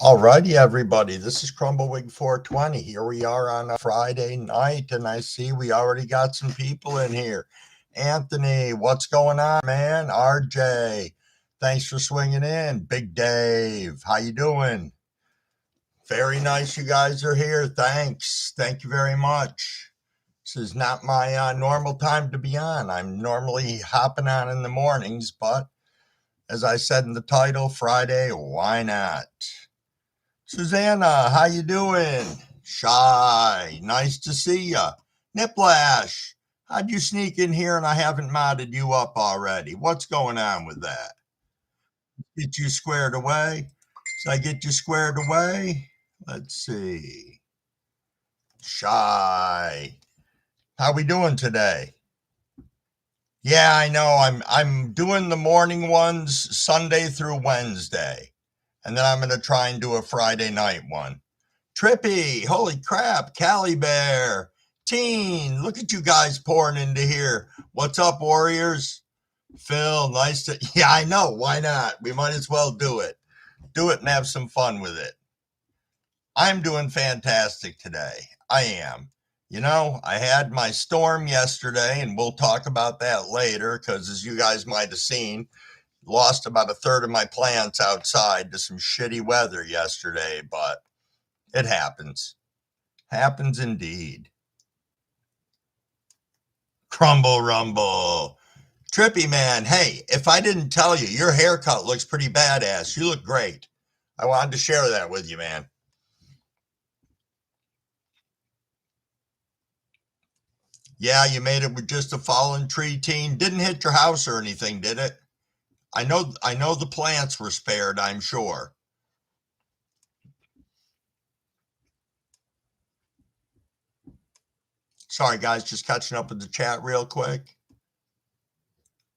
Alrighty, everybody. This is Crumbawig 420. Here we are on a Friday night, and I see we already got some people in here. Anthony, what's going on, man? RJ, thanks for swinging in. Big Dave, how you doing? Very nice you guys are here. Thanks. Thank you very much. This is not my normal time to be on. I'm normally hopping on in the mornings, but as I said in the title, Friday, why not? Susanna, how you doing? Shy, nice to see ya. Niplash, how'd you sneak in here and I haven't modded you up already? What's going on with that? Get you squared away? So I get you squared away? Let's see. Shy, how we doing today? Yeah, I know. I'm doing the morning ones Sunday through Wednesday, and then I'm going to try and do a Friday night one. Trippy, holy crap, Cali Bear, Teen, look at you guys pouring into here. What's up, Warriors? Phil, nice to, yeah, I know, why not? We might as well do it. Do it and have some fun with it. I'm doing fantastic today. I am. You know, I had my storm yesterday, and we'll talk about that later because, as you guys might have seen, lost about a third of my plants outside to some shitty weather yesterday, but it happens. Happens indeed. Crumble rumble. Trippy man, hey, if I didn't tell you, your haircut looks pretty badass. You look great. I wanted to share that with you, man. Yeah, you made it with just a fallen tree, Teen. Didn't hit your house or anything, did it? I know the plants were spared, I'm sure. Sorry guys, just catching up with the chat real quick.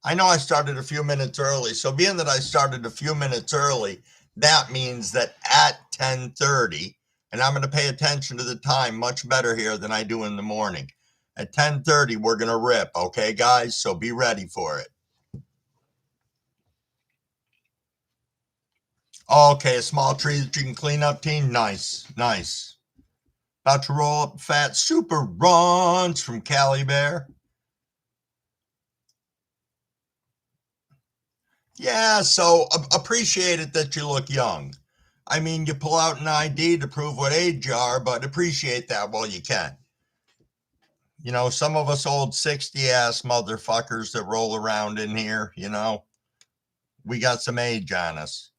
I know I started a few minutes early, so being that I started a few minutes early, that means that at 10:30, and I'm going to pay attention to the time much better here than I do in the morning. At 10:30, we're going to rip, okay, guys? So be ready for it. Okay, a small tree that you can clean up, Teen. Nice, nice. About to roll up fat super runs from Cali Bear. Yeah, so appreciate it that you look young. I mean, you pull out an ID to prove what age you are, but appreciate that while you can. You know, some of us old 60 ass motherfuckers that roll around in here, you know, we got some age on us.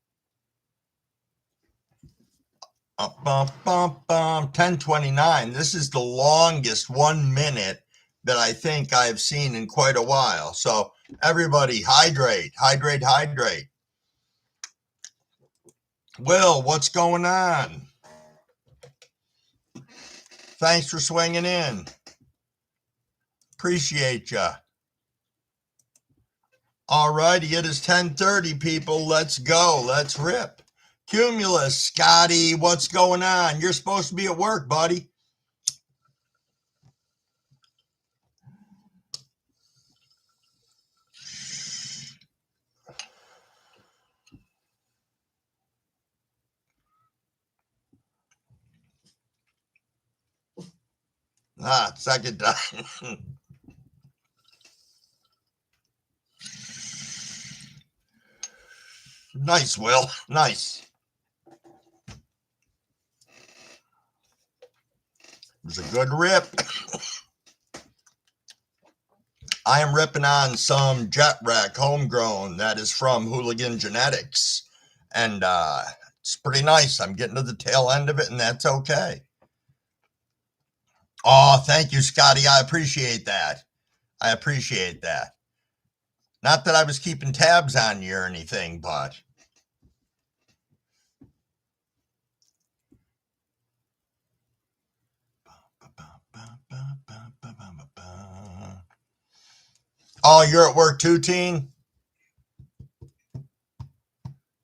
10:29. This is the longest 1 minute that I think I've seen in quite a while. So everybody hydrate, hydrate, hydrate. Will, what's going on? Thanks for swinging in. Appreciate ya. All righty, it is 10:30, people. Let's go. Let's rip. Cumulus, Scotty, what's going on? You're supposed to be at work, buddy. Second time. Nice, Will. Nice. It was a good rip. I am ripping on some Jet Wreck homegrown that is from Hooligan Genetics. And it's pretty nice. I'm getting to the tail end of it, and that's okay. Oh, thank you, Scotty. I appreciate that. I appreciate that. Not that I was keeping tabs on you or anything, but oh, you're at work too, Teen?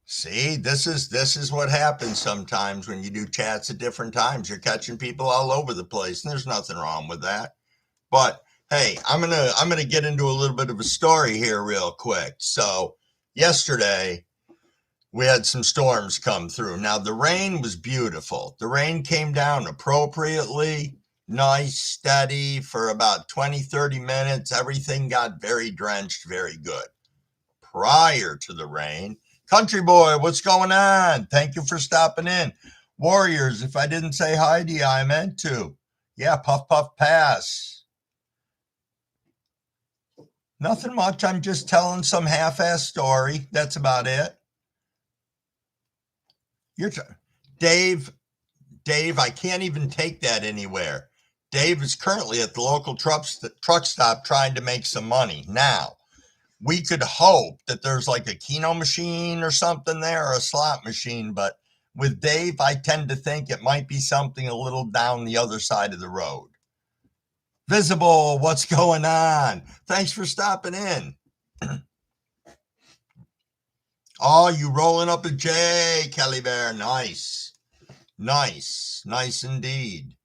See, this is what happens sometimes when you do chats at different times. You're catching people all over the place, and there's nothing wrong with that. But hey, I'm gonna get into a little bit of a story here real quick. So yesterday, we had some storms come through. Now, the rain was beautiful. The rain came down appropriately, nice, steady for about 20, 30 minutes. Everything got very drenched, very good. Prior to the rain, Country Boy, what's going on? Thank you for stopping in. Warriors, if I didn't say hi to you, I meant to. Yeah, puff, puff, pass. Nothing much. I'm just telling some half-ass story. That's about it. Dave, I can't even take that anywhere. Dave is currently at the local truck stop trying to make some money. Now, we could hope that there's like a Keno machine or something there, or a slot machine, but with Dave, I tend to think it might be something a little down the other side of the road. Visible, what's going on? Thanks for stopping in. Oh, you rolling up a J, Kelly Bear. Nice. Nice indeed.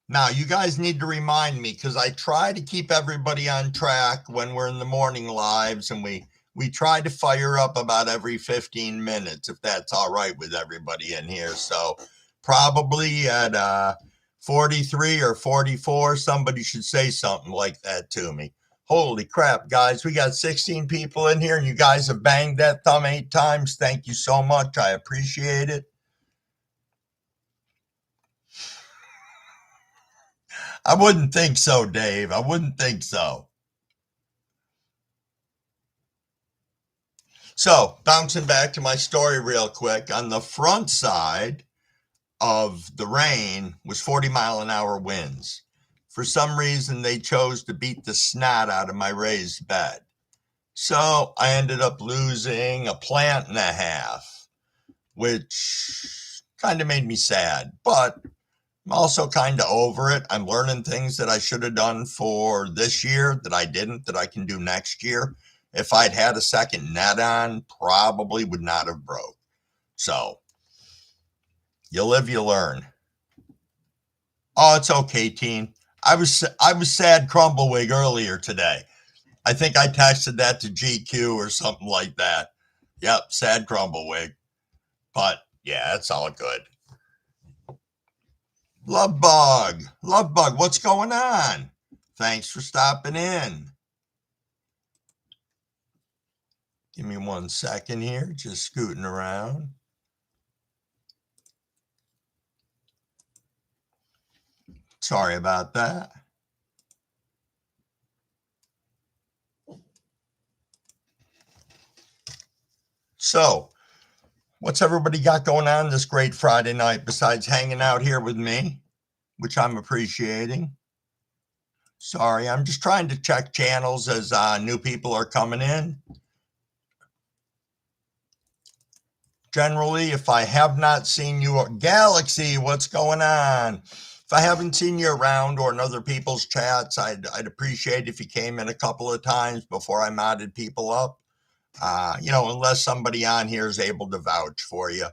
Now, you guys need to remind me, because I try to keep everybody on track when we're in the morning lives, and we try to fire up about every 15 minutes, if that's all right with everybody in here. So probably at 43 or 44, somebody should say something like that to me. Holy crap, guys, we got 16 people in here, and you guys have banged that thumb 8 times. Thank you so much. I appreciate it. I wouldn't think so, Dave. I wouldn't think so. So, bouncing back to my story real quick, on the front side of the rain was 40-mile-an-hour winds. For some reason, they chose to beat the snot out of my raised bed. So, I ended up losing a plant and a half, which kind of made me sad, but I'm also kind of over it. I'm learning things that I should have done for this year that I didn't, that I can do next year. If I'd had a second net on, probably would not have broke. So, you live, you learn. Oh, it's okay, teen. I was sad Crumbleweed earlier today. I think I texted that to GQ or something like that. Yep, sad Crumbleweed. But yeah, it's all good. Lovebug, what's going on? Thanks for stopping in. Give me 1 second here, just scooting around. Sorry about that. So, what's everybody got going on this great Friday night besides hanging out here with me, which I'm appreciating? Sorry, I'm just trying to check channels as new people are coming in. Generally, if I have not seen you, Galaxy, what's going on? If I haven't seen you around or in other people's chats, I'd appreciate if you came in a couple of times before I modded people up. Unless somebody on here is able to vouch for you.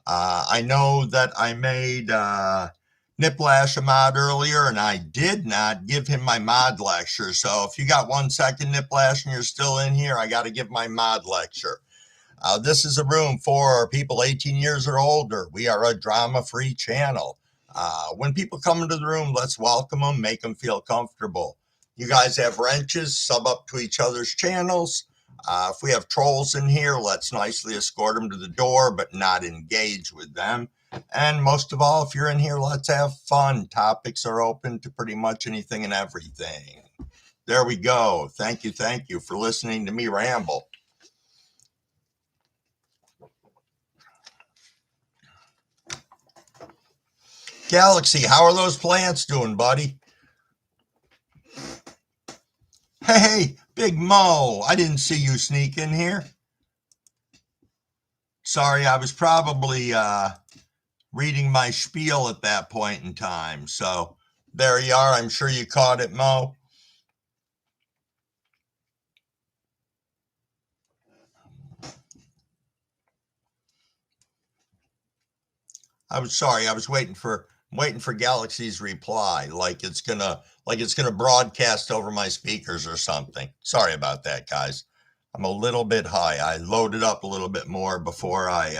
I know that I made Niplash a mod earlier, and I did not give him my mod lecture. So if you got 1 second, Niplash, and you're still in here, I got to give my mod lecture. This is a room for people 18 years or older. We are a drama-free channel. When people come into the room, let's welcome them, make them feel comfortable. You guys have wrenches, sub up to each other's channels. If we have trolls in here, let's nicely escort them to the door, but not engage with them. And most of all, if you're in here, let's have fun. Topics are open to pretty much anything and everything. There we go. Thank you for listening to me ramble. Galaxy, how are those plants doing, buddy? Hey, Big Mo, I didn't see you sneak in here. Sorry, I was probably reading my spiel at that point in time. So there you are. I'm sure you caught it, Mo. I was waiting for Galaxy's reply, like it's gonna broadcast over my speakers or something. Sorry about that, guys. I'm a little bit high. I loaded up a little bit more before I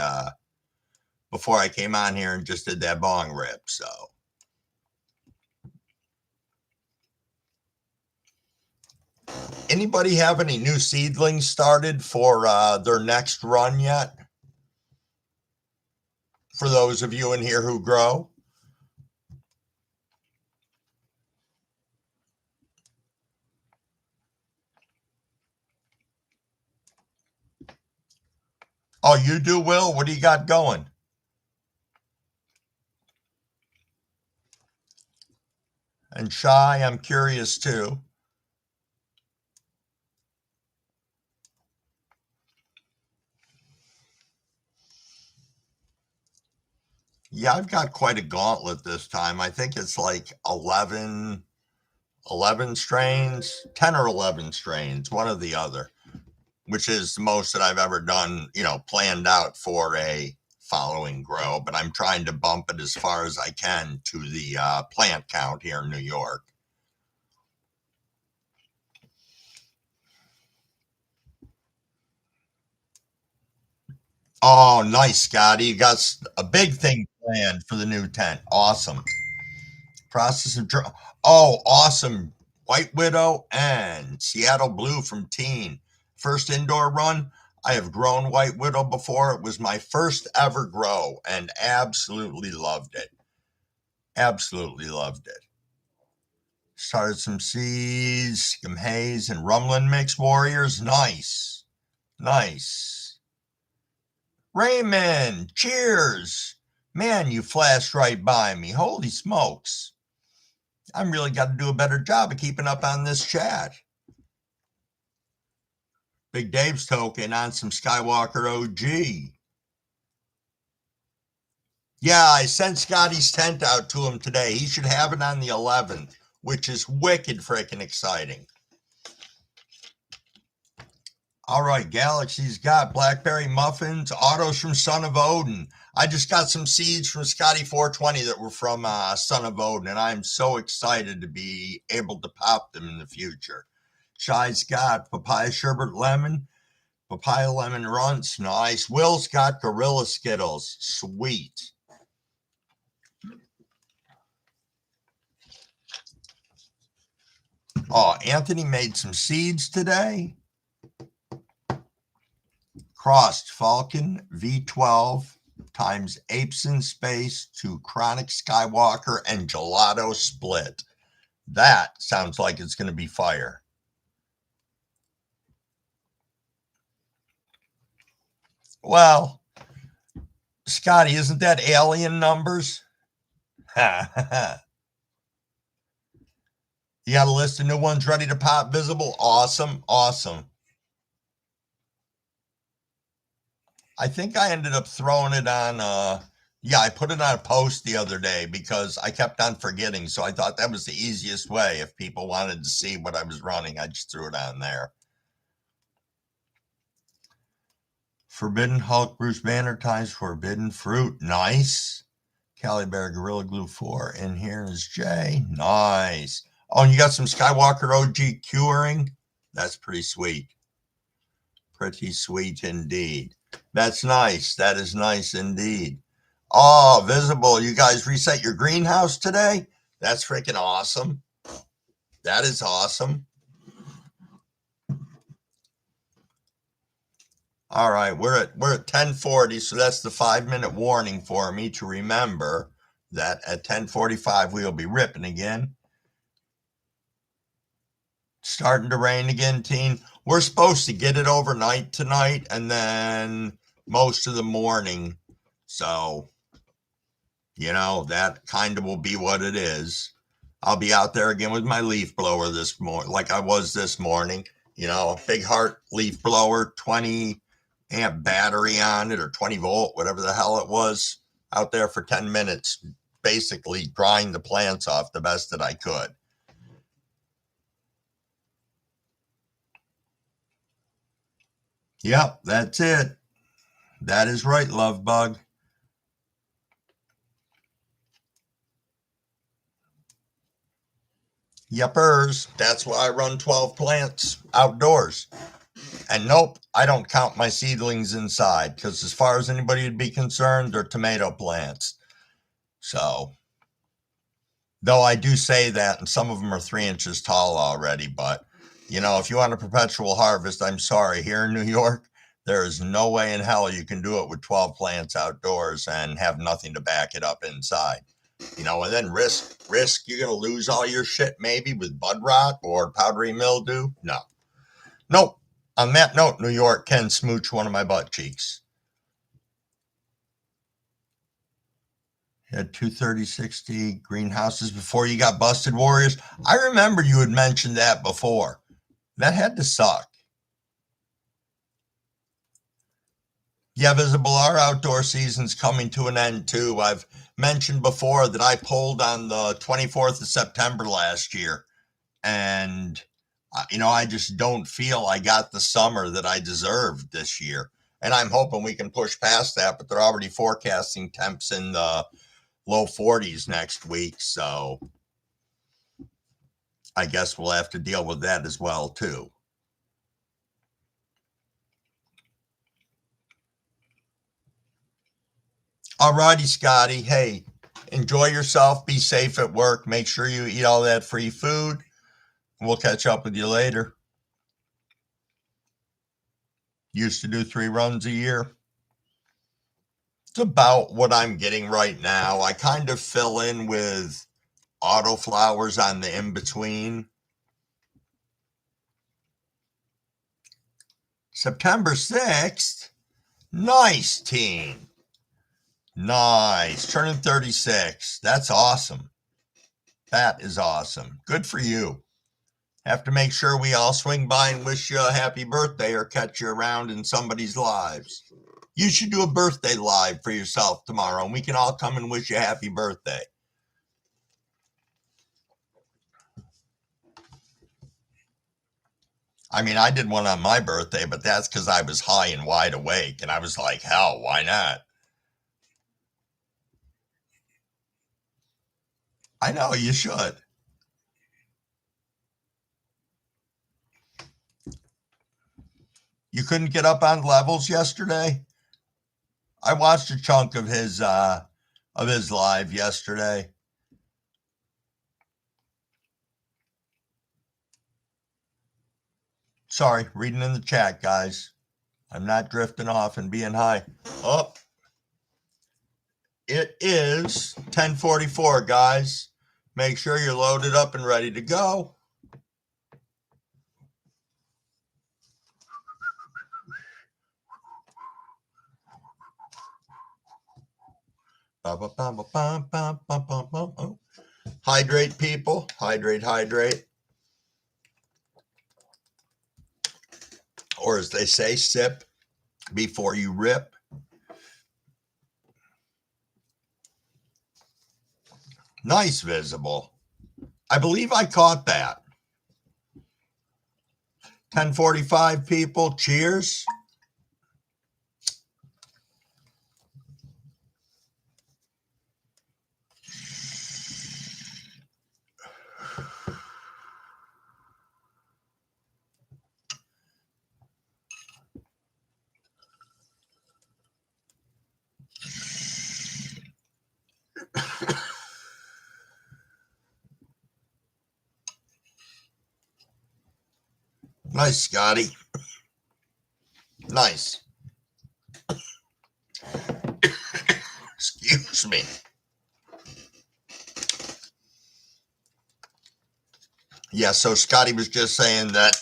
came on here and just did that bong rip. So anybody have any new seedlings started for their next run yet? For those of you in here who grow? Oh, you do, Will? What do you got going? And Shy, I'm curious too. Yeah, I've got quite a gauntlet this time. I think it's like 11 strains, 10 or 11 strains, one or the other, which is the most that I've ever done, planned out for a following grow. But I'm trying to bump it as far as I can to the plant count here in New York. Oh, nice, Scotty. You got a big thing planned for the new tent. Awesome. Process of oh, awesome. White Widow and Seattle Blue from Teen. First indoor run. I have grown White Widow before. It was my first ever grow and absolutely loved it. Absolutely loved it. Started some seeds, some haze, and rumbling mix warriors. Nice. Nice. Raymond, cheers. Man, you flashed right by me. Holy smokes. I'm really got to do a better job of keeping up on this chat. Big Dave's token on some Skywalker OG. Yeah, I sent Scotty's tent out to him today. He should have it on the 11th, which is wicked freaking exciting. All right, Galaxy's got blackberry muffins, autos from Son of Odin. I just got some seeds from Scotty 420 that were from Son of Odin, and I'm so excited to be able to pop them in the future. Shy's got papaya sherbet lemon, papaya lemon runts, nice. Will's got gorilla Skittles, sweet. Oh, Anthony made some seeds today. Crossed Falcon V12 times Apes in Space to Chronic Skywalker and Gelato Split. That sounds like it's going to be fire. Well, Scotty, isn't that alien numbers? You got a list of new ones ready to pop visible? Awesome, awesome. I think I ended up throwing it on, I put it on a post the other day because I kept on forgetting. So I thought that was the easiest way. If people wanted to see what I was running, I just threw it on there. Forbidden Hulk, Bruce Banner times Forbidden Fruit. Nice. Cali Bear, Gorilla Glue 4. And here is Jay. Nice. Oh, and you got some Skywalker OG curing? That's pretty sweet. Pretty sweet indeed. That's nice. That is nice indeed. Oh, visible. You guys reset your greenhouse today? That's freaking awesome. That is awesome. All right, we're at 10:40, so that's the 5-minute warning for me to remember that at 10:45 we'll be ripping again. Starting to rain again, teen. We're supposed to get it overnight tonight and then most of the morning. So, that kind of will be what it is. I'll be out there again with my leaf blower this morning, like I was this morning. A big heart leaf blower, 20 amp battery on it or 20 volt, whatever the hell it was, out there for 10 minutes, basically drying the plants off the best that I could. Yep, that's it. That is right, love bug. Yepers. That's why I run 12 plants outdoors. And nope, I don't count my seedlings inside because, as far as anybody would be concerned, they're tomato plants. So, though I do say that, and some of them are 3 inches tall already, but if you want a perpetual harvest, I'm sorry. Here in New York, there is no way in hell you can do it with 12 plants outdoors and have nothing to back it up inside. And then risk you're going to lose all your shit maybe with bud rot or powdery mildew. No. Nope. On that note, New York can smooch one of my butt cheeks. You had 230-60 greenhouses before you got busted, Warriors. I remember you had mentioned that before. That had to suck. Yeah, Visible, our outdoor season's coming to an end too. I've mentioned before that I polled on the 24th of September last year. And, I just don't feel I got the summer that I deserved this year. And I'm hoping we can push past that, but they're already forecasting temps in the low 40s next week. So I guess we'll have to deal with that as well, too. All righty, Scotty. Hey, enjoy yourself. Be safe at work. Make sure you eat all that free food. We'll catch up with you later. Used to do 3 runs a year. It's about what I'm getting right now. I kind of fill in with autoflowers on the in-between. September 6th. Nice, team. Nice. Turning 36. That's awesome. That is awesome. Good for you. Have to make sure we all swing by and wish you a happy birthday or catch you around in somebody's lives. You should do a birthday live for yourself tomorrow, and we can all come and wish you a happy birthday. I mean, I did one on my birthday, but that's because I was high and wide awake, and I was like, hell, why not? I know, you should. You couldn't get up on levels yesterday? I watched a chunk of his live yesterday. Sorry, reading in the chat, guys. I'm not drifting off and being high. Oh, it is 10:44, guys. Make sure you're loaded up and ready to go. Hydrate, people. Hydrate. Or as they say, sip before you rip. Nice, Visible. I believe I caught that. 10:45, people. Cheers. Nice, Scotty. Nice. Excuse me. Yeah, so Scotty was just saying that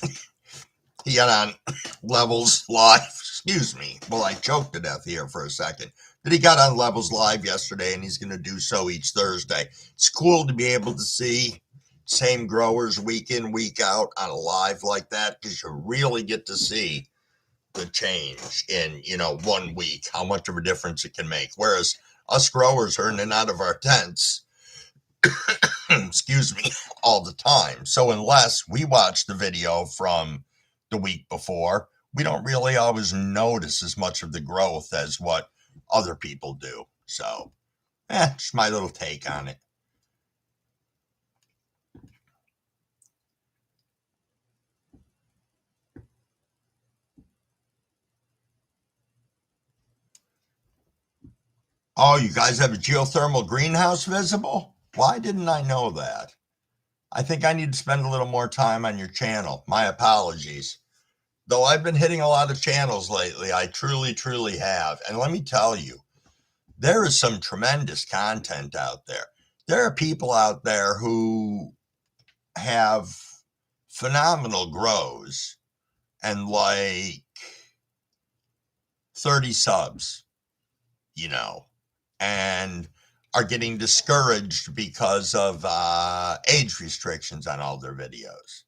he got on Levels Live. Excuse me. Well, I choked to death here for a second. That he got on Levels Live yesterday, and he's going to do so each Thursday. It's cool to be able to see same growers week in, week out on a live like that, because you really get to see the change in 1 week, how much of a difference it can make. Whereas us growers are in and out of our tents, excuse me, all the time. So unless we watch the video from the week before, we don't really always notice as much of the growth as what other people do. So, just my little take on it. Oh, you guys have a geothermal greenhouse visible? Why didn't I know that? I think I need to spend a little more time on your channel. My apologies. Though I've been hitting a lot of channels lately, I truly, truly have. And let me tell you, there is some tremendous content out there. There are people out there who have phenomenal grows and like 30 subs, you know, and are getting discouraged because of age restrictions on all their videos.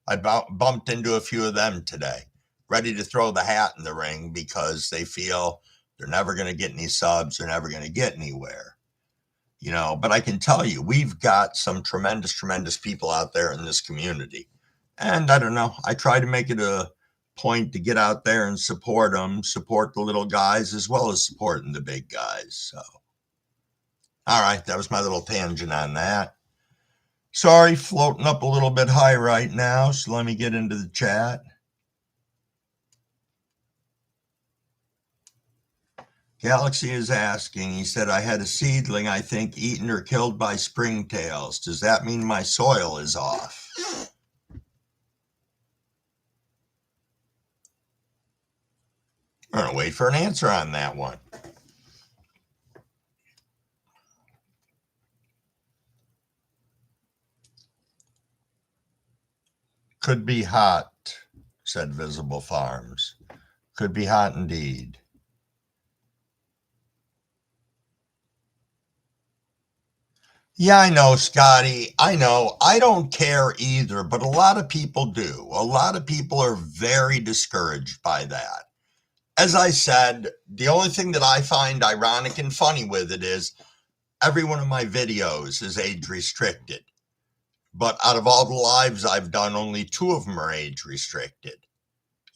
I bumped into a few of them today, ready to throw the hat in the ring because they feel they're never going to get any subs, they're never going to get anywhere. But I can tell you, we've got some tremendous, tremendous people out there in this community. And I don't know, I try to make it a point to get out there and support them, support the little guys as well as supporting the big guys. So, all right, that was my little tangent on that. Sorry, floating up a little bit high right now, so let me get into the chat. Galaxy is asking, he said, I had a seedling, I think, eaten or killed by springtails. Does that mean my soil is off? I'm going to wait for an answer on that one. Could be hot, said Visible Farms. Could be hot indeed. Yeah, I know, Scotty. I know. I don't care either, but a lot of people do. A lot of people are very discouraged by that. As I said, the only thing that I find ironic and funny with it is every one of my videos is age restricted. But out of all the lives I've done, only 2 of them are age restricted.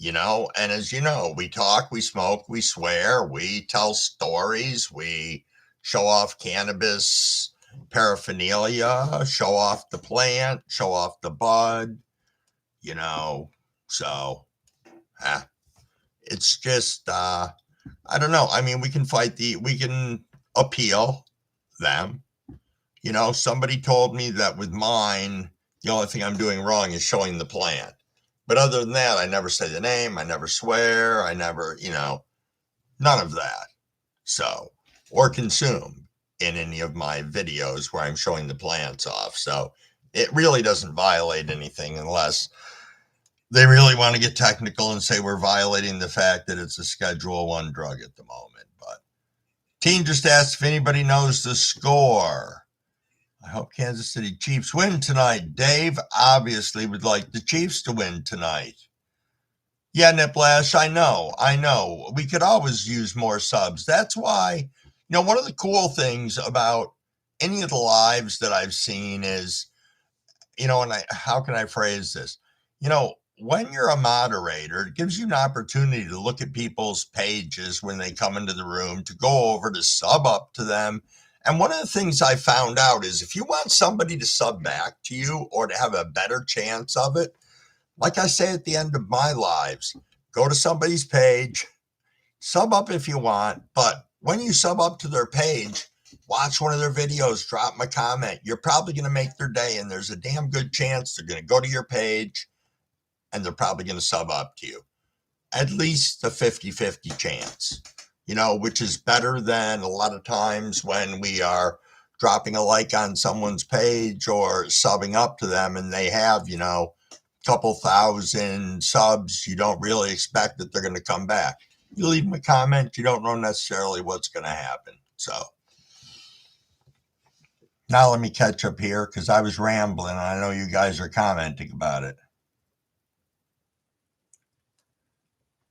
And as you know, we talk, we smoke, we swear, we tell stories, we show off cannabis paraphernalia, show off the plant, show off the bud, so it's just I don't know. I mean, we can appeal them. Somebody told me that with mine, the only thing I'm doing wrong is showing the plant. But other than that, I never say the name, I never swear, I never, none of that. So, or consume in any of my videos where I'm showing the plants off. So it really doesn't violate anything unless they really want to get technical and say we're violating the fact that it's a Schedule 1 drug at the moment. But Teen just asked if anybody knows the score. I hope Kansas City Chiefs win tonight. Dave obviously would like the Chiefs to win tonight. Yeah, Niplash, I know. We could always use more subs. That's why, one of the cool things about any of the lives that I've seen is, how can I phrase this? When you're a moderator, it gives you an opportunity to look at people's pages when they come into the room, to go over to sub up to them. And one of the things I found out is if you want somebody to sub back to you or to have a better chance of it, like I say at the end of my lives, go to somebody's page, sub up if you want, but when you sub up to their page, watch one of their videos, drop them a comment. You're probably going to make their day, and there's a damn good chance they're going to go to your page and they're probably going to sub up to you. At least a 50-50 chance, which is better than a lot of times when we are dropping a like on someone's page or subbing up to them and they have, couple thousand subs. You don't really expect that they're going to come back. You leave them a comment, you don't know necessarily what's going to happen. So now let me catch up here because I was rambling and I know you guys are commenting about it.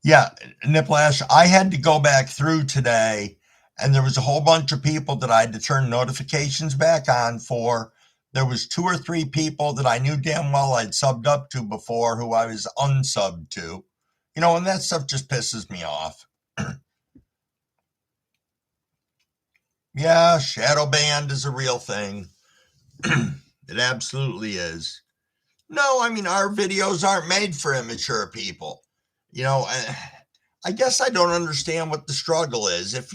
Yeah, Niplash, I had to go back through today and there was a whole bunch of people that I had to turn notifications back on for. There was 2 or 3 people that I knew damn well I'd subbed up to before who I was unsubbed to. And that stuff just pisses me off. Yeah, shadow banned is a real thing. It absolutely is. No, I mean, our videos aren't made for immature people. I guess I don't understand what the struggle is. If,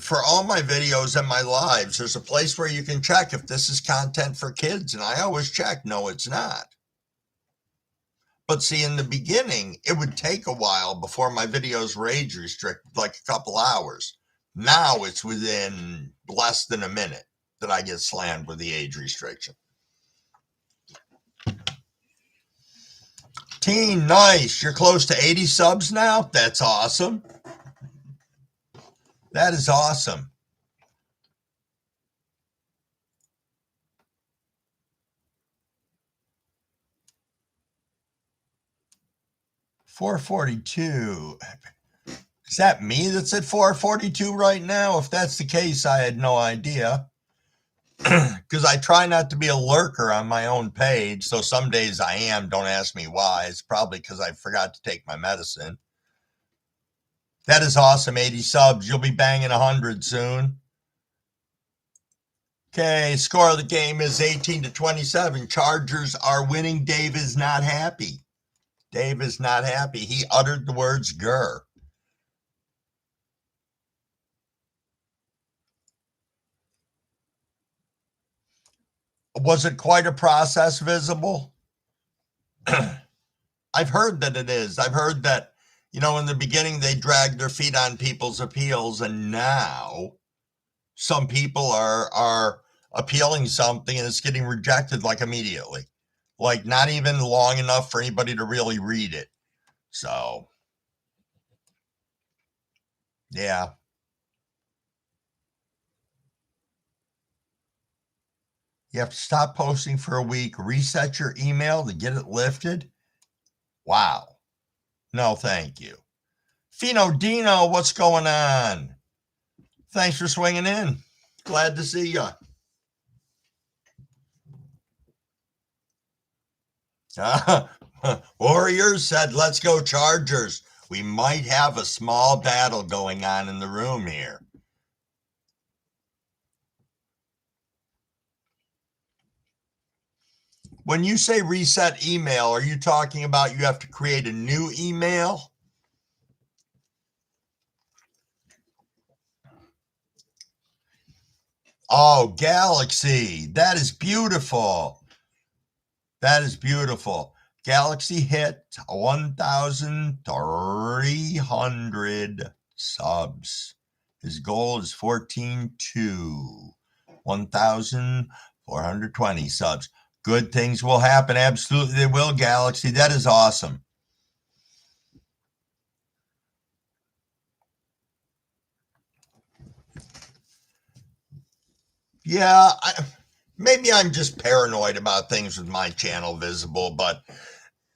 for all my videos and my lives, there's a place where you can check if this is content for kids, and I always check, no, it's not. But see, in the beginning, it would take a while before my videos were age restricted, like a couple hours. Now it's within less than a minute that I get slammed with the age restriction. Teen, nice. You're close to 80 subs now? That's awesome. That is awesome. $442. Is that me that's at 442 right now? If that's the case, I had no idea. Because I try not to be a lurker on my own page. So some days I am. Don't ask me why. It's probably because I forgot to take my medicine. That is awesome. 80 subs. You'll be banging 100 soon. Okay, score of the game is 18-27. Chargers are winning. Dave is not happy. Dave is not happy. He uttered the words grr. Was it quite a process, Visible? I've heard that it is. I've heard that, in the beginning they dragged their feet on people's appeals, and now some people are appealing something and it's getting rejected like immediately. Like not even long enough for anybody to really read it. So, yeah. You have to stop posting for a week, reset your email to get it lifted. Wow. No, thank you. Fino Dino, what's going on? Thanks for swinging in. Glad to see you. Warriors said, let's go Chargers. We might have a small battle going on in the room here. When you say reset email, are you talking about you have to create a new email? Oh, Galaxy. That is beautiful. That is beautiful. Galaxy hit 1,300 subs. His goal is 14.2. 1,420 subs. Good things will happen. Absolutely, they will, Galaxy. That is awesome. Yeah, maybe I'm just paranoid about things with my channel, Visible, but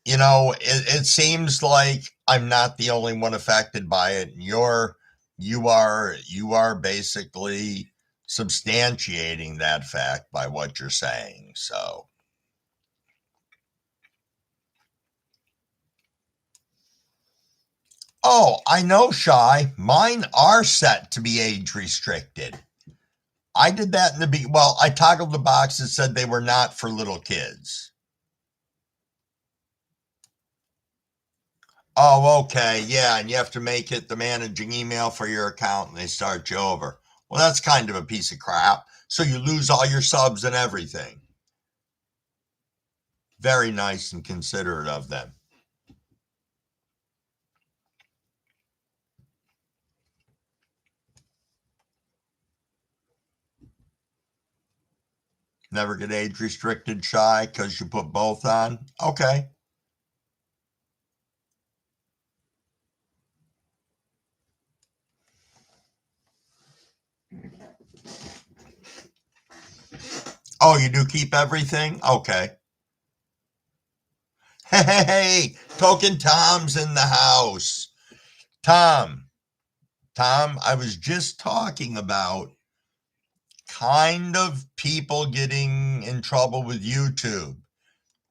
it seems like I'm not the only one affected by it. You are basically substantiating that fact by what you're saying. So, oh, I know, Shy. Mine are set to be age restricted. I did that in the beginning. Well, I toggled the box that said they were not for little kids. Oh, okay. Yeah. And you have to make it the managing email for your account and they start you over. Well, that's kind of a piece of crap. So you lose all your subs and everything. Very nice and considerate of them. Never get age restricted, Shy, because you put both on. Okay. Oh, you do keep everything? Okay. Hey, Token Tom's in the house. Tom, I was just talking about kind of people getting in trouble with YouTube.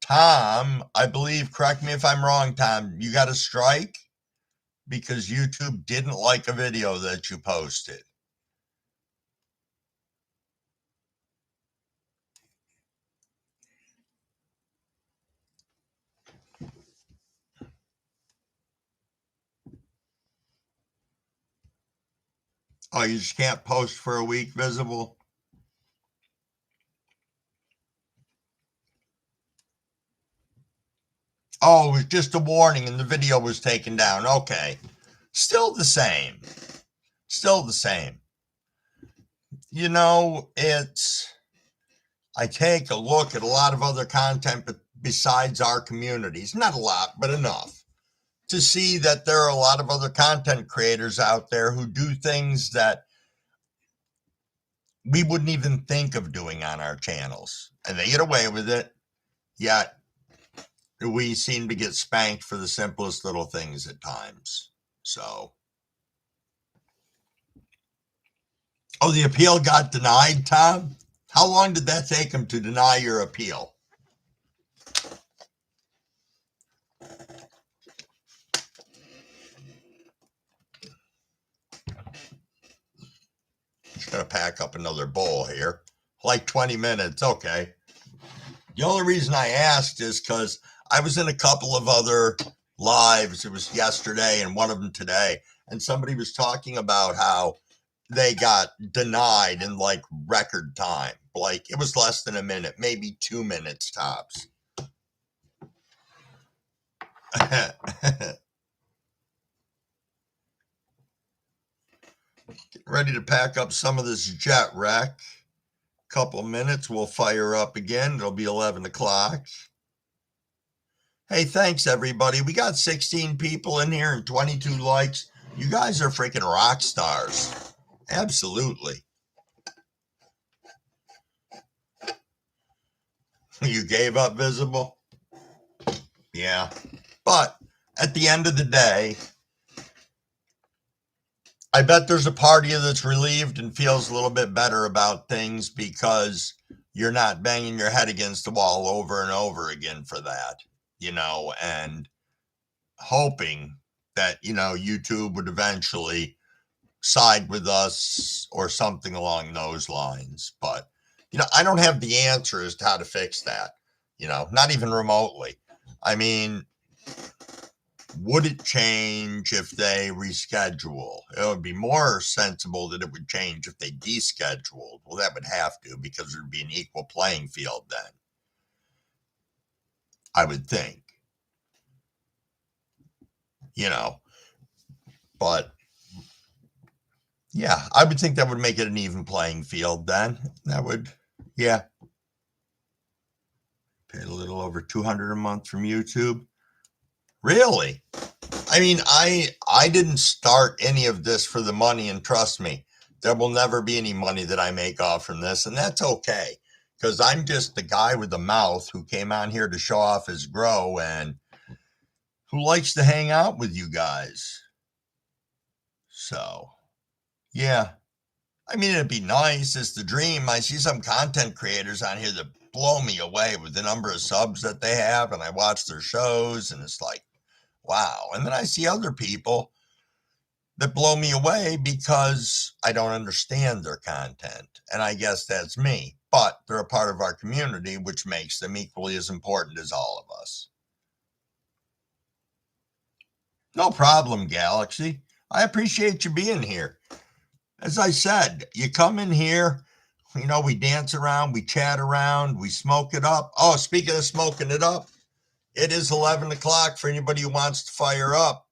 Tom, I believe, correct me if I'm wrong, Tom, you got a strike because YouTube didn't like a video that you posted. Oh, you just can't post for a week, Visible? Oh, it was just a warning and the video was taken down. Okay. Still the same. Still the same. You know, I take a look at a lot of other content besides our communities. Not a lot, but enough to see that there are a lot of other content creators out there who do things that we wouldn't even think of doing on our channels. And they get away with it, yet we seem to get spanked for the simplest little things at times. So, oh, the appeal got denied, Tom? How long did that take him to deny your appeal? Just gonna pack up another bowl here. Like 20 minutes, okay. The only reason I asked is because I was in a couple of other lives. It was yesterday and one of them today. And somebody was talking about how they got denied in like record time. Like it was less than a minute, maybe 2 minutes tops. Ready to pack up some of this jet wreck. Couple minutes, we'll fire up again. It'll be 11 o'clock. Hey, thanks everybody. We got 16 people in here and 22 likes. You guys are freaking rock stars. Absolutely. You gave up, Visible? Yeah. But at the end of the day, I bet there's a part of you that's relieved and feels a little bit better about things because you're not banging your head against the wall over and over again for that, and hoping that, YouTube would eventually side with us or something along those lines. But, I don't have the answer as to how to fix that, not even remotely. I mean, would it change if they reschedule? It would be more sensible that it would change if they descheduled. Well, that would have to because it would be an equal playing field then, I would think. But yeah, I would think that would make it an even playing field then. That would, yeah. Paid a little over $200 a month from YouTube. Really? I mean, I didn't start any of this for the money, and trust me, there will never be any money that I make off from this, and that's okay, because I'm just the guy with the mouth who came on here to show off his grow and who likes to hang out with you guys. So, yeah. I mean, it'd be nice. It's the dream. I see some content creators on here that blow me away with the number of subs that they have, and I watch their shows, and it's like, wow. And then I see other people that blow me away because I don't understand their content. And I guess that's me. But they're a part of our community, which makes them equally as important as all of us. No problem, Galaxy. I appreciate you being here. As I said, you come in here, we dance around, we chat around, we smoke it up. Oh, speaking of smoking it up, it is 11 o'clock for anybody who wants to fire up.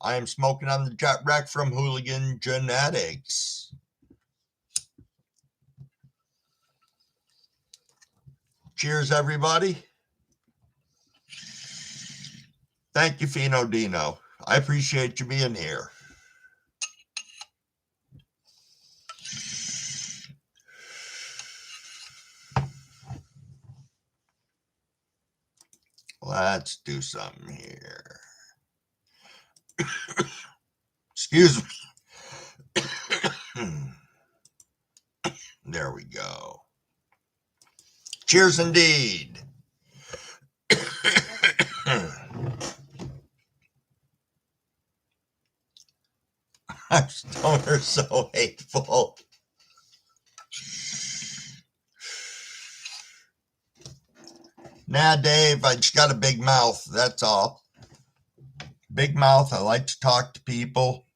I am smoking on the jet wreck from Hooligan Genetics. Cheers, everybody. Thank you, Fino Dino. I appreciate you being here. Let's do something here. Excuse me. There we go. Cheers indeed. Our stoner's so hateful. Nah, Dave, I just got a big mouth. That's all. Big mouth. I like to talk to people.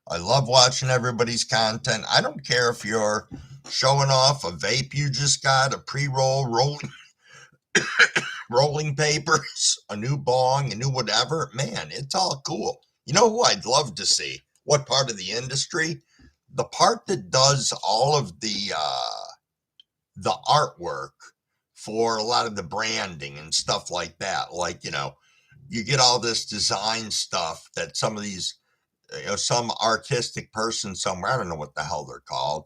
I love watching everybody's content. I don't care if you're showing off a vape you just got, a pre-roll, rolling papers, a new bong, a new whatever. Man, it's all cool. You know who I'd love to see? What part of the industry? The part that does all of the artwork for a lot of the branding and stuff like that. Like, you get all this design stuff that some of these, some artistic person somewhere, I don't know what the hell they're called,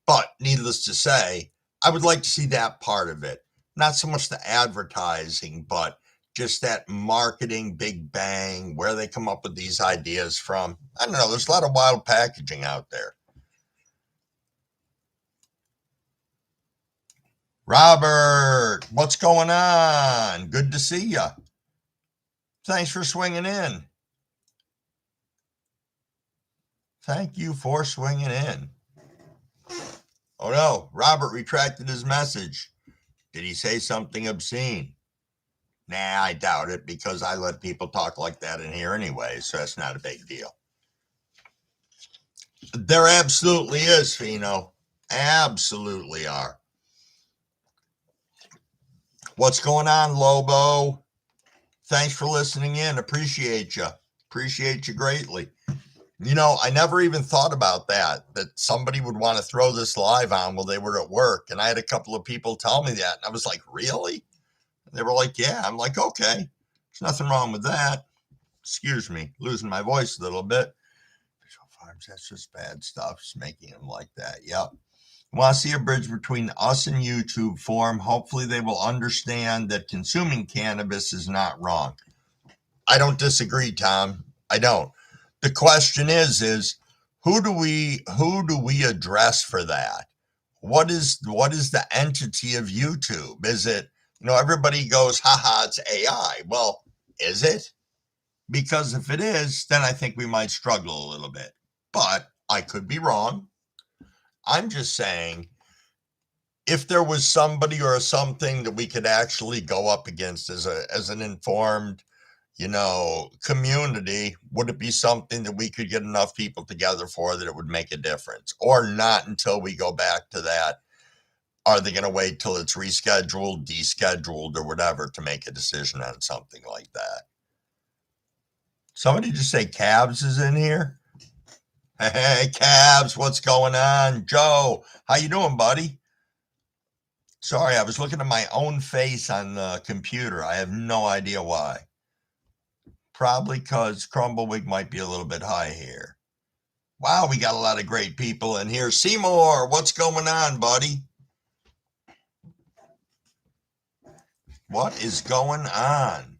but needless to say, I would like to see that part of it. Not so much the advertising, but just that marketing big bang, where they come up with these ideas from. I don't know. There's a lot of wild packaging out there. Robert, what's going on? Good to see you. Thanks for swinging in. Thank you for swinging in. Oh no, Robert retracted his message. Did he say something obscene? Nah, I doubt it because I let people talk like that in here anyway, so that's not a big deal. There absolutely is, Fino. Absolutely are. What's going on, Lobo? Thanks for listening in. Appreciate you. Appreciate you greatly. I never even thought about that somebody would want to throw this live on while they were at work. And I had a couple of people tell me that. And I was like, really? And they were like, yeah. I'm like, okay. There's nothing wrong with that. Excuse me, losing my voice a little bit. Visual Farms, that's just bad stuff. Just making them like that. Yep. Want to see a bridge between us and YouTube form. Hopefully they will understand that consuming cannabis is not wrong. I don't disagree, Tom. I don't. The question is who do we address for that? What is the entity of YouTube? Is it, everybody goes, haha, it's AI. Well, is it? Because if it is, then I think we might struggle a little bit. But I could be wrong. I'm just saying, if there was somebody or something that we could actually go up against as an informed, community, would it be something that we could get enough people together for that it would make a difference? Or not until we go back to that? Are they going to wait till it's rescheduled, descheduled, or whatever to make a decision on something like that? Somebody just say Cabs is in here. Hey, Cabs, what's going on? Joe, how you doing, buddy? Sorry, I was looking at my own face on the computer. I have no idea why. Probably because Crumbleweed might be a little bit high here. Wow, we got a lot of great people in here. Seymour, what's going on, buddy? What is going on?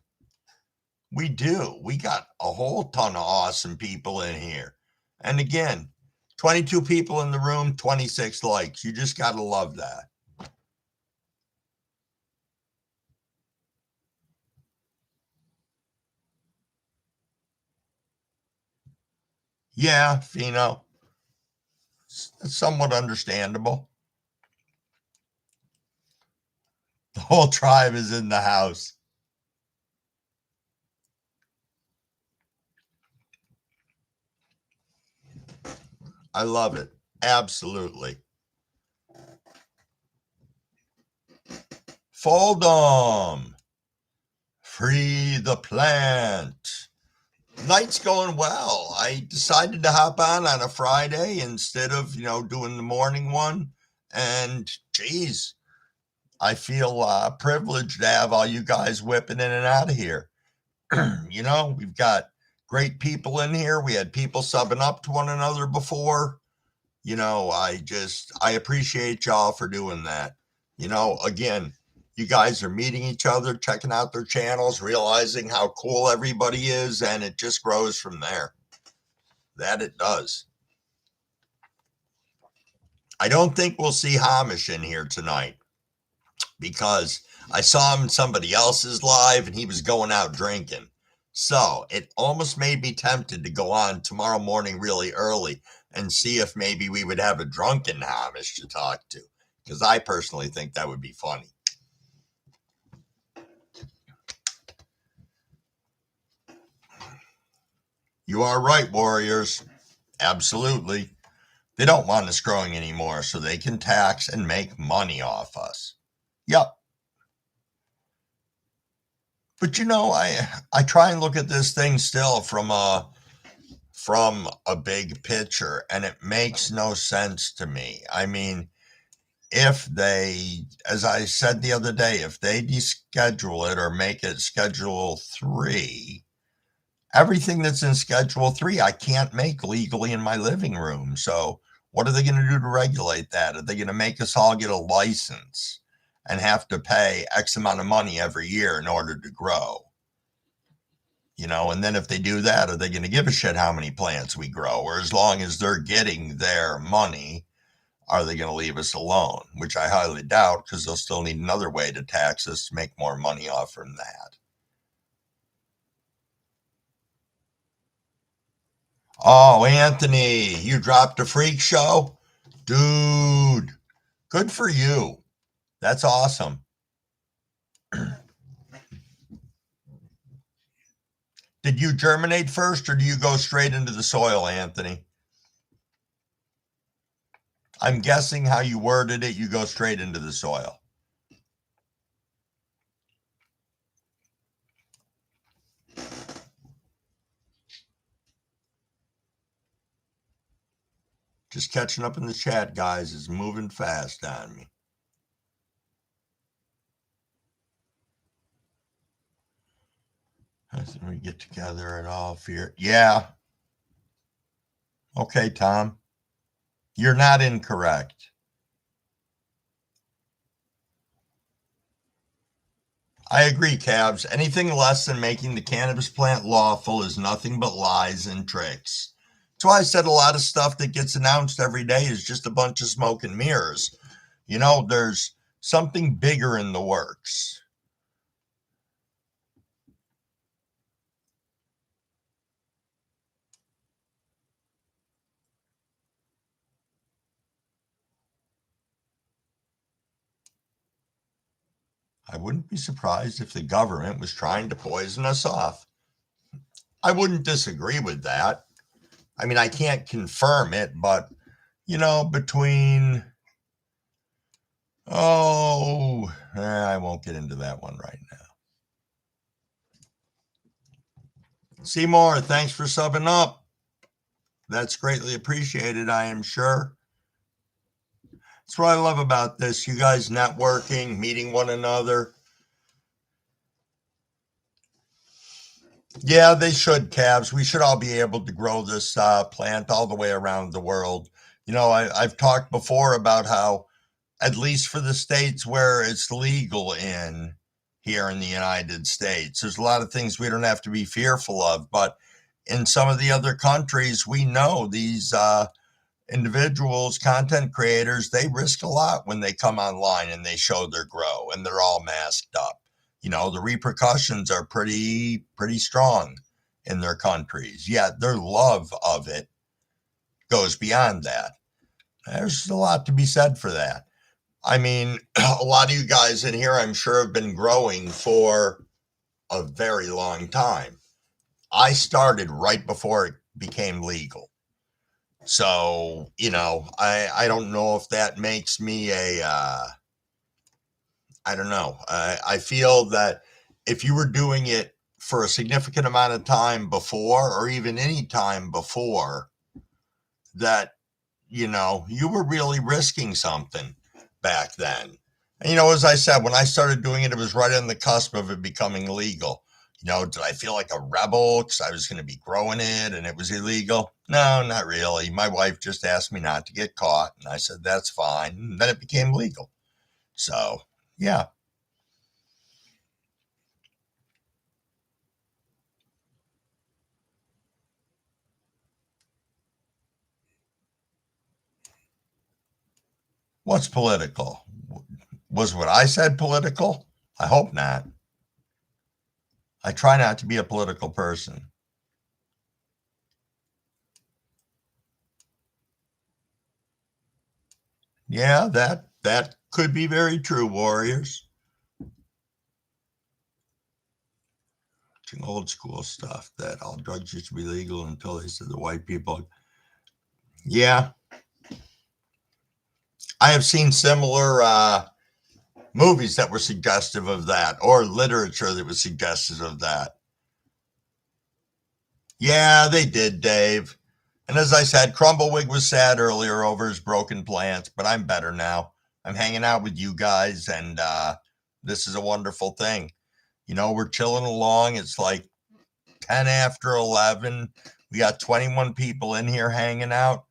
We do. We got a whole ton of awesome people in here. And again, 22 people in the room, 26 likes. You just got to love that. Yeah, Fino. It's somewhat understandable. The whole tribe is in the house. I love it. Absolutely. Fold 'em. Free the plant. Night's going well. I decided to hop on a Friday instead of, doing the morning one. And geez, I feel privileged to have all you guys whipping in and out of here. We've got great people in here. We had people subbing up to one another before. I appreciate y'all for doing that. Again, you guys are meeting each other, checking out their channels, realizing how cool everybody is, and it just grows from there. That it does. I don't think we'll see Hamish in here tonight because I saw him in somebody else's live and he was going out drinking. So it almost made me tempted to go on tomorrow morning really early and see if maybe we would have a drunken Hamish to talk to, because I personally think that would be funny. You are right, Warriors. Absolutely. They don't want us growing anymore so they can tax and make money off us. Yep. But I try and look at this thing still from a big picture, and it makes no sense to me. I mean, if they, as I said the other day, if they deschedule it or make it Schedule 3, everything that's in Schedule 3, I can't make legally in my living room. So, what are they going to do to regulate that? Are they going to make us all get a license and have to pay X amount of money every year in order to grow? And then if they do that, are they going to give a shit how many plants we grow? Or as long as they're getting their money, are they going to leave us alone? Which I highly doubt, because they'll still need another way to tax us to make more money off from that. Oh, Anthony, you dropped a freak show? Dude, good for you. That's awesome. Did you germinate first or do you go straight into the soil, Anthony? I'm guessing how you worded it, you go straight into the soil. Just catching up in the chat, guys. It's moving fast on me. As we get together at all fear. Yeah. Okay, Tom. You're not incorrect. I agree, Cabs. Anything less than making the cannabis plant lawful is nothing but lies and tricks. That's why I said a lot of stuff that gets announced every day is just a bunch of smoke and mirrors. There's something bigger in the works. I wouldn't be surprised if the government was trying to poison us off. I wouldn't disagree with that. I mean, I can't confirm it, but, between, I won't get into that one right now. Seymour, thanks for subbing up. That's greatly appreciated, I am sure. That's what I love about this. You guys networking, meeting one another. Yeah, they should, Cavs. We should all be able to grow this plant all the way around the world. I've talked before about how, at least for the states where it's legal in here in the United States, there's a lot of things we don't have to be fearful of. But in some of the other countries, we know these individuals, content creators, they risk a lot when they come online and they show their grow and they're all masked up. The repercussions are pretty strong in their countries. Yet their love of it goes beyond that. There's a lot to be said for that. I mean, a lot of you guys in here, I'm sure, have been growing for a very long time. I started right before it became legal. So, I don't know if that makes me I don't know. I feel that if you were doing it for a significant amount of time before, or even any time before, that, you were really risking something back then. And, as I said, when I started doing it, it was right on the cusp of it becoming legal. Did I feel like a rebel because I was going to be growing it and it was illegal? No, not really. My wife just asked me not to get caught, and I said, that's fine. And then it became legal. So, yeah. What's political? Was what I said political? I hope not. I try not to be a political person. Yeah, that could be very true, warriors. Old school stuff that all drugs used to be legal until they said the white people. Yeah, I have seen similar movies that were suggestive of that, or literature that was suggestive of that. Yeah, they did, Dave. And as I said, Crumblewick was sad earlier over his broken plants, but I'm better now. I'm hanging out with you guys, and this is a wonderful thing. You know, we're chilling along. It's like 10 after 11. We got 21 people in here hanging out.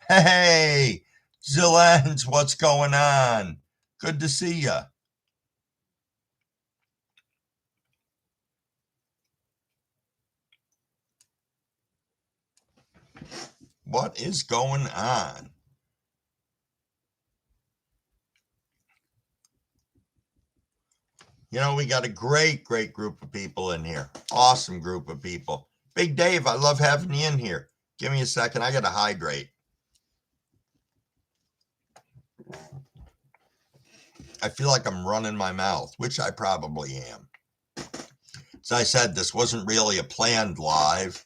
Hey, Zillens, what's going on? Good to see you. What is going on? You know, we got a great group of people in here. Awesome group of people. Big Dave, I love having you in here. Give me a second. I got to hydrate. I feel like I'm running my mouth, which I probably am. As I said, this wasn't really a planned live.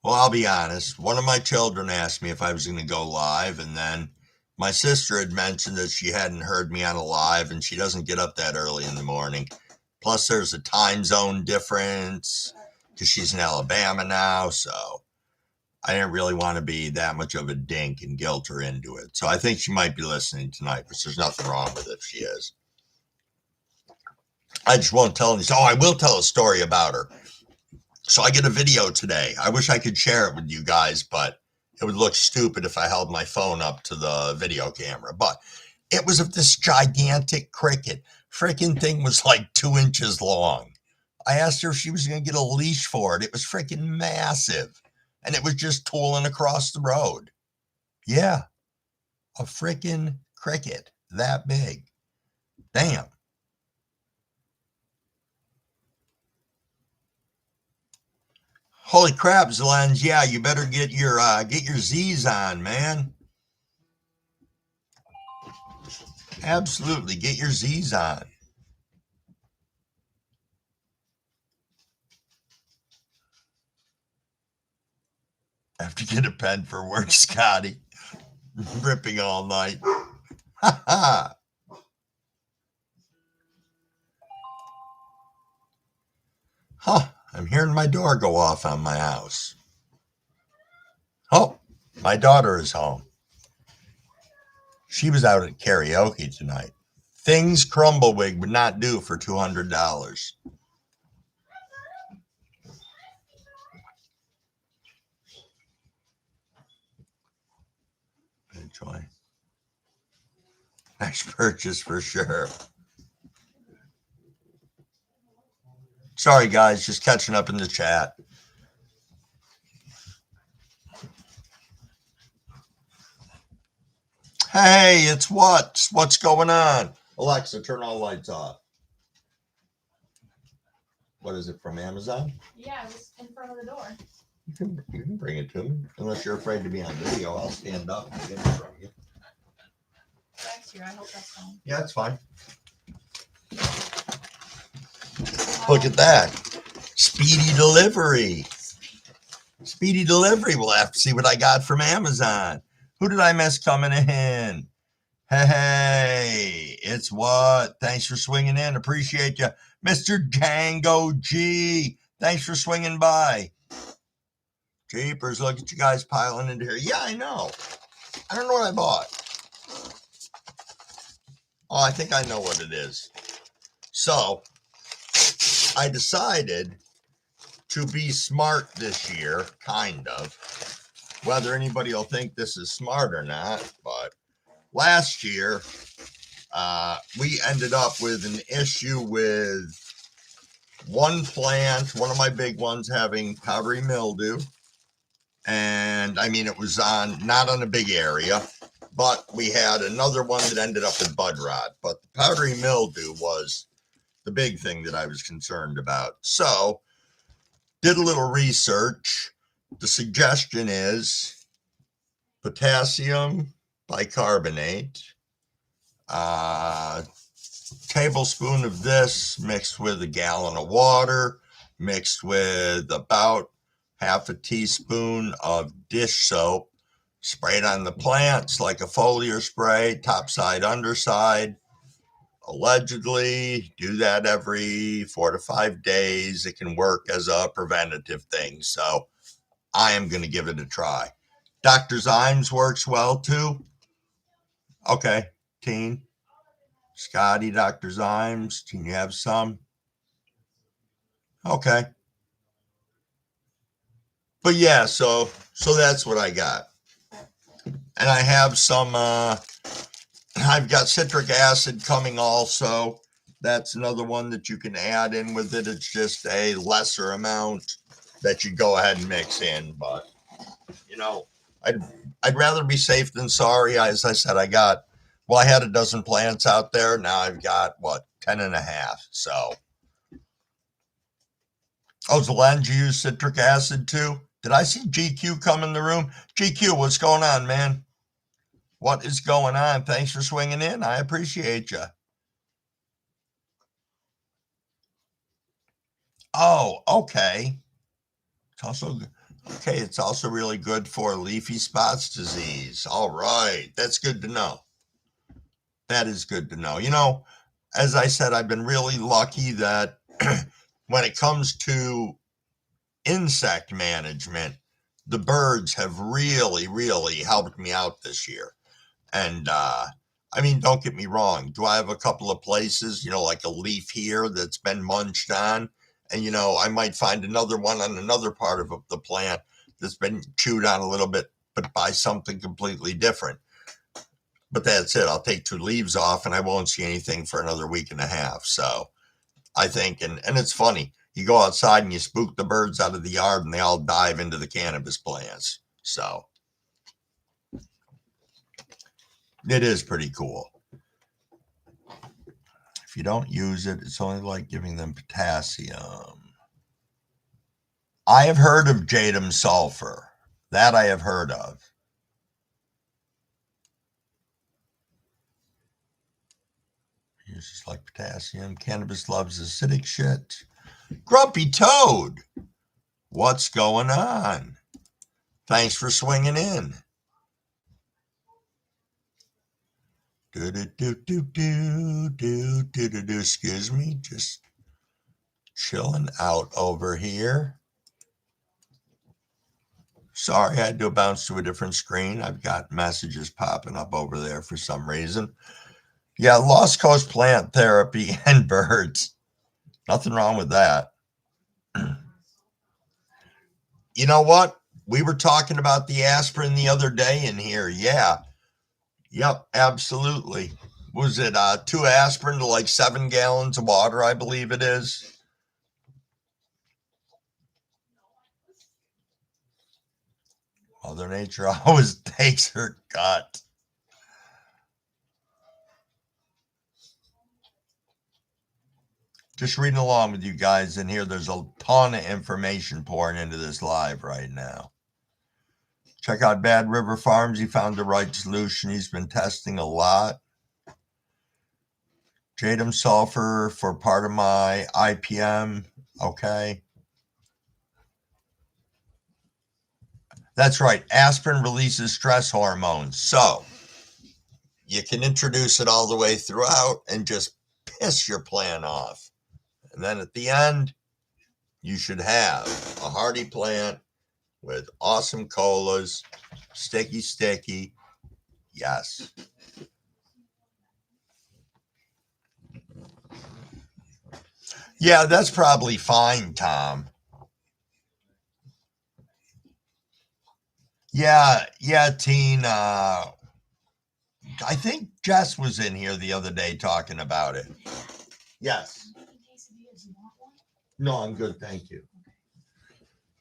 Well, I'll be honest. One of my children asked me if I was going to go live, and then my sister had mentioned that she hadn't heard me on a live, and she doesn't get up that early in the morning. Plus, there's a time zone difference because she's in Alabama now, so I didn't really want to be that much of a dink and guilt her into it. So I think she might be listening tonight, but there's nothing wrong with it if she is. I just won't tell any. Oh, I will tell a story about her. So I get a video today. I wish I could share it with you guys, but it would look stupid if I held my phone up to the video camera. But it was of this gigantic cricket. Freaking thing was like 2 inches long. I asked her if she was going to get a leash for it. It was freaking massive. And it was just tooling across the road. Yeah, a freaking cricket that big. Damn. Holy crap, Zelens. Yeah, you better get your Z's on, man. Absolutely, get your Z's on. I have to get a pen for work, Scotty. Ripping all night. Ha ha. Huh. I'm hearing my door go off on my house. Oh, my daughter is home. She was out at karaoke tonight. Things Crumblewick would not do for $200. Enjoy. Nice purchase for sure. Sorry, guys, just catching up in the chat. Hey, it's what? What's going on? Alexa, turn all lights off. What is it, from Amazon? Yeah, it was in front of the door. You can bring it to me. Unless you're afraid to be on video, I'll stand up and get it from you. Thanks, you. I hope that's fine. Yeah, it's fine. Look at that. Speedy delivery. Speedy delivery. We'll have to see what I got from Amazon. Who did I miss coming in? Hey, it's what? Thanks for swinging in. Appreciate you. Mr. Django G. Thanks for swinging by. Jeepers, look at you guys piling into here. Yeah, I know. I don't know what I bought. Oh, I think I know what it is. So, I decided to be smart this year, kind of. Whether anybody will think this is smart or not, but last year, we ended up with an issue with one plant, one of my big ones, having powdery mildew. And I mean, it was not on a big area, but we had another one that ended up with bud rot. But the powdery mildew was the big thing that I was concerned about. So, did a little research. The suggestion is potassium bicarbonate, tablespoon of this mixed with a gallon of water, mixed with about half a teaspoon of dish soap, spray it on the plants like a foliar spray, top side, underside. Allegedly, do that every 4 to 5 days. It can work as a preventative thing. So I am going to give it a try. Dr. Zymes works well too. Okay, Teen. Scotty, Dr. Zymes, can you have some? Okay. But yeah, so that's what I got. And I have some I've got citric acid coming also. That's another one that you can add in with it. It's just a lesser amount that you go ahead and mix in. But, you know, I'd rather be safe than sorry. As I said, I had a dozen plants out there. Now I've got, 10 and a half. So, Zelen, you use citric acid too? Did I see GQ come in the room? GQ, what's going on, man? What is going on? Thanks for swinging in. I appreciate you. Oh, okay. It's also really good for leafy spots disease. All right. That's good to know. That is good to know. As I said, I've been really lucky that when it comes to insect management, the birds have really, really helped me out this year. And don't get me wrong. Do I have a couple of places, like a leaf here that's been munched on? And, I might find another one on another part of the plant that's been chewed on a little bit, but by something completely different. But that's it. I'll take 2 leaves off and I won't see anything for another week and a half. So I think, and it's funny, you go outside and you spook the birds out of the yard and they all dive into the cannabis plants. So it is pretty cool. If you don't use it, it's only like giving them potassium. I have heard of jadam sulfur. That I have heard of. Uses like potassium. Cannabis loves acidic shit. Grumpy Toad. What's going on? Thanks for swinging in. Excuse me, just chilling out over here. Sorry, I had to bounce to a different screen. I've got messages popping up over there for some reason. Yeah, Lost Coast Plant Therapy and birds. Nothing wrong with that. You know what? We were talking about the aspirin the other day in here. Yeah. Yep, absolutely. Was it 2 aspirin to like 7 gallons of water, I believe it is? Mother Nature always takes her cut. Just reading along with you guys in here. There's a ton of information pouring into this live right now. Check out Bad River Farms. He found the right solution. He's been testing a lot. Jadam sulfur for part of my IPM. Okay. That's right. Aspirin releases stress hormones. So you can introduce it all the way throughout and just piss your plant off. And then at the end, you should have a hardy plant with awesome colas, sticky. Yes. Yeah, that's probably fine, Tom. Yeah, Teen. I think Jess was in here the other day talking about it. Yes. No, I'm good, thank you.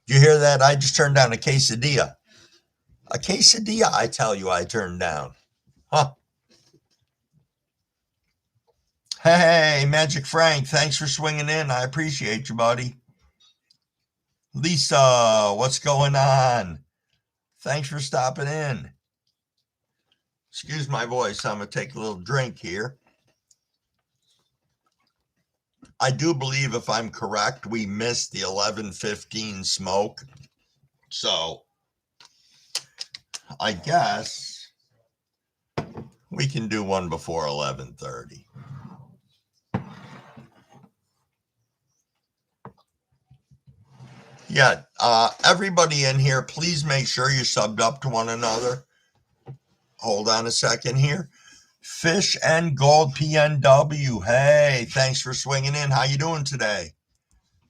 Did you hear that? I just turned down a quesadilla. A quesadilla, I tell you, I turned down. Huh. Hey, Magic Frank, thanks for swinging in. I appreciate you, buddy. Lisa, what's going on? Thanks for stopping in. Excuse my voice. I'm going to take a little drink here. I do believe, if I'm correct, we missed the 11:15 smoke. So I guess we can do one before 11:30. Yeah, everybody in here, please make sure you're subbed up to one another. Hold on a second here. Fish and Gold PNW. Hey, thanks for swinging in. How you doing today?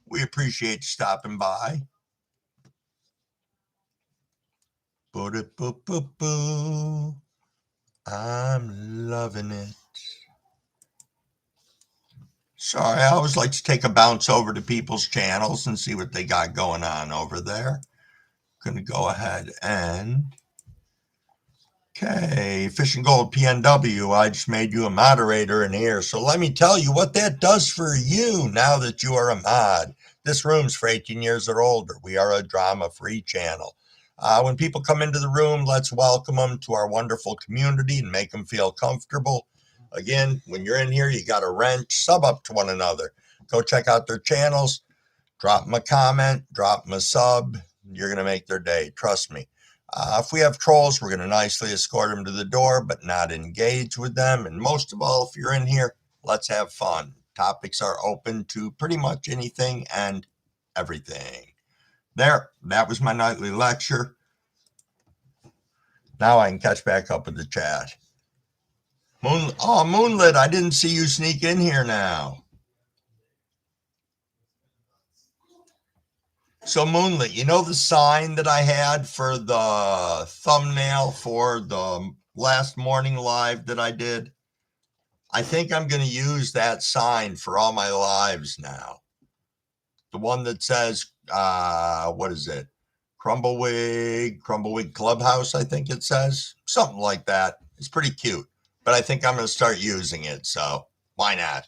We appreciate you stopping by. Boo-da-boo-boo-boo. I'm loving it. Sorry, I always like to take a bounce over to people's channels and see what they got going on over there. Going to go ahead and... Okay, Fish and Gold PNW, I just made you a moderator in here. So let me tell you what that does for you now that you are a mod. This room's for 18 years or older. We are a drama-free channel. When people come into the room, let's welcome them to our wonderful community and make them feel comfortable. Again, when you're in here, you got to wrench, sub up to one another. Go check out their channels, drop them a comment, drop them a sub. You're going to make their day. Trust me. If we have trolls, we're going to nicely escort them to the door, but not engage with them. And most of all, if you're in here, let's have fun. Topics are open to pretty much anything and everything. There, that was my nightly lecture. Now I can catch back up with the chat. Moonlit, I didn't see you sneak in here now. So Moonlit, you know the sign that I had for the thumbnail for the last morning live that I did? I think I'm going to use that sign for all my lives now. The one that says, what is it? Crumbleweed Clubhouse, I think it says. Something like that. It's pretty cute. But I think I'm going to start using it, so why not?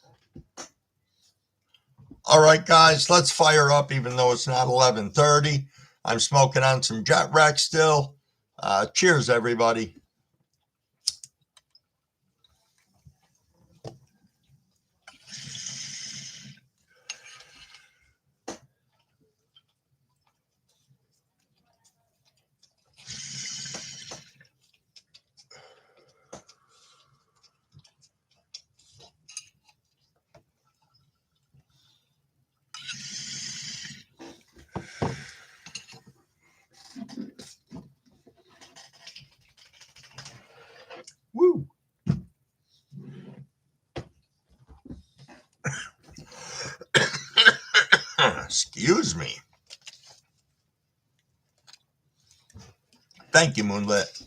All right, guys, let's fire up, even though it's not 11:30. I'm smoking on some Jet Wreck still. Cheers, everybody. Woo. Excuse me. Thank you, Moonlit.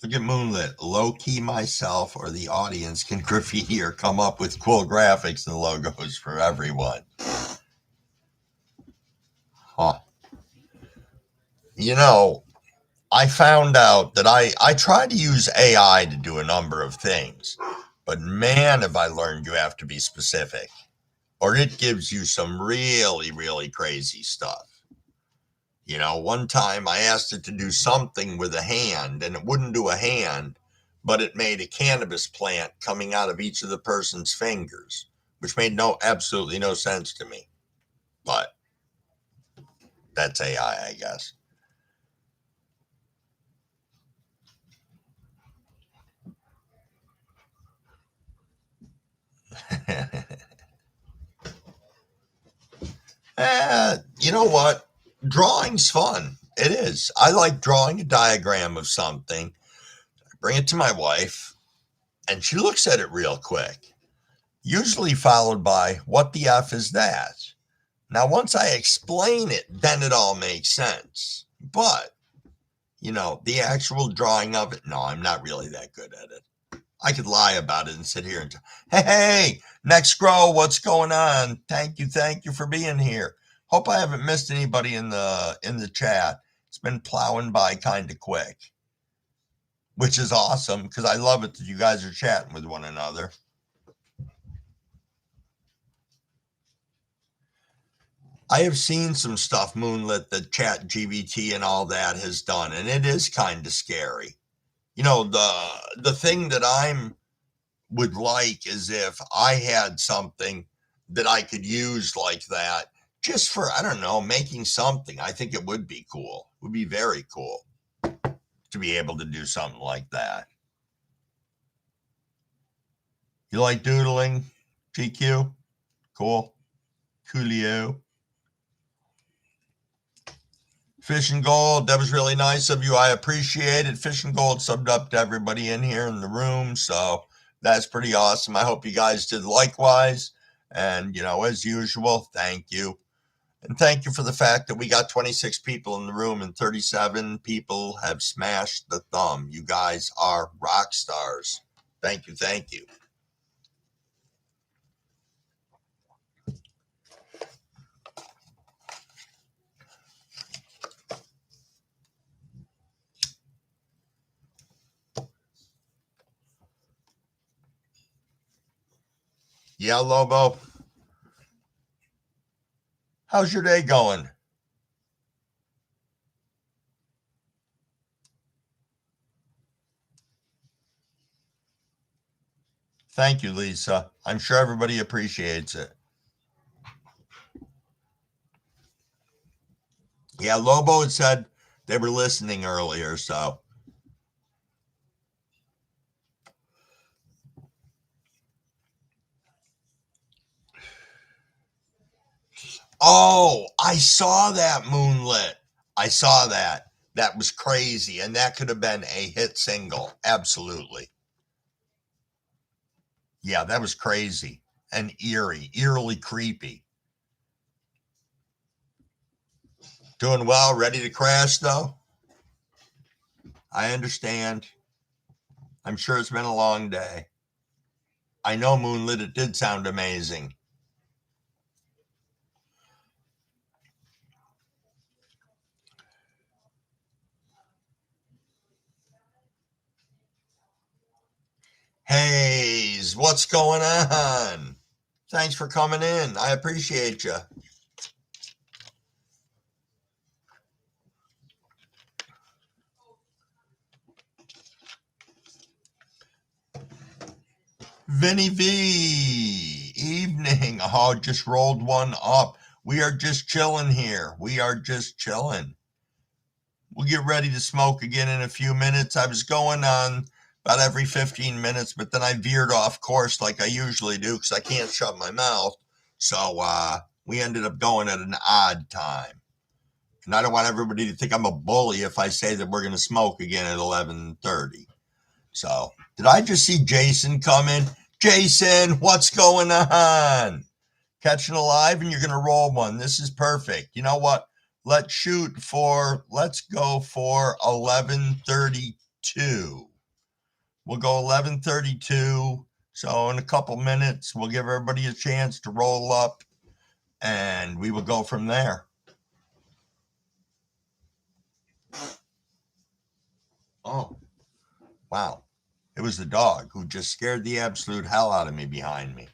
Look at Moonlit. Low-key myself or the audience can graffiti or come up with cool graphics and logos for everyone. Huh. You know, I found out that I try to use AI to do a number of things, but man, have I learned you have to be specific, or it gives you some really, really crazy stuff. You know, one time I asked it to do something with a hand, and it wouldn't do a hand, but it made a cannabis plant coming out of each of the person's fingers, which made absolutely no sense to me. But that's AI, I guess. You know what? Drawing's fun. It is. I like drawing a diagram of something. I bring it to my wife, and she looks at it real quick, usually followed by, what the F is that? Now, once I explain it, then it all makes sense. But, you know, the actual drawing of it, no, I'm not really that good at it. I could lie about it and sit here and hey, Next Grow, what's going on? Thank you for being here. Hope I haven't missed anybody in the chat. It's been plowing by kind of quick, which is awesome because I love it that you guys are chatting with one another. I have seen some stuff, Moonlit, that Chat GBT and all that has done, and it is kind of scary. You know, the thing that I'm would like is if I had something that I could use like that just for, I don't know, making something. I think it would be cool. It would be very cool to be able to do something like that. You like doodling, GQ? Cool. Coolio. Fish and Gold, that was really nice of you. I appreciate it. Fish and Gold subbed up to everybody in here in the room. So that's pretty awesome. I hope you guys did likewise. And, you know, as usual, thank you. And thank you for the fact that we got 26 people in the room and 37 people have smashed the thumb. You guys are rock stars. Thank you. Thank you. Yeah, Lobo. How's your day going? Thank you, Lisa. I'm sure everybody appreciates it. Yeah, Lobo had said they were listening earlier, so. Oh, I saw that, Moonlit. I saw that. That was crazy. And that could have been a hit single. Absolutely. Yeah, that was crazy and eerily creepy. Doing well, ready to crash though? I understand. I'm sure it's been a long day. I know, Moonlit, it did sound amazing. Hayes, what's going on? Thanks for coming in. I appreciate you. Vinny V, evening. Oh, just rolled one up. We are just chilling here. We are just chilling. We'll get ready to smoke again in a few minutes. I was going on about every 15 minutes, but then I veered off course like I usually do because I can't shut my mouth. So we ended up going at an odd time. And I don't want everybody to think I'm a bully if I say that we're going to smoke again at 11:30. So, did I just see Jason come in? Jason, what's going on? Catching a live and you're going to roll one. This is perfect. You know what? Let's go for 11:32. We'll go 11:32. So in a couple minutes, we'll give everybody a chance to roll up and we will go from there. Oh, wow. It was the dog who just scared the absolute hell out of me behind me.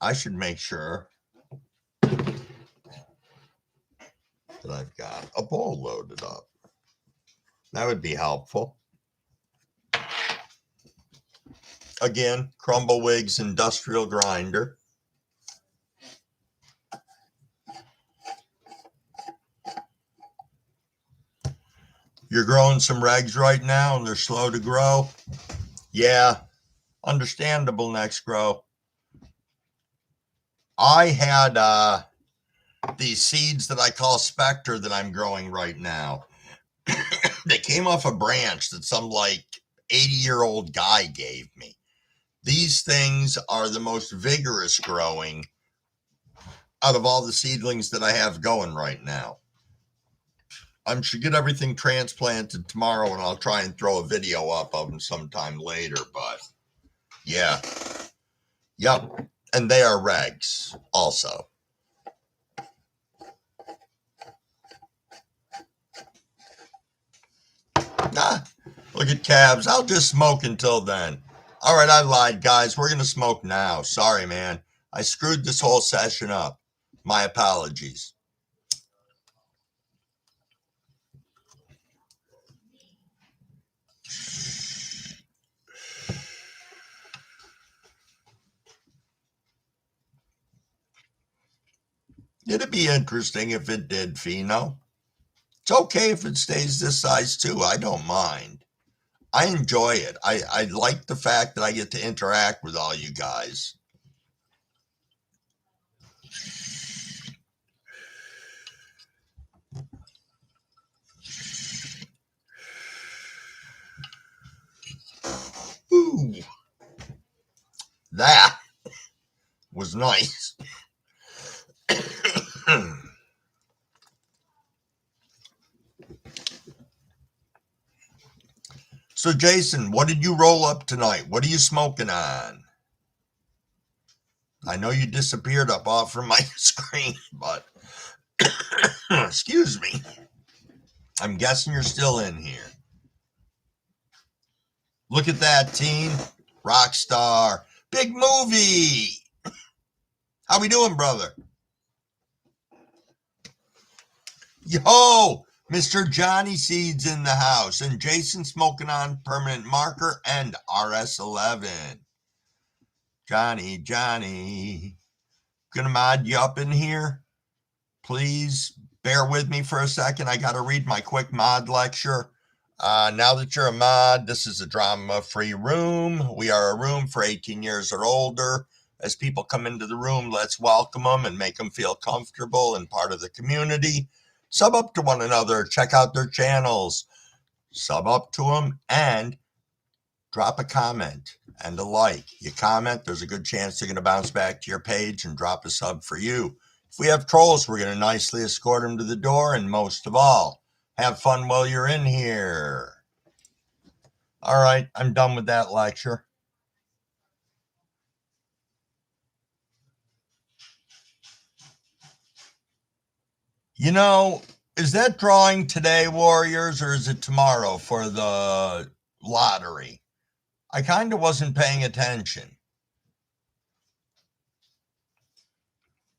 I should make sure that I've got a bowl loaded up. That would be helpful. Again, Crumblewig's Industrial Grinder. You're growing some regs right now and they're slow to grow. Yeah, understandable, next grow. I had these seeds that I call Spectre that I'm growing right now. They came off a branch that some like 80-year-old guy gave me. These things are the most vigorous growing out of all the seedlings that I have going right now. I should get everything transplanted tomorrow and I'll try and throw a video up of them sometime later, but yeah. Yep. And they are regs also. Look at Cabs. I'll just smoke until then. All right, I lied, guys. We're going to smoke now. Sorry, man. I screwed this whole session up. My apologies. It'd be interesting if it did, Fino. It's okay if it stays this size too. I don't mind. I enjoy it. I like the fact that I get to interact with all you guys. Ooh, that was nice. So, Jason, what did you roll up tonight? What are you smoking on? I know you disappeared up off from my screen, but excuse me. I'm guessing you're still in here. Look at that, teen. Rockstar. Big movie. How we doing, brother? Yo, Mr. Johnny Seeds in the house, and Jason smoking on permanent marker and RS11. Johnny. Gonna mod you up in here. Please bear with me for a second. I got to read my quick mod lecture. Now that you're a mod, this is a drama-free room. We are a room for 18 years or older. As people come into the room, let's welcome them and make them feel comfortable and part of the community. Sub up to one another. Check out their channels. Sub up to them and drop a comment and a like. You comment, there's a good chance they're going to bounce back to your page and drop a sub for you. If we have trolls, we're going to nicely escort them to the door, and most of all, have fun while you're in here. All right, I'm done with that lecture. You know, is that drawing today, Warriors, or is it tomorrow for the lottery? I kind of wasn't paying attention.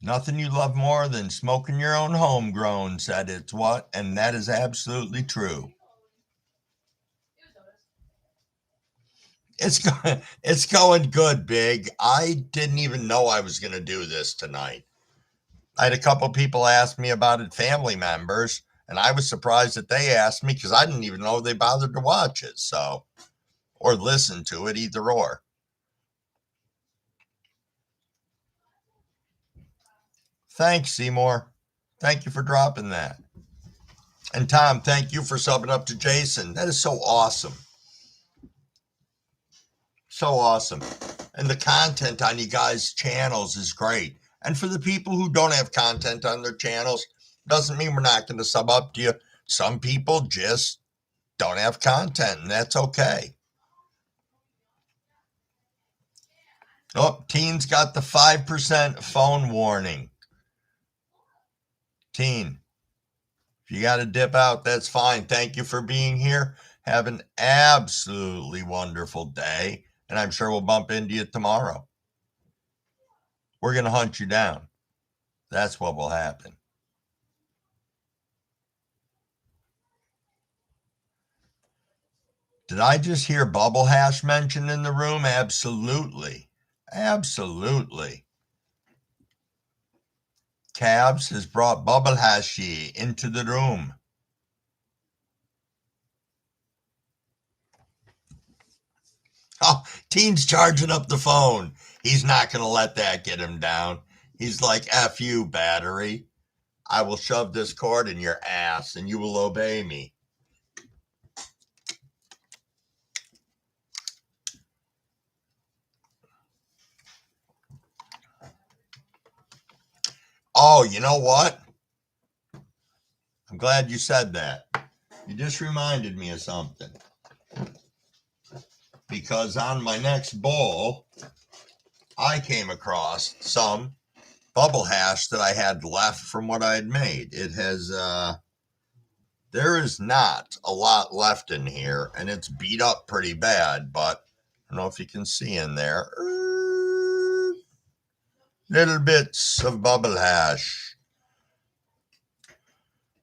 Nothing you love more than smoking your own homegrown, said it's what, and that is absolutely true. It's going good, Big. I didn't even know I was going to do this tonight. I had a couple people ask me about it, family members, and I was surprised that they asked me because I didn't even know they bothered to watch it, so, or listen to it, either or. Thanks, Seymour. Thank you for dropping that. And Tom, thank you for subbing up to Jason. That is so awesome. So awesome. And the content on you guys' channels is great. And for the people who don't have content on their channels, doesn't mean we're not going to sub up to you. Some people just don't have content, and that's okay. Oh, Teen's got the 5% phone warning. Teen, if you got to dip out, that's fine. Thank you for being here. Have an absolutely wonderful day, and I'm sure we'll bump into you tomorrow. We're going to hunt you down. That's what will happen. Did I just hear Bubble Hash mentioned in the room? Absolutely. Absolutely. Cabs has brought Bubble Hashy into the room. Oh, Teen's charging up the phone. He's not going to let that get him down. He's like, F you, battery. I will shove this cord in your ass and you will obey me. Oh, you know what? I'm glad you said that. You just reminded me of something. Because on my next bowl, I came across some bubble hash that I had left from what I had made. It has, there is not a lot left in here, and it's beat up pretty bad, but I don't know if you can see in there. little bits of bubble hash.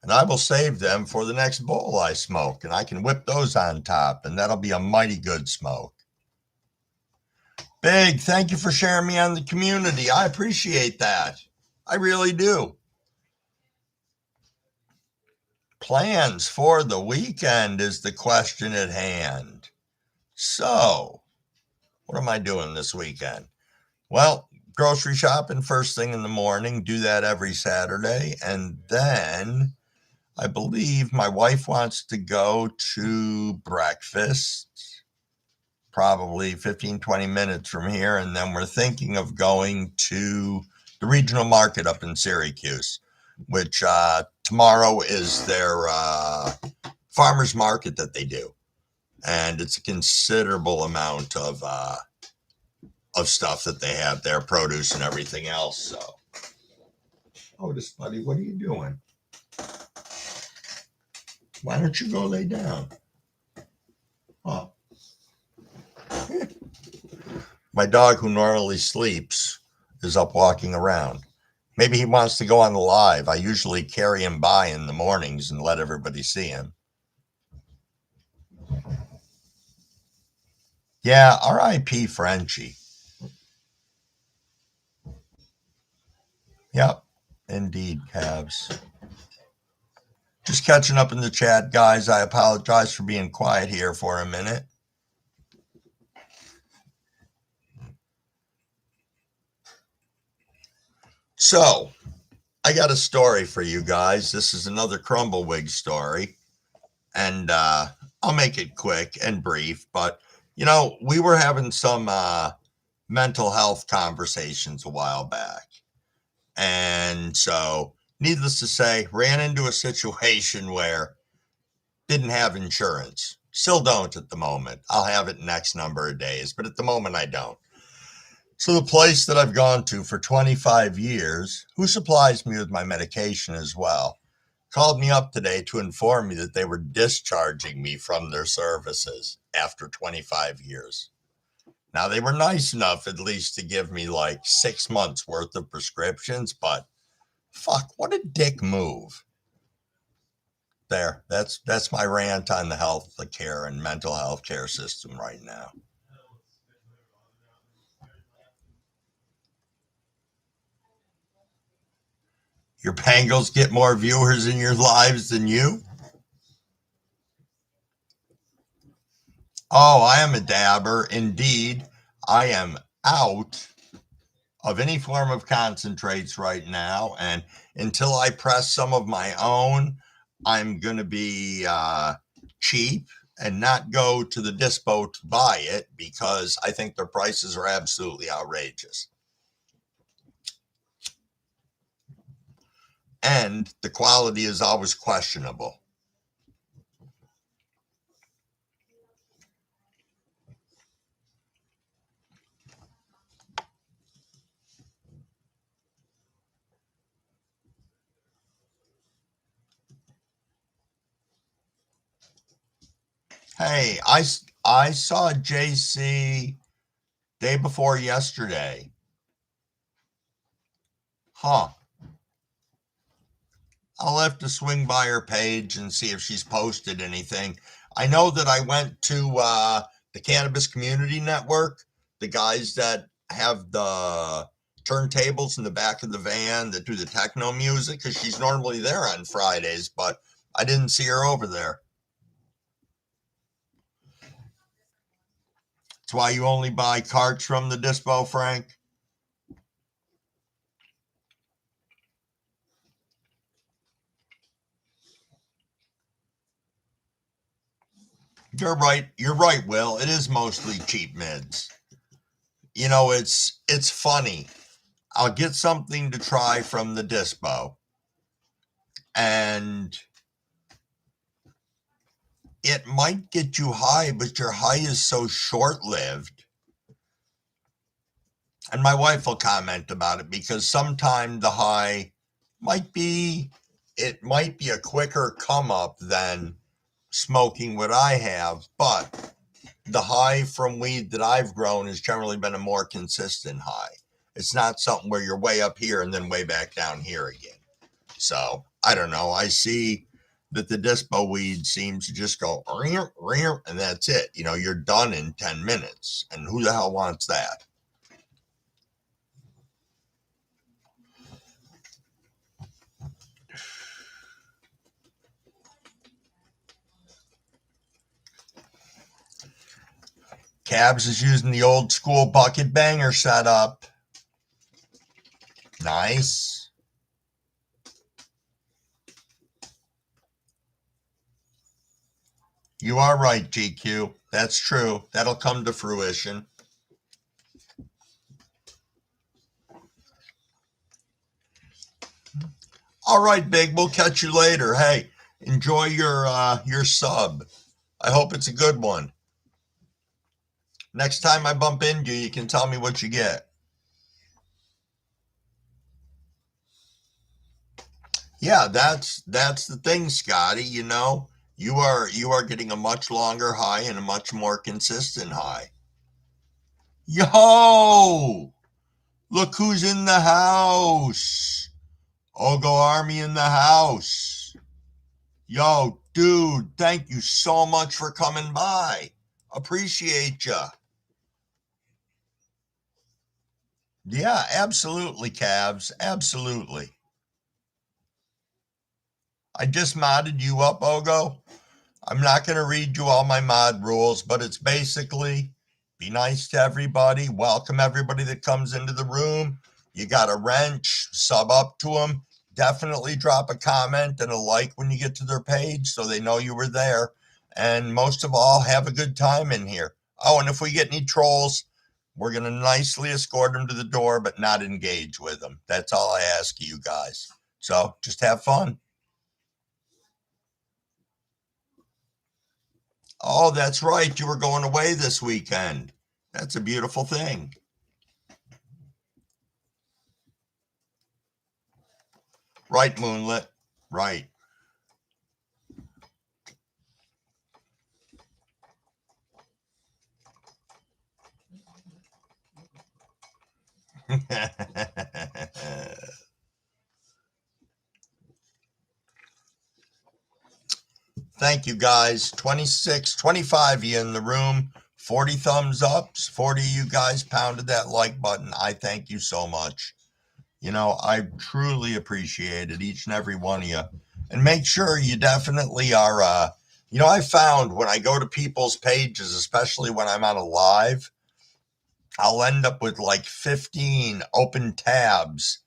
And I will save them for the next bowl I smoke, and I can whip those on top, and that'll be a mighty good smoke. Big, thank you for sharing me on the community. I appreciate that. I really do. Plans for the weekend is the question at hand. So, what am I doing this weekend? Well, grocery shopping first thing in the morning, do that every Saturday. And then I believe my wife wants to go to breakfast, probably 15, 20 minutes from here. And then we're thinking of going to the regional market up in Syracuse, which tomorrow is their farmers market that they do. And it's a considerable amount of stuff that they have there, produce and everything else. So, Otis, buddy, what are you doing? Why don't you go lay down? Oh. My dog, who normally sleeps, is up walking around. Maybe he wants to go on the live. I usually carry him by in the mornings and let everybody see him. Yeah, R.I.P. Frenchie. Yep, indeed, Cavs. Just catching up in the chat, guys. I apologize for being quiet here for a minute. So, I got a story for you guys. This is another Crumbleweed story, and I'll make it quick and brief. But, you know, we were having some mental health conversations a while back. And so, needless to say, ran into a situation where didn't have insurance. Still don't at the moment. I'll have it next number of days, but at the moment I don't. So the place that I've gone to for 25 years, who supplies me with my medication as well, called me up today to inform me that they were discharging me from their services after 25 years. Now, they were nice enough at least to give me like 6 months worth of prescriptions, but fuck, what a dick move. There, that's my rant on the health care and mental health care system right now. Your Bengals get more viewers in your lives than you? Oh, I am a dabber. Indeed, I am out of any form of concentrates right now. And until I press some of my own, I'm going to be cheap and not go to the dispo to buy it because I think their prices are absolutely outrageous. And the quality is always questionable. Hey, I saw JC day before yesterday. Huh. I'll have to swing by her page and see if she's posted anything. I know that I went to the Cannabis Community Network, the guys that have the turntables in the back of the van that do the techno music, because she's normally there on Fridays, but I didn't see her over there. That's why you only buy carts from the dispo, Frank? You're right. You're right, Will. It is mostly cheap mids. You know, it's funny. I'll get something to try from the dispo, and it might get you high, but your high is so short-lived. And my wife will comment about it because sometimes the high might be a quicker come up than smoking what I have, but the high from weed that I've grown has generally been a more consistent high. It's not something where you're way up here and then way back down here again. So I don't know. I see that the dispo weed seems to just go and that's it. You know, you're done in 10 minutes. And who the hell wants that? Cabs is using the old school bucket banger setup. Nice. You are right, GQ. That's true. That'll come to fruition. All right, Big. We'll catch you later. Hey, enjoy your sub. I hope it's a good one. Next time I bump into you, you can tell me what you get. Yeah, that's the thing, Scotty. You know, you are getting a much longer high and a much more consistent high. Yo, look who's in the house. Ogo Army in the house. Yo, dude, thank you so much for coming by. Appreciate ya. Yeah, absolutely, Cavs. Absolutely. I just modded you up, Ogo. I'm not going to read you all my mod rules, but it's basically be nice to everybody, welcome everybody that comes into the room. You got a wrench, sub up to them. Definitely drop a comment and a like when you get to their page so they know you were there. And most of all, have a good time in here. Oh, and if we get any trolls, we're going to nicely escort them to the door, but not engage with them. That's all I ask you guys. So just have fun. Oh, that's right. You were going away this weekend. That's a beautiful thing. Right, Moonlit. Right. Thank you, guys. 26, 25 of you in the room. 40 thumbs ups. 40 of you guys pounded that like button. I thank you so much. You know, I truly appreciate it, each and every one of you. And make sure you definitely are, I found when I go to people's pages, especially when I'm on a live, I'll end up with like 15 open tabs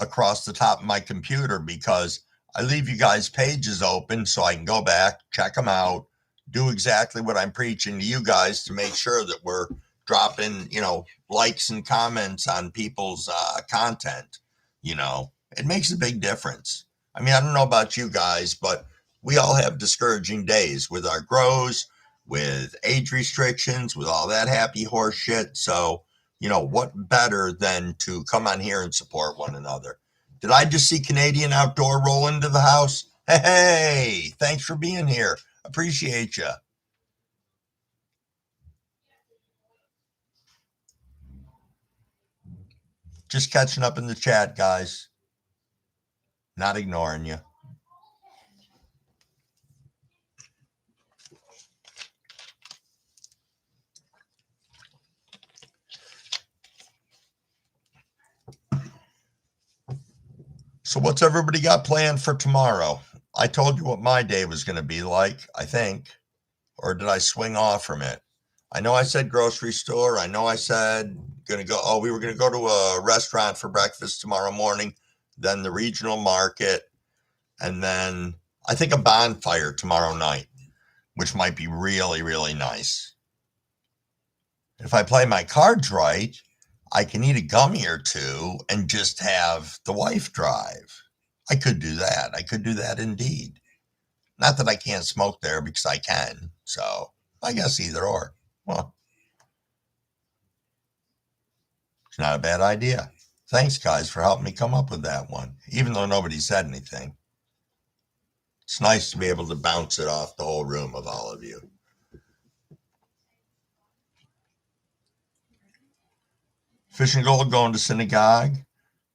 across the top of my computer because I leave you guys' pages open so I can go back, check them out, do exactly what I'm preaching to you guys to make sure that we're dropping, likes and comments on people's content. It makes a big difference. I mean, I don't know about you guys, but we all have discouraging days with our grows, with age restrictions, with all that happy horse shit. So, what better than to come on here and support one another? Did I just see Canadian Outdoor roll into the house? Hey, thanks for being here. Appreciate you. Just catching up in the chat, guys. Not ignoring you. So, what's everybody got planned for tomorrow? I told you what my day was going to be like, I think. Or did I swing off from it? I know I said grocery store. I know I said we were going to go to a restaurant for breakfast tomorrow morning, then the regional market, and then I think a bonfire tomorrow night, which might be really, really nice. If I play my cards right, I can eat a gummy or two and just have the wife drive. I could do that. I could do that indeed. Not that I can't smoke there because I can. So I guess either or. Well, it's not a bad idea. Thanks, guys, for helping me come up with that one, even though nobody said anything. It's nice to be able to bounce it off the whole room of all of you. Fishing gold, going to synagogue,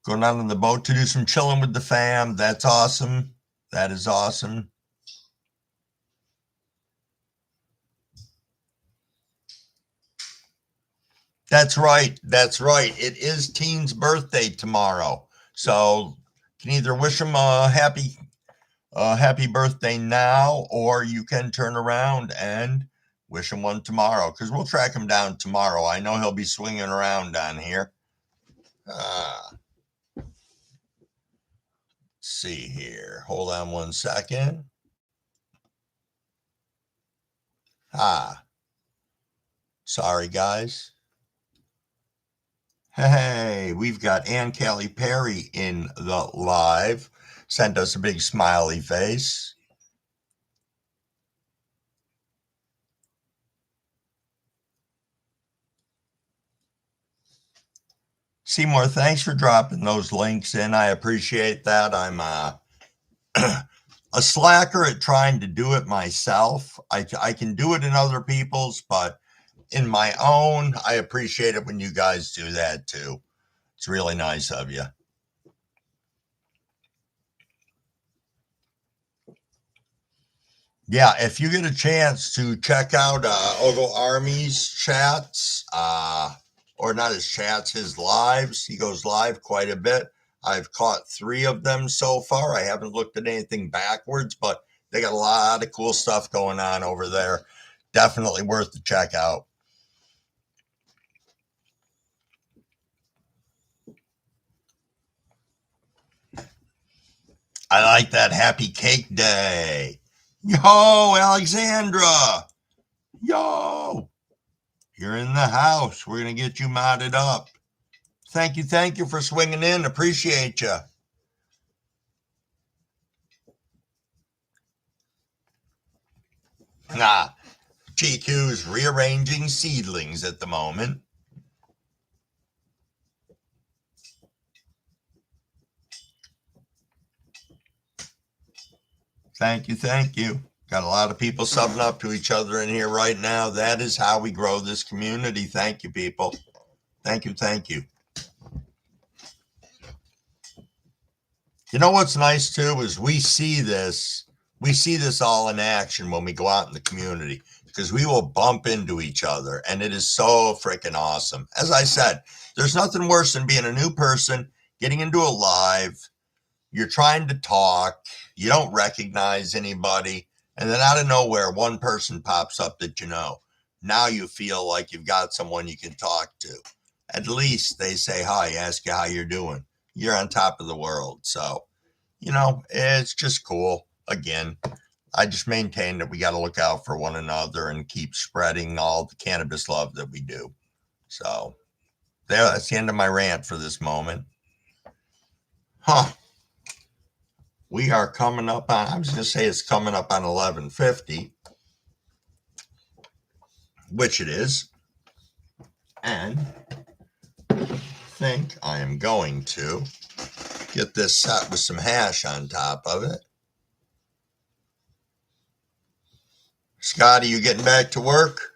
going out on the boat to do some chilling with the fam. That's awesome. That is awesome. That's right. That's right. It is Teen's birthday tomorrow. So you can either wish him a happy birthday now, or you can turn around and wish him one tomorrow, because we'll track him down tomorrow. I know he'll be swinging around down here. Let's see here. Hold on one second. Sorry, guys. Hey, we've got Ann Callie Perry in the live. Sent us a big smiley face. Seymour, thanks for dropping those links in. I appreciate that. I'm a slacker at trying to do it myself. I can do it in other people's, but in my own, I appreciate it when you guys do that too. It's really nice of you. Yeah, if you get a chance to check out Ogle Army's chats, or not his chats, his lives, he goes live quite a bit. I've caught 3 of them so far. I haven't looked at anything backwards, but they got a lot of cool stuff going on over there. Definitely worth the check out. I like that. Happy Cake Day. Yo, Alexandra. Yo. You're in the house. We're going to get you modded up. Thank you for swinging in. Appreciate you. GQ's rearranging seedlings at the moment. Thank you. Got a lot of people subbing up to each other in here right now. That is how we grow this community. Thank you, people. Thank you. You know what's nice too is we see this all in action when we go out in the community, because we will bump into each other, and it is so freaking awesome. As I said, there's nothing worse than being a new person, getting into a live, you're trying to talk, you don't recognize anybody, and then out of nowhere, one person pops up that you know. Now you feel like you've got someone you can talk to. At least they say hi, ask you how you're doing. You're on top of the world. So, it's just cool. Again, I just maintain that we got to look out for one another and keep spreading all the cannabis love that we do. So, that's the end of my rant for this moment. We are coming up on, I was going to say it's coming up on 11:50, which it is. And I think I am going to get this set with some hash on top of it. Scotty, you getting back to work?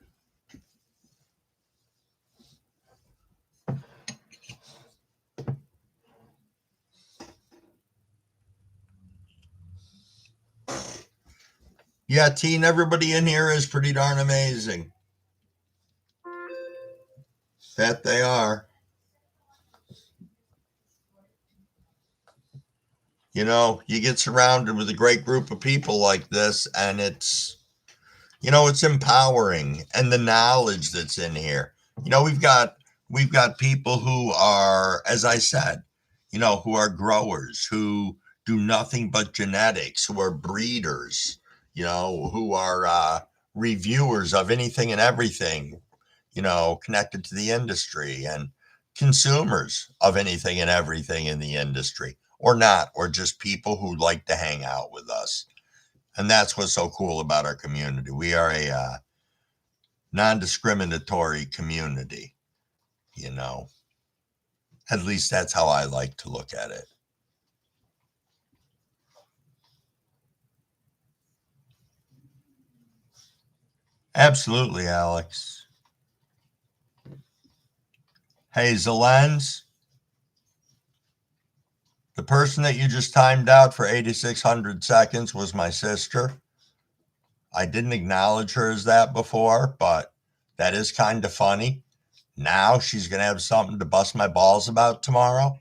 Yeah, Teen, everybody in here is pretty darn amazing. That they are. You get surrounded with a great group of people like this, and it's empowering, and the knowledge that's in here. We've got people who are, as I said, who are growers, who do nothing but genetics, who are breeders, who are reviewers of anything and everything, connected to the industry, and consumers of anything and everything in the industry, or not, or just people who like to hang out with us. And that's what's so cool about our community. We are a non-discriminatory community, At least that's how I like to look at it. Absolutely, Alex. Hey, Zelens, the person that you just timed out for 8,600 seconds was my sister. I didn't acknowledge her as that before, but that is kind of funny. Now she's going to have something to bust my balls about tomorrow.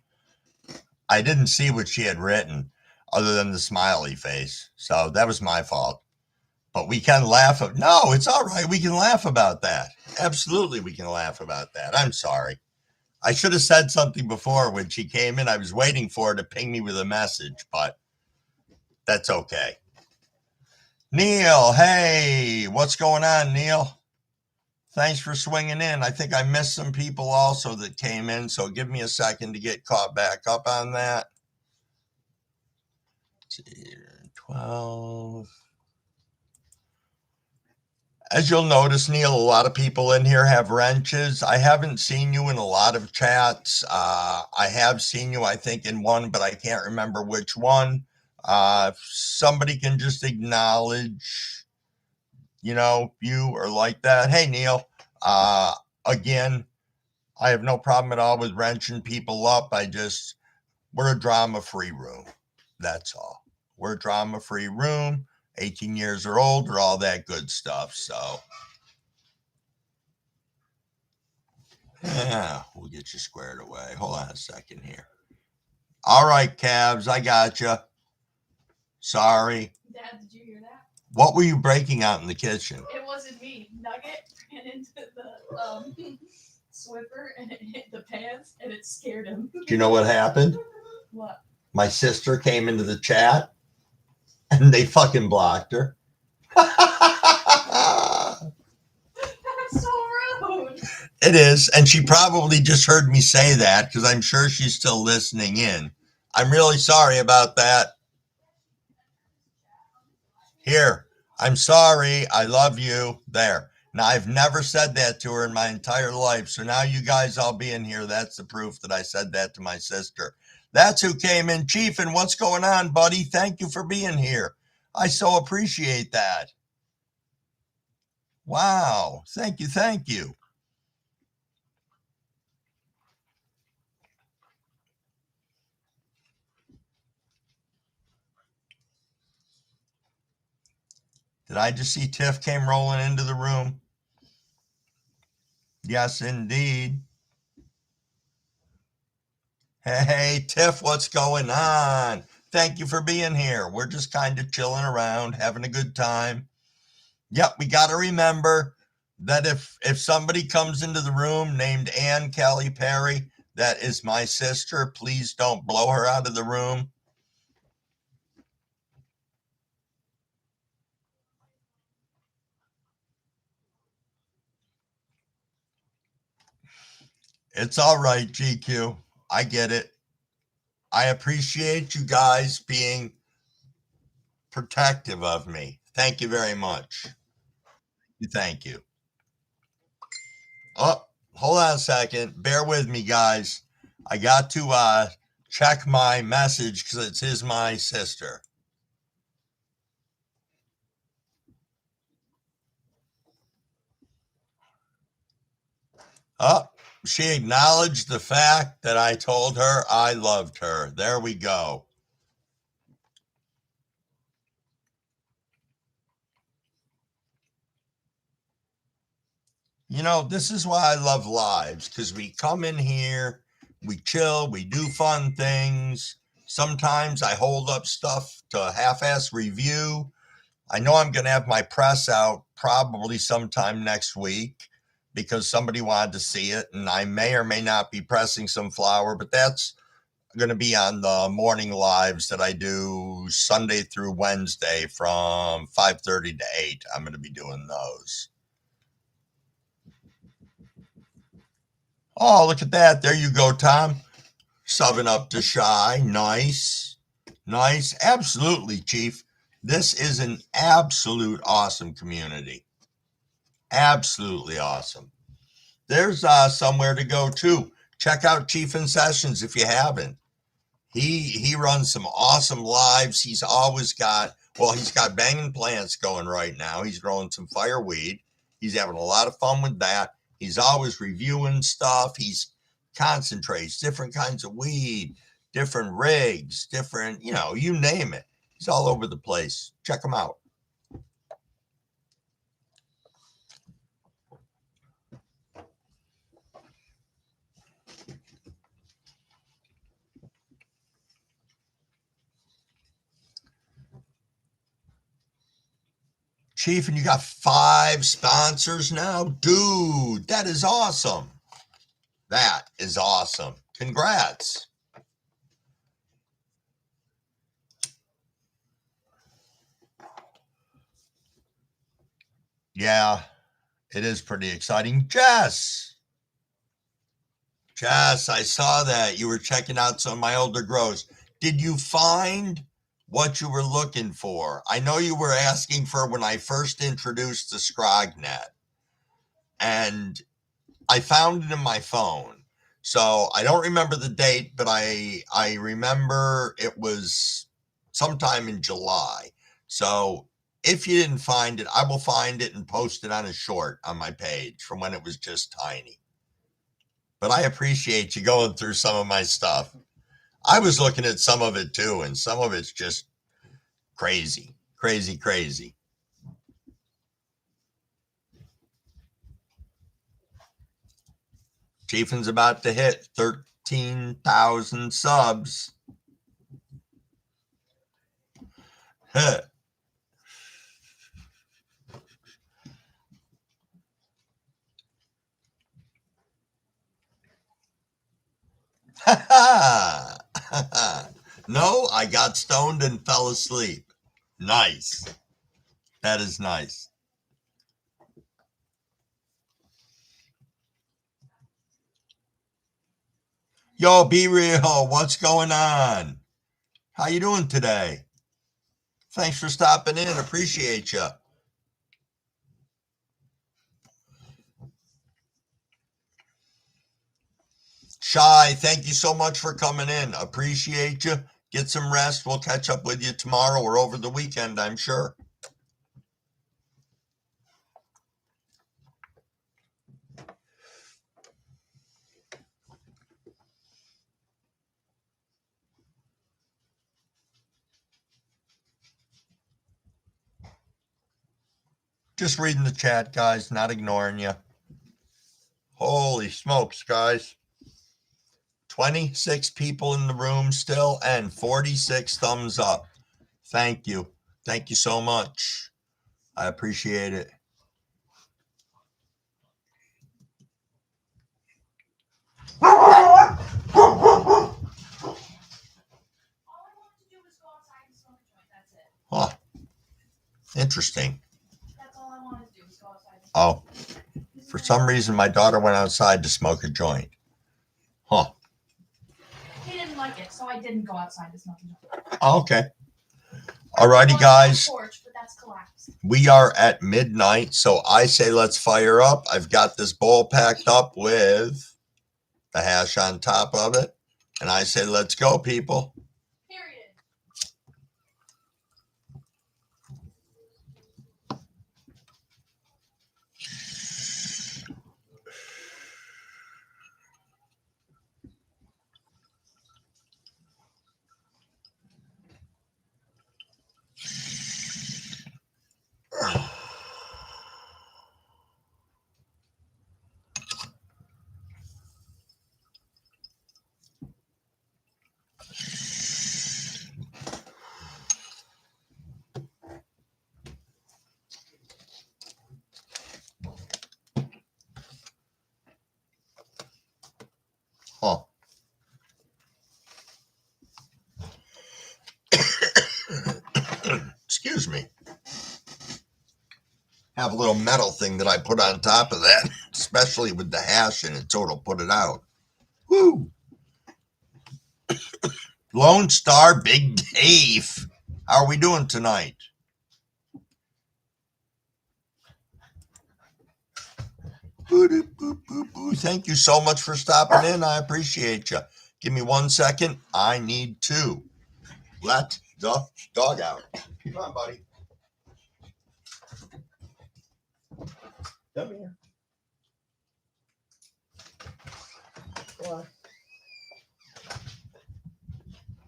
I didn't see what she had written other than the smiley face. So that was my fault. But we can laugh. No, it's all right. We can laugh about that. Absolutely, we can laugh about that. I'm sorry. I should have said something before when she came in. I was waiting for her to ping me with a message, but that's okay. Neil, hey, what's going on, Neil? Thanks for swinging in. I think I missed some people also that came in, so give me a second to get caught back up on that. 12. As you'll notice, Neil, a lot of people in here have wrenches. I haven't seen you in a lot of chats. I have seen you, I think, in one, but I can't remember which one. If somebody can just acknowledge, you or like that. Hey, Neil. Again, I have no problem at all with wrenching people up. We're a drama-free room. That's all. We're a drama-free room, 18 years or older, all that good stuff. So, yeah, we'll get you squared away. Hold on a second here. All right, Cavs, I got you. Sorry. Dad, did you hear that? What were you breaking out in the kitchen? It wasn't me. Nugget ran into the Swiffer and it hit the pants and it scared him. Do you know what happened? What? My sister came into the chat and they fucking blocked her. That's so rude. It is. And she probably just heard me say that because I'm sure she's still listening in. I'm really sorry about that. Here, I'm sorry. I love you. There. Now, I've never said that to her in my entire life. So now you guys all being here, that's the proof that I said that to my sister. That's who came in, Chief. And what's going on, buddy? Thank you for being here. I so appreciate that. Wow. Thank you. Thank you. Did I just see Tiff came rolling into the room? Yes, indeed. Hey, Tiff, what's going on? Thank you for being here. We're just kind of chilling around, having a good time. Yep, we got to remember that if somebody comes into the room named Ann Kelly Perry, that is my sister. Please don't blow her out of the room. It's all right, GQ. I get it. I appreciate you guys being protective of me. Thank you very much. Thank you. Oh, hold on a second. Bear with me, guys. I got to check my message because it is my sister. Oh, she acknowledged the fact that I told her I loved her. There we go. This is why I love lives, because we come in here, we chill, we do fun things. Sometimes I hold up stuff to half-ass review. I know I'm going to have my press out probably sometime next week because somebody wanted to see it, and I may or may not be pressing some flour, but that's going to be on the morning lives that I do Sunday through Wednesday from 5:30 to 8. I'm going to be doing those. Oh, look at that. There you go, Tom. Subbing up to Shy. Nice. Nice. Absolutely, Chief. This is an absolute awesome community. Absolutely awesome. There's somewhere to go too. Check out Chief in Sessions if you haven't. He runs some awesome lives. He's got banging plants going right now. He's growing some fireweed. He's having a lot of fun with that. He's always reviewing stuff. He's concentrates, different kinds of weed, different rigs, different, you name it. He's all over the place. Check him out. Chief, and you got 5 sponsors now? Dude, that is awesome. That is awesome. Congrats. Yeah, it is pretty exciting. Jess, I saw that you were checking out some of my older grows. Did you find what you were looking for? I know you were asking for when I first introduced the Scrognet, and I found it in my phone. So I don't remember the date, but I remember it was sometime in July. So if you didn't find it, I will find it and post it on a short on my page from when it was just tiny. But I appreciate you going through some of my stuff. I was looking at some of it too, and some of it's just crazy, crazy, crazy. Chiefin's about to hit 13,000 subs. Huh. No, I got stoned and fell asleep. Nice. That is nice. Yo, Be Real, what's going on? How you doing today? Thanks for stopping in. Appreciate you. Shy, thank you so much for coming in. Appreciate you. Get some rest. We'll catch up with you tomorrow or over the weekend, I'm sure. Just reading the chat, guys, not ignoring you. Holy smokes, guys. 26 people in the room still and 46 thumbs up. Thank you. Thank you so much. I appreciate it. Huh. Interesting. That's all I wanted to do was go outside. Oh. For some reason, my daughter went outside to smoke a joint. Huh. He didn't like it, so I didn't go outside to smoke a joint. Oh, okay. Alrighty, guys. Porch, but that's collapsed. We are at midnight, so I say let's fire up. I've got this bowl packed up with the hash on top of it, and I say let's go, people. Period. Huh. Excuse me. Have a little metal thing that I put on top of that, especially with the hash in it, so it'll put it out. Woo! Lone Star Big Dave. How are we doing tonight? Thank you so much for stopping in. I appreciate you. Give me 1 second. I need to let the dog out. Come on, buddy. Come here. What?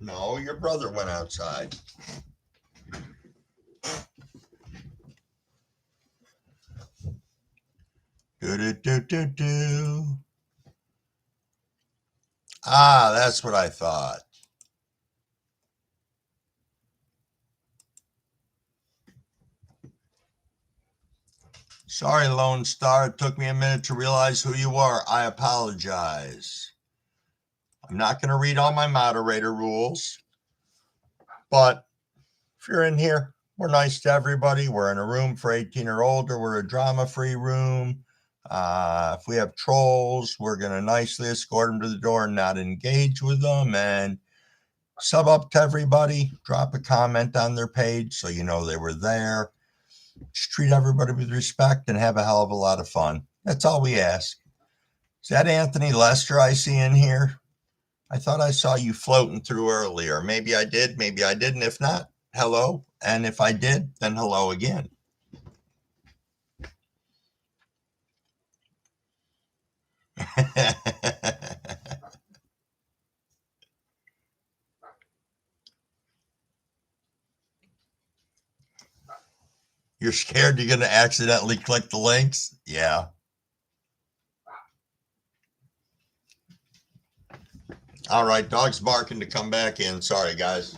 No, your brother went outside. Do. Ah, that's what I thought. Sorry, Lone Star. It took me a minute to realize who you are. I apologize. I'm not going to read all my moderator rules, but if you're in here, we're nice to everybody. We're in a room for 18 or older. We're a drama-free room. If we have trolls, we're going to nicely escort them to the door and not engage with them. And sub up to everybody. Drop a comment on their page so you know they were there. Just treat everybody with respect and have a hell of a lot of fun. That's all we ask. Is that Anthony Lester I see in here? I thought I saw you floating through earlier. Maybe I did, maybe I didn't. If not, hello. And if I did, then hello again. You're scared you're going to accidentally click the links? Yeah. All right, dog's barking to come back in. Sorry, guys.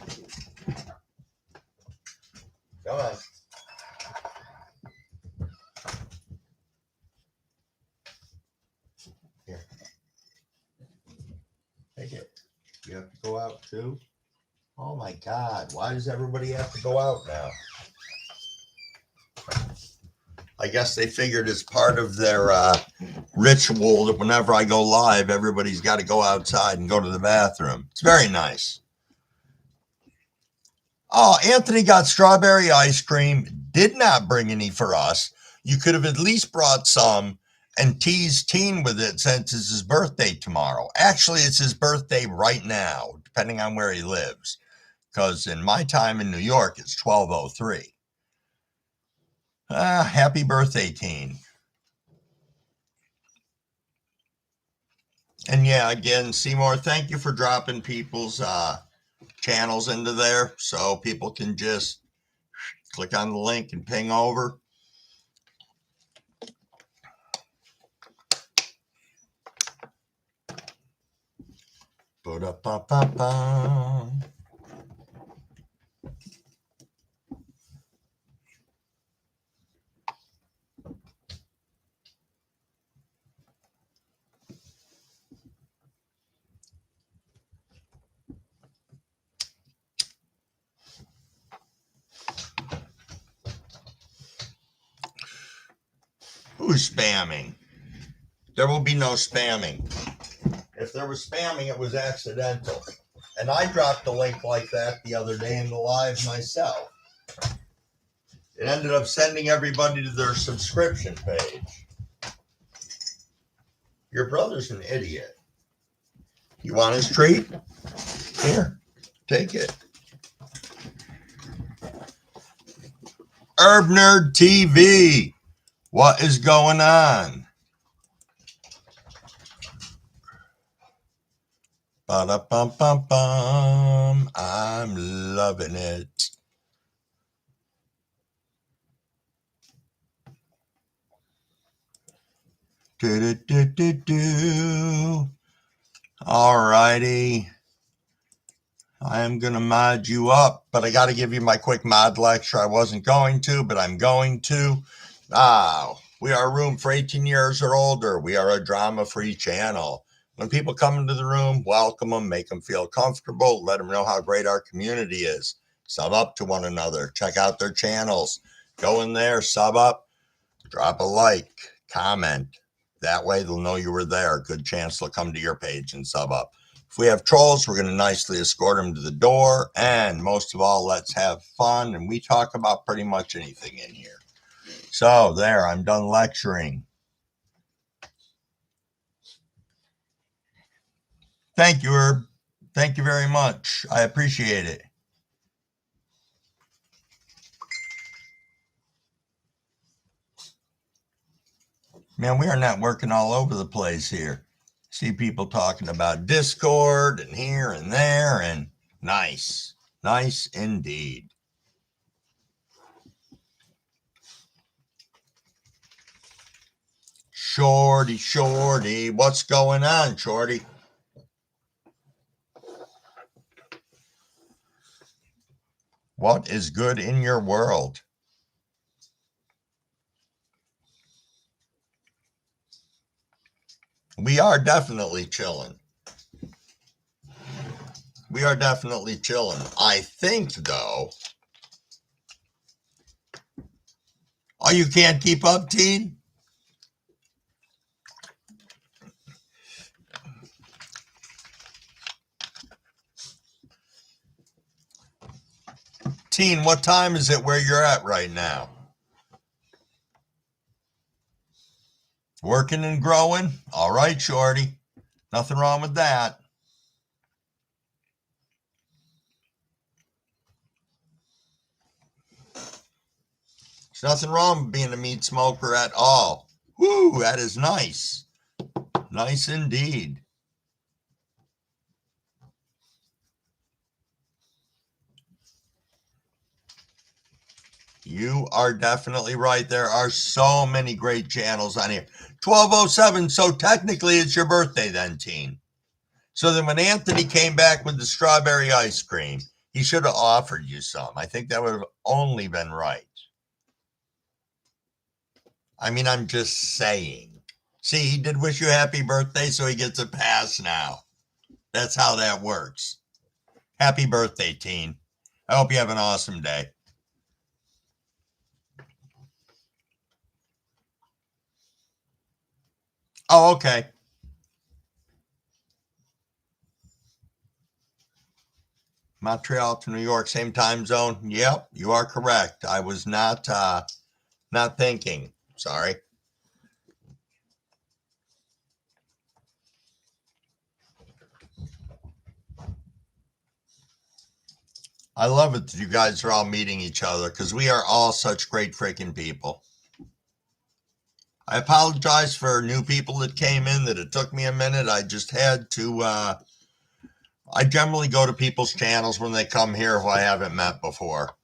Come on. Here. Take it. You have to go out too? Oh my God. Why does everybody have to go out now? I guess they figured as part of their ritual that whenever I go live, everybody's got to go outside and go to the bathroom. It's very nice. Oh, Anthony got strawberry ice cream, did not bring any for us. You could have at least brought some and teased Teen with it since it's his birthday tomorrow. Actually, it's his birthday right now, depending on where he lives. Because in my time in New York, it's 12:03. Happy birthday, Teen. And yeah, again, Seymour, thank you for dropping people's channels into there so people can just click on the link and ping over. Ba-da-ba-ba-ba. Who's spamming? There will be no spamming. If there was spamming, it was accidental. And I dropped a link like that the other day in the live myself. It ended up sending everybody to their subscription page. Your brother's an idiot. You want his treat? Here, take it. Herb Nerd TV. What is going on? Ba-da-bum-bum-bum. I'm loving it. Do-do-do-do-do. All righty. I am going to mod you up, but I got to give you my quick mod lecture. I wasn't going to, but I'm going to. We are a room for 18 years or older. We are a drama-free channel. When people come into the room, welcome them, make them feel comfortable, let them know how great our community is. Sub up to one another. Check out their channels. Go in there, sub up, drop a like, comment. That way they'll know you were there. Good chance they'll come to your page and sub up. If we have trolls, we're going to nicely escort them to the door. And most of all, let's have fun. And we talk about pretty much anything in here. So there, I'm done lecturing. Thank you, Herb. Thank you very much. I appreciate it. Man, we are not working all over the place here. See people talking about Discord and here and there, and nice. Nice indeed. Shorty, what's going on, Shorty? What is good in your world? We are definitely chilling. We are definitely chilling. I think, though. Oh, you can't keep up, Teen? Teen, what time is it where you're at right now? Working and growing? All right, Shorty. Nothing wrong with that. There's nothing wrong with being a meat smoker at all. Woo, that is nice. Nice indeed. You are definitely right. There are so many great channels on here. 1207. So technically it's your birthday then, Teen. So then when Anthony came back with the strawberry ice cream, he should have offered you some. I think that would have only been right. I mean, I'm just saying. See, he did wish you a happy birthday, so he gets a pass now. That's how that works. Happy birthday, Teen. I hope you have an awesome day. Oh, okay. Montreal to New York, same time zone. Yep, you are correct. I was not thinking. Sorry. I love it that you guys are all meeting each other because we are all such great freaking people. I apologize for new people that came in that it took me a minute. I just had to, I generally go to people's channels when they come here who I haven't met before.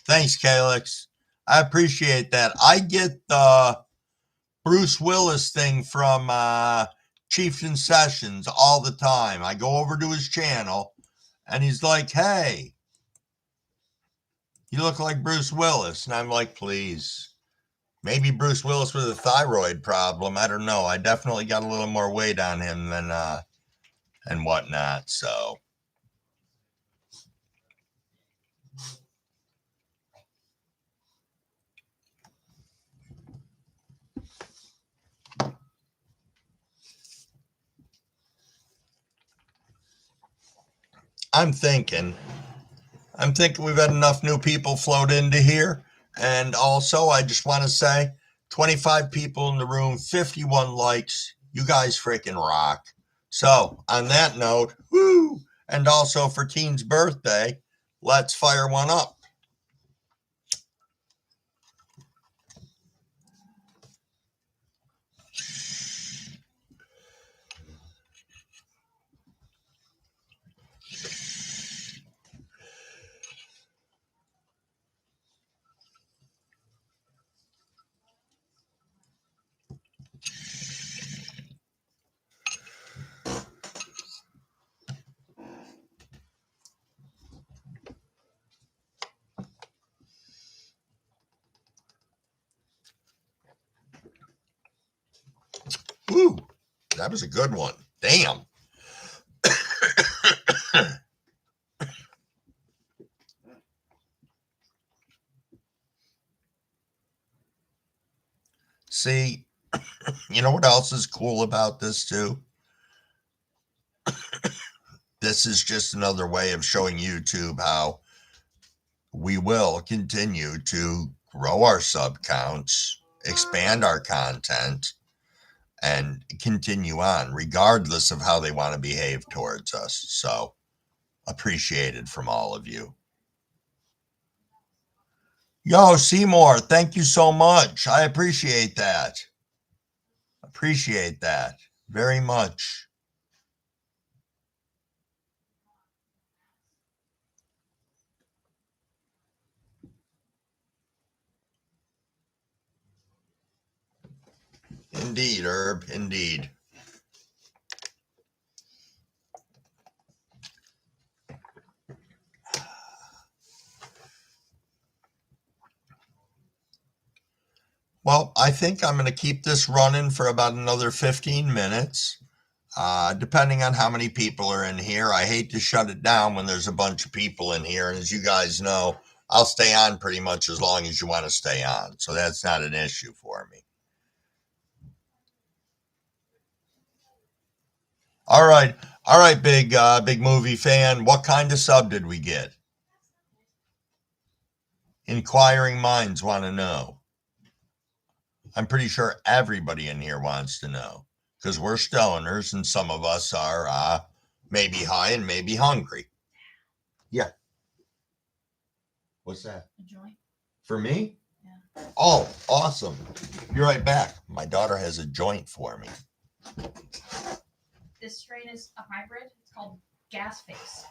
Thanks, Calix. I appreciate that. I get the Bruce Willis thing from Chieftain Sessions all the time. I go over to his channel and he's like, hey, you look like Bruce Willis. And I'm like, please. Maybe Bruce Willis with a thyroid problem. I don't know. I definitely got a little more weight on him than and whatnot. So I'm thinking we've had enough new people float into here. And also, I just want to say 25 people in the room, 51 likes. You guys freaking rock. So, on that note, woo! And also for Teen's birthday, let's fire one up. Woo! That was a good one. Damn. See, you know what else is cool about this too? This is just another way of showing YouTube how we will continue to grow our sub counts, expand our content, and continue on regardless of how they want to behave towards us. So appreciated from all of you. Yo, Seymour, thank you so much. I appreciate that. Appreciate that very much. Indeed, Herb, indeed. Well, I think I'm going to keep this running for about another 15 minutes, depending on how many people are in here. I hate to shut it down when there's a bunch of people in here. And as you guys know, I'll stay on pretty much as long as you want to stay on. So that's not an issue for me. All right. All right, big movie fan. What kind of sub did we get? Inquiring minds want to know. I'm pretty sure everybody in here wants to know because we're stoners and some of us are maybe high and maybe hungry. Yeah. What's that? A joint. For me? Yeah. Oh, awesome. Be right back. My daughter has a joint for me. This strain is a hybrid. It's called Gas Face.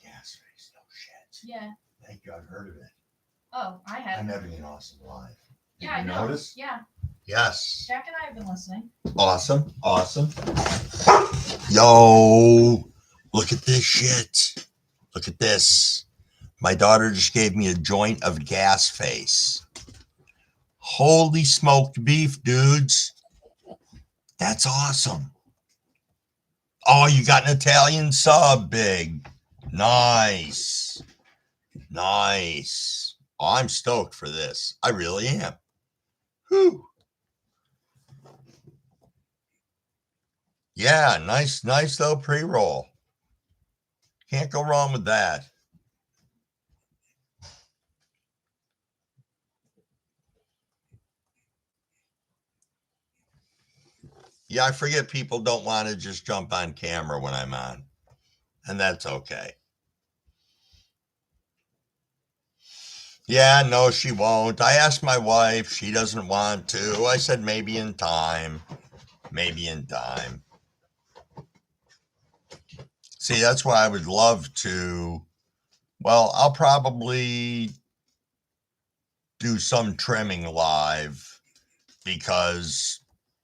Gas face, no shit. Yeah. Thank you, I've heard of it. Oh, I have. I'm having an awesome life. Did Yeah, you I know. notice? Yeah. Yes. Jack and I have been listening. Awesome. Awesome. Yo, look at this shit. Look at this. My daughter just gave me a joint of Gas Face. Holy smoked beef, dudes. That's awesome. Oh, you got an Italian sub, big. Nice. Nice. Oh, I'm stoked for this. I really am. Whew. Yeah, nice though pre-roll. Can't go wrong with that. Yeah, I forget people don't want to just jump on camera when I'm on, and that's okay. Yeah, no, she won't. I asked my wife. She doesn't want to. I said maybe in time. Maybe in time. See, that's why I would love to. Well, I'll probably do some trimming live because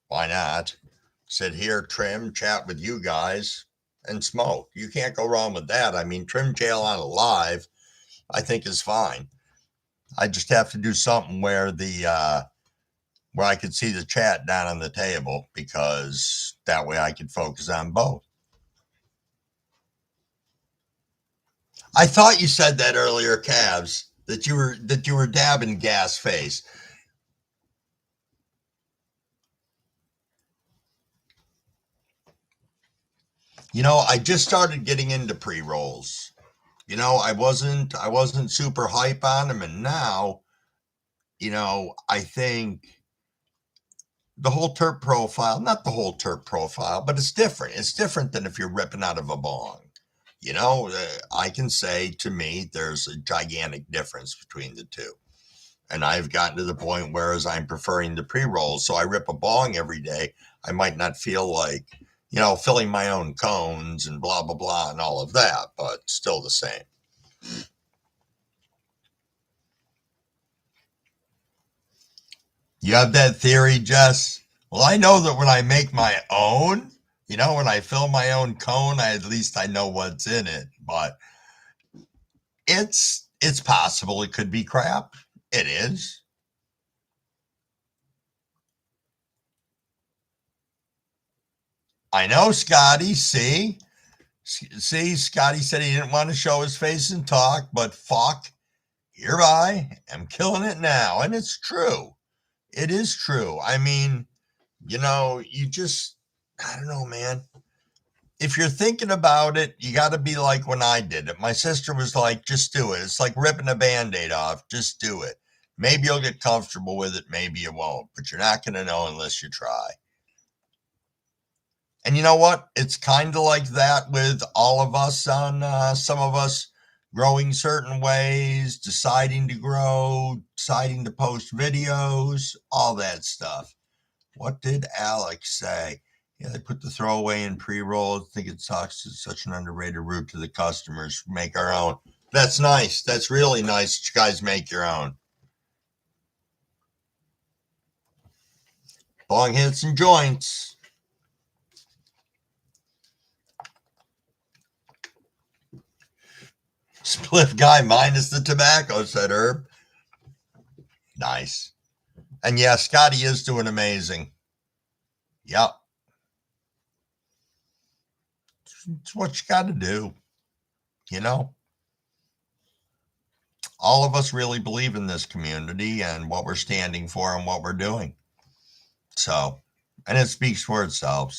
why not? Sit here, trim, chat with you guys, and smoke. You can't go wrong with that. I mean, trim jail on a live, I think is fine. I just have to do something where where I could see the chat down on the table because that way I could focus on both. I thought you said that earlier, Cavs, that you were dabbing Gas Face. You know, I just started getting into pre-rolls. You know, I wasn't super hype on them, and now, you know, I think the whole terp profile, not the whole terp profile, but it's different. It's different than if you're ripping out of a bong. You know, I can say to me, there's a gigantic difference between the two. And I've gotten to the point where as I'm preferring the pre-rolls, so I rip a bong every day, I might not feel like, you know, filling my own cones and blah, blah, blah, and all of that, but still the same. You have that theory, Jess? Well, I know that when I make my own, you know, when I fill my own cone, at least I know what's in it. But it's possible it could be crap. It is. I know, Scotty. See, Scotty said he didn't want to show his face and talk, but fuck, here I am killing it now, and it's true. It is true. I mean, you know, I don't know, man. If you're thinking about it, you got to be like when I did it. My sister was like, just do it. It's like ripping a band-aid off. Just do it. Maybe you'll get comfortable with it. Maybe you won't, but you're not going to know unless you try. And you know what? It's kind of like that with all of us on some of us growing certain ways, deciding to grow, deciding to post videos, all that stuff. What did Alex say? Yeah, they put the throwaway in pre-roll. I think it sucks. It's such an underrated route to the customers. Make our own. That's nice. That's really nice that you guys make your own. Long hits and joints. Spliff guy minus the tobacco, said Herb. Nice. And yeah, Scotty is doing amazing. Yep. It's what you got to do. You know, all of us really believe in this community and what we're standing for and what we're doing. So, and it speaks for itself.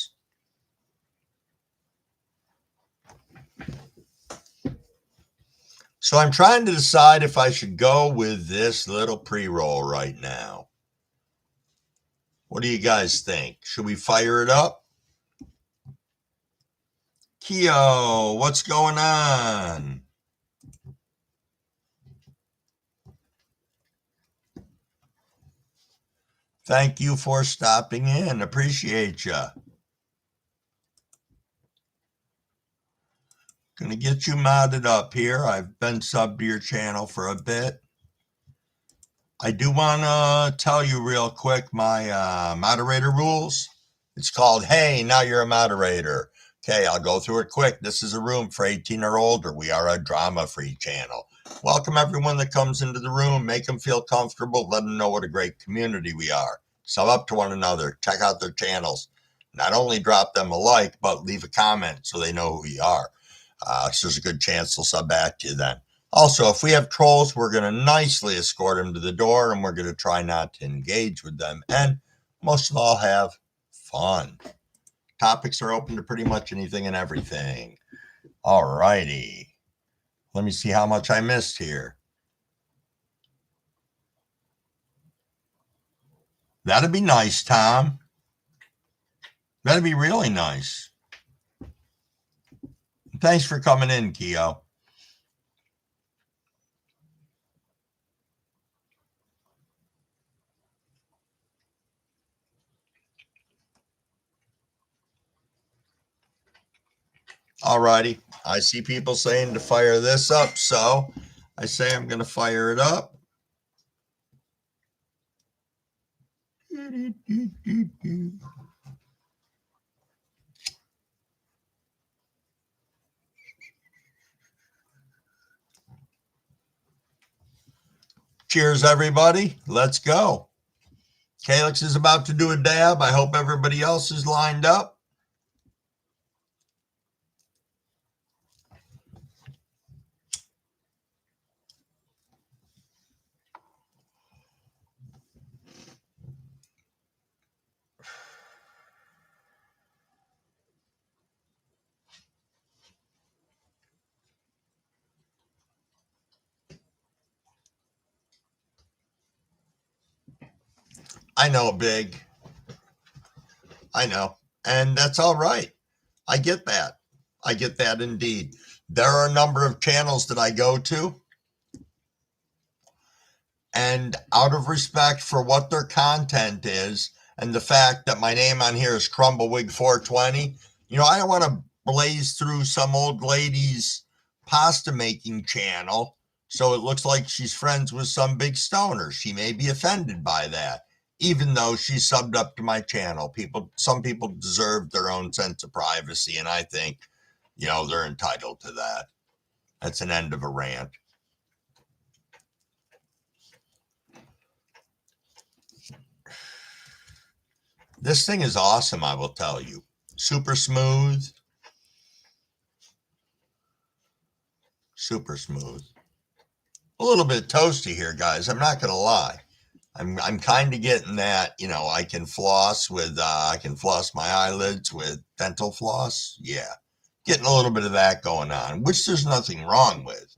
So I'm trying to decide if I should go with this little pre-roll right now. What do you guys think? Should we fire it up? Keo, what's going on? Thank you for stopping in. Appreciate you. Gonna get you modded up here. I've been subbed to your channel for a bit. I do want to tell you real quick my moderator rules. It's called, hey, now you're a moderator. Okay, I'll go through it quick. This is a room for 18 or older. We are a drama-free channel. Welcome everyone that comes into the room. Make them feel comfortable. Let them know what a great community we are. Sub up to one another. Check out their channels. Not only drop them a like, but leave a comment so they know who you are. So there's a good chance they'll sub back to you then. Also, if we have trolls, we're going to nicely escort them to the door, and we're going to try not to engage with them. And most of all, have fun. Topics are open to pretty much anything and everything. All righty. Let me see how much I missed here. That'd be nice, Tom. That'd be really nice. Thanks for coming in, Keo. All righty. I see people saying to fire this up, so I say I'm going to fire it up. Cheers, everybody. Let's go. Calyx is about to do a dab. I hope everybody else is lined up. I know, Big. I know. And that's all right. I get that. I get that indeed. There are a number of channels that I go to. And out of respect for what their content is and the fact that my name on here is Crumbawig420, I don't want to blaze through some old lady's pasta making channel so it looks like she's friends with some big stoner. She may be offended by that, even though she's subbed up to my channel. Some people deserve their own sense of privacy, and I think, they're entitled to that. That's an end of a rant. This thing is awesome, I will tell you. Super smooth. Super smooth. A little bit toasty here, guys. I'm not going to lie. I'm kind of getting that, I can floss my eyelids with dental floss. Yeah. Getting a little bit of that going on, which there's nothing wrong with.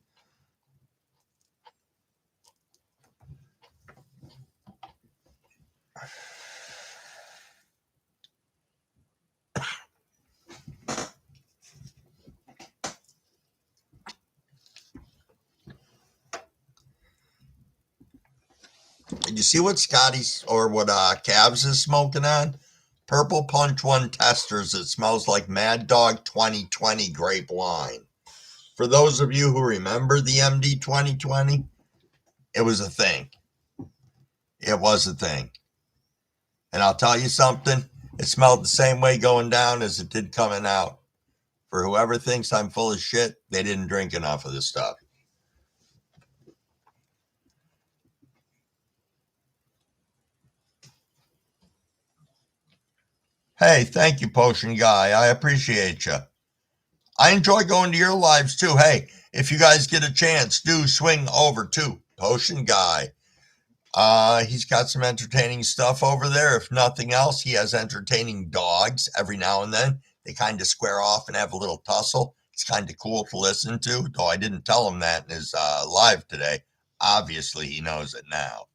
Did you see what Scotty's or what Cavs is smoking on? Purple Punch One Testers. It smells like Mad Dog 2020 grape wine. For those of you who remember the MD 2020, it was a thing. It was a thing. And I'll tell you something, it smelled the same way going down as it did coming out. For whoever thinks I'm full of shit, they didn't drink enough of this stuff. Hey, thank you, Potion Guy. I appreciate you. I enjoy going to your lives too. Hey, if you guys get a chance, do swing over to Potion Guy. He's got some entertaining stuff over there. If nothing else, he has entertaining dogs every now and then. They kind of square off and have a little tussle. It's kind of cool to listen to, though I didn't tell him that in his live today. Obviously, he knows it now.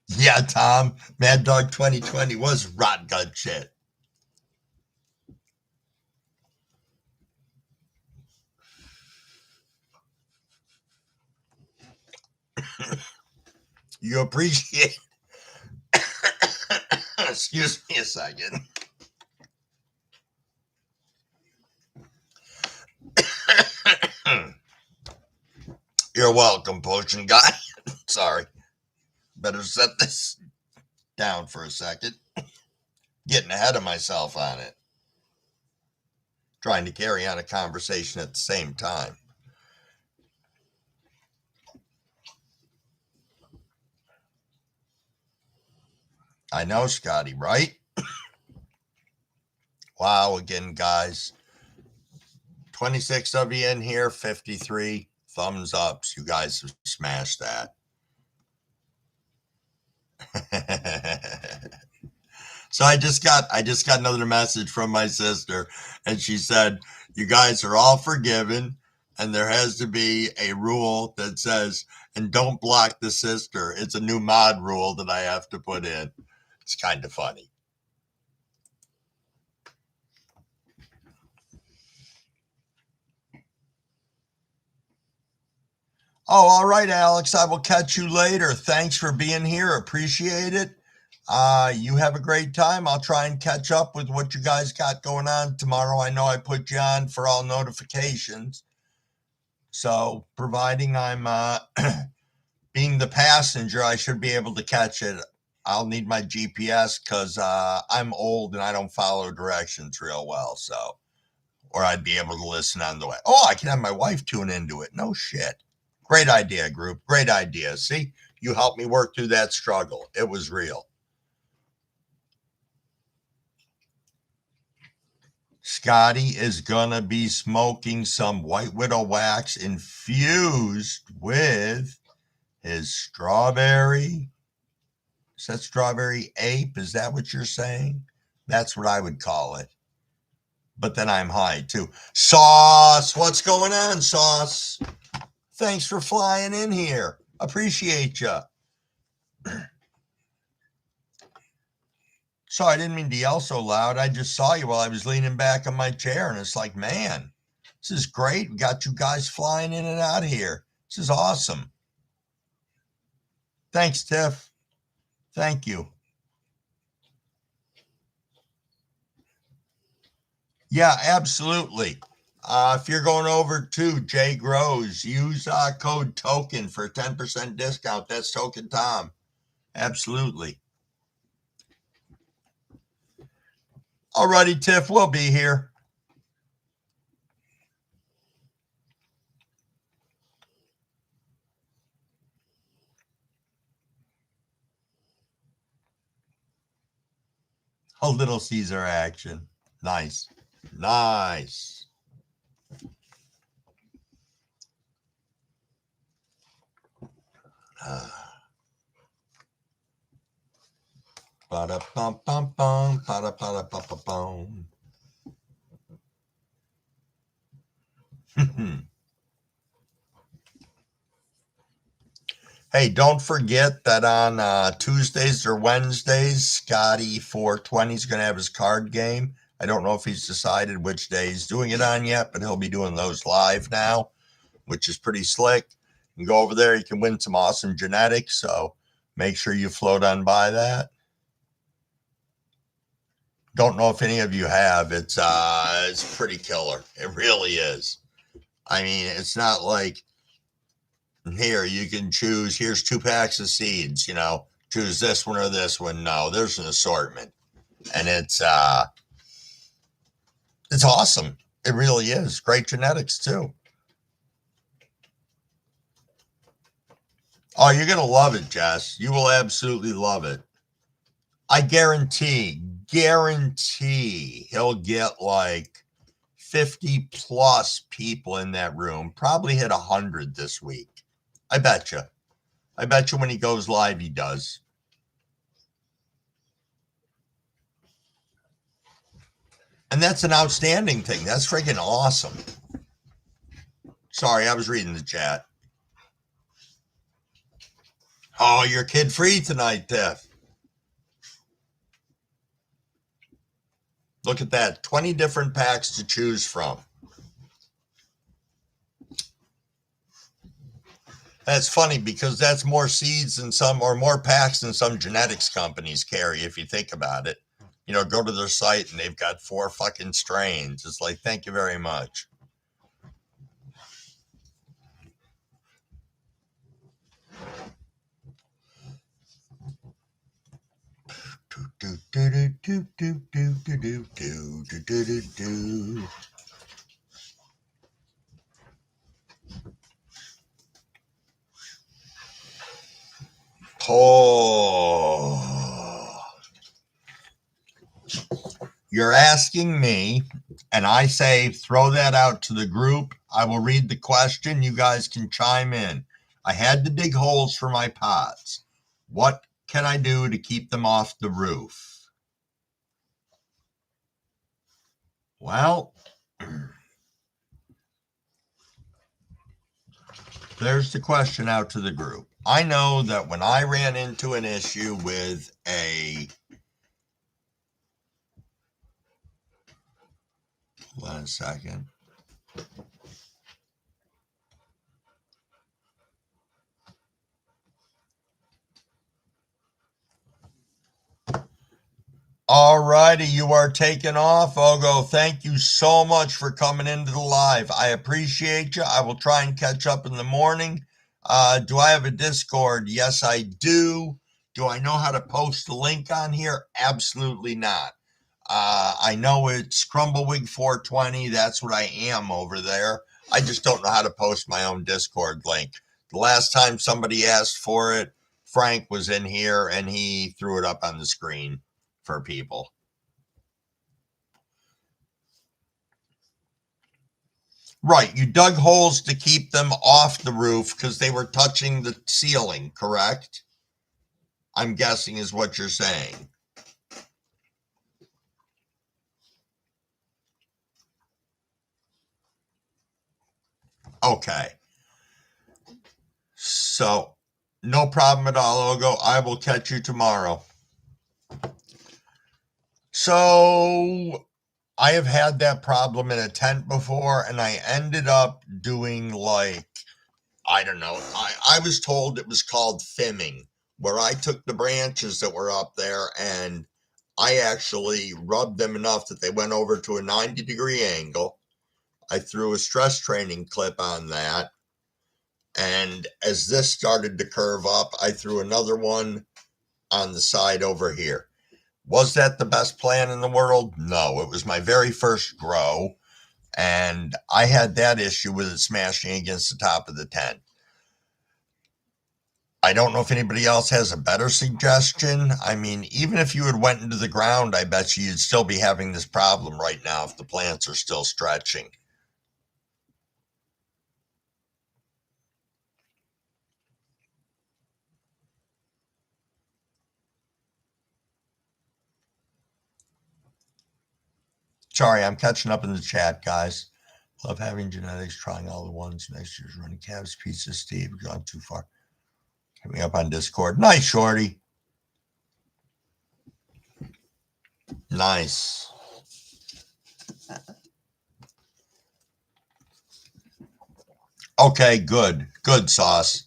Yeah, Tom, Mad Dog 2020 was rot gut shit. You appreciate. Excuse me a second. You're welcome, Potion Guy. Sorry. Better set this down for a second. Getting ahead of myself on it. Trying to carry on a conversation at the same time. I know, Scotty, right? Wow, again, guys. 26 of you in here, 53 thumbs ups. You guys have smashed that. So I just got another message from my sister, and she said, you guys are all forgiven, and there has to be a rule that says, and don't block the sister. It's a new mod rule that I have to put in. It's kind of funny. Oh, all right, Alex. I will catch you later. Thanks for being here. Appreciate it. You have a great time. I'll try and catch up with what you guys got going on tomorrow. I know I put you on for all notifications. So, providing I'm being the passenger, I should be able to catch it. I'll need my GPS because I'm old and I don't follow directions real well. So, or I'd be able to listen on the way. Oh, I can have my wife tune into it. No shit. Great idea, group. Great idea. See, you helped me work through that struggle. It was real. Scotty is going to be smoking some White Widow wax infused with his strawberry. Is that strawberry ape? Is that what you're saying? That's what I would call it. But then I'm high too. Sauce, what's going on, Sauce? Thanks for flying in here. Appreciate you. Sorry, I didn't mean to yell so loud. I just saw you while I was leaning back on my chair, and it's like, man, this is great. We got you guys flying in and out of here. This is awesome. Thanks, Tiff. Thank you. Yeah, absolutely. If you're going over to Jay Grows, use code TOKEN for a 10% discount. That's Token Tom. Absolutely. Alrighty, Tiff, we'll be here. A little Caesar action. Nice. Nice. Ba-da-bum-bum-bum, ba-da-ba-da-bum-bum. Hey, don't forget that on Tuesdays or Wednesdays, Scotty 420 is going to have his card game. I don't know if he's decided which day he's doing it on yet, but he'll be doing those live now, which is pretty slick. and go over there. You can win some awesome genetics. So make sure you float on by that. Don't know if any of you have. It's pretty killer. It really is. I mean, it's not like here you can choose. Here's 2 packs of seeds. Choose this one or this one. No, there's an assortment, and it's awesome. It really is. Great genetics too. Oh, you're gonna love it, Jess. You will absolutely love it. I guarantee he'll get like 50 plus people in that room. Probably hit 100 this week. I bet you. When he goes live, he does. And that's an outstanding thing. That's freaking awesome. Sorry, I was reading the chat. Oh, you're kid free tonight, Tiff. Look at that. 20 different packs to choose from. That's funny because that's more seeds than some, or more packs than some genetics companies carry, if you think about it. Go to their site and they've got 4 fucking strains. It's like, thank you very much. Oh, you're asking me, and I say throw that out to the group. I will read the question. You guys can chime in. I had to dig holes for my pots. What can I do to keep them off the roof? Well, there's the question out to the group. I know that when I ran into an issue with hold on a second. All righty, you are taking off. Ogo, thank you so much for coming into the live. I appreciate you. I will try and catch up in the morning. Do I have a Discord? Yes, I do. Do I know how to post the link on here? Absolutely not. I know it's Crumblewig 420. That's what I am over there. I just don't know how to post my own Discord link. The last time somebody asked for it, Frank was in here and he threw it up on the screen for people. Right. You dug holes to keep them off the roof because they were touching the ceiling, correct? I'm guessing is what you're saying. Okay. So, no problem at all, Ogo. I will catch you tomorrow. So, I have had that problem in a tent before, and I ended up doing I don't know. I was told it was called fimming, where I took the branches that were up there and I actually rubbed them enough that they went over to a 90-degree angle. I threw a stress training clip on that. And as this started to curve up, I threw another one on the side over here. Was that the best plan in the world? No, it was my very first grow. And I had that issue with it smashing against the top of the tent. I don't know if anybody else has a better suggestion. I mean, even if you had went into the ground, I bet you'd still be having this problem right now if the plants are still stretching. Sorry, I'm catching up in the chat, guys. Love having genetics, trying all the ones. Next year's running calves, pizza, Steve. Gone too far. Hit me up on Discord. Nice, Shorty. Nice. Okay, good. Good sauce.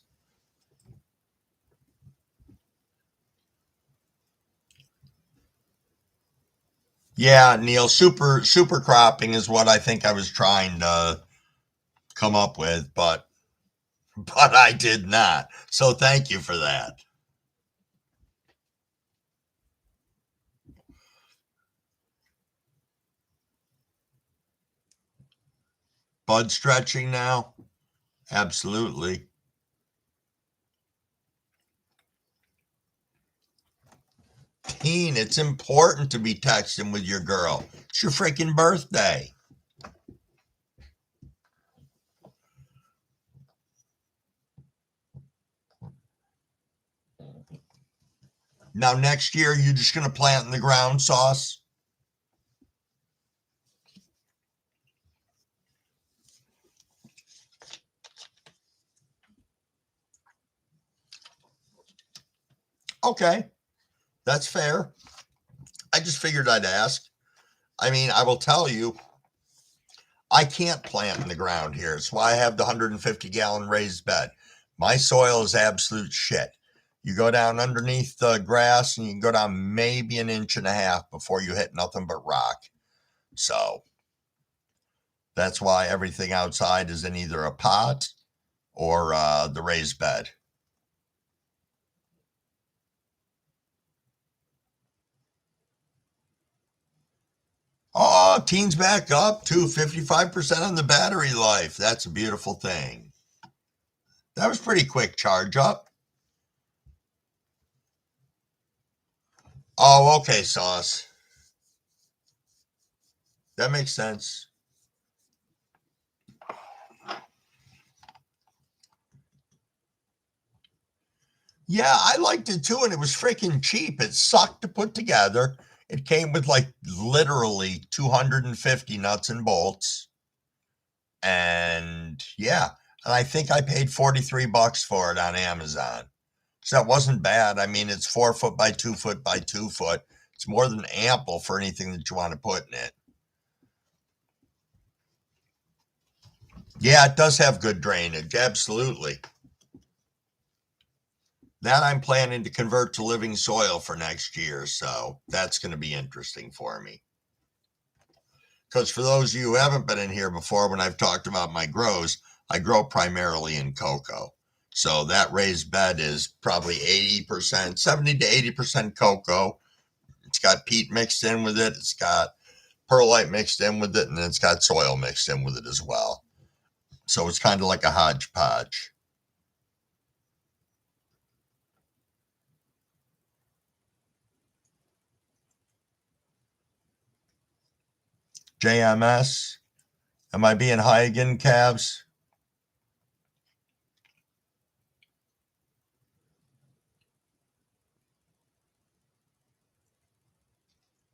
Yeah, Neil, super cropping is what I think I was trying to come up with, but I did not. So thank you for that. Bud stretching now? Absolutely. Teen, it's important to be texting with your girl. It's your freaking birthday. Now next year you're just gonna plant in the ground sauce? Okay, that's fair. I just figured I'd ask. I mean, I will tell you, I can't plant in the ground here. It's why I have the 150-gallon raised bed. My soil is absolute shit. You go down underneath the grass and you can go down maybe an inch and a half before you hit nothing but rock. So that's why everything outside is in either a pot or the raised bed. Oh, teens back up to 55% on the battery life. That's a beautiful thing. That was pretty quick charge up. Oh, okay, sauce. That makes sense. Yeah, I liked it too, and it was freaking cheap. It sucked to put together. It came with like literally 250 nuts and bolts. And yeah, and I think I paid 43 bucks for it on Amazon. So that wasn't bad. I mean, it's 4 foot by 2 foot by 2 foot. It's more than ample for anything that you want to put in it. Yeah, it does have good drainage. Absolutely. That I'm planning to convert to living soil for next year. So that's going to be interesting for me. Because for those of you who haven't been in here before, when I've talked about my grows, I grow primarily in cocoa. So that raised bed is probably 80%, 70 to 80% cocoa. It's got peat mixed in with it. It's got perlite mixed in with it, and then it's got soil mixed in with it as well. So it's kind of like a hodgepodge. JMS, am I being high again, Cavs?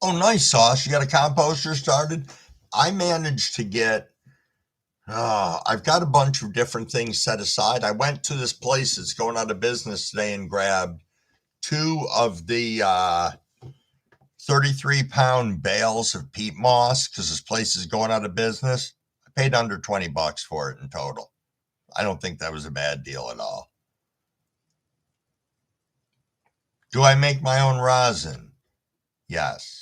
Oh, nice, Sauce. You got a composter started? I managed to get I've got a bunch of different things set aside. I went to this place that's going out of business today and grabbed two of the 33-pound bales of peat moss because this place is going out of business. I paid under 20 bucks for it in total. I don't think that was a bad deal at all. Do I make my own rosin? Yes.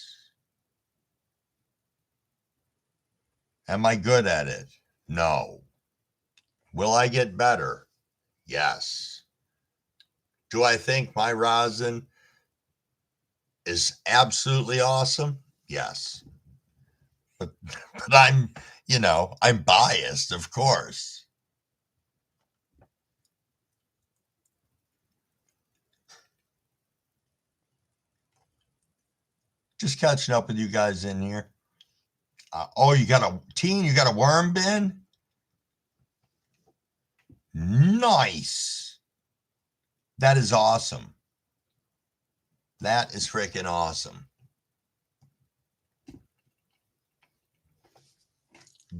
Am I good at it? No. Will I get better? Yes. Do I think my rosin is absolutely awesome? Yes. But I'm biased, of course. Just catching up with you guys in here. Oh, you got a worm bin? Nice. That is awesome. That is freaking awesome.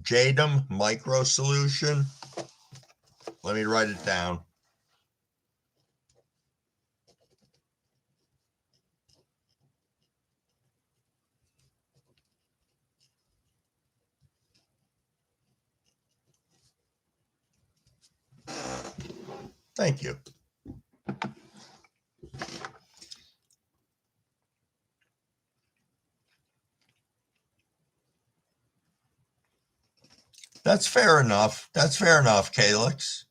Jadam micro solution. Let me write it down. Thank you. That's fair enough. That's fair enough, Calix.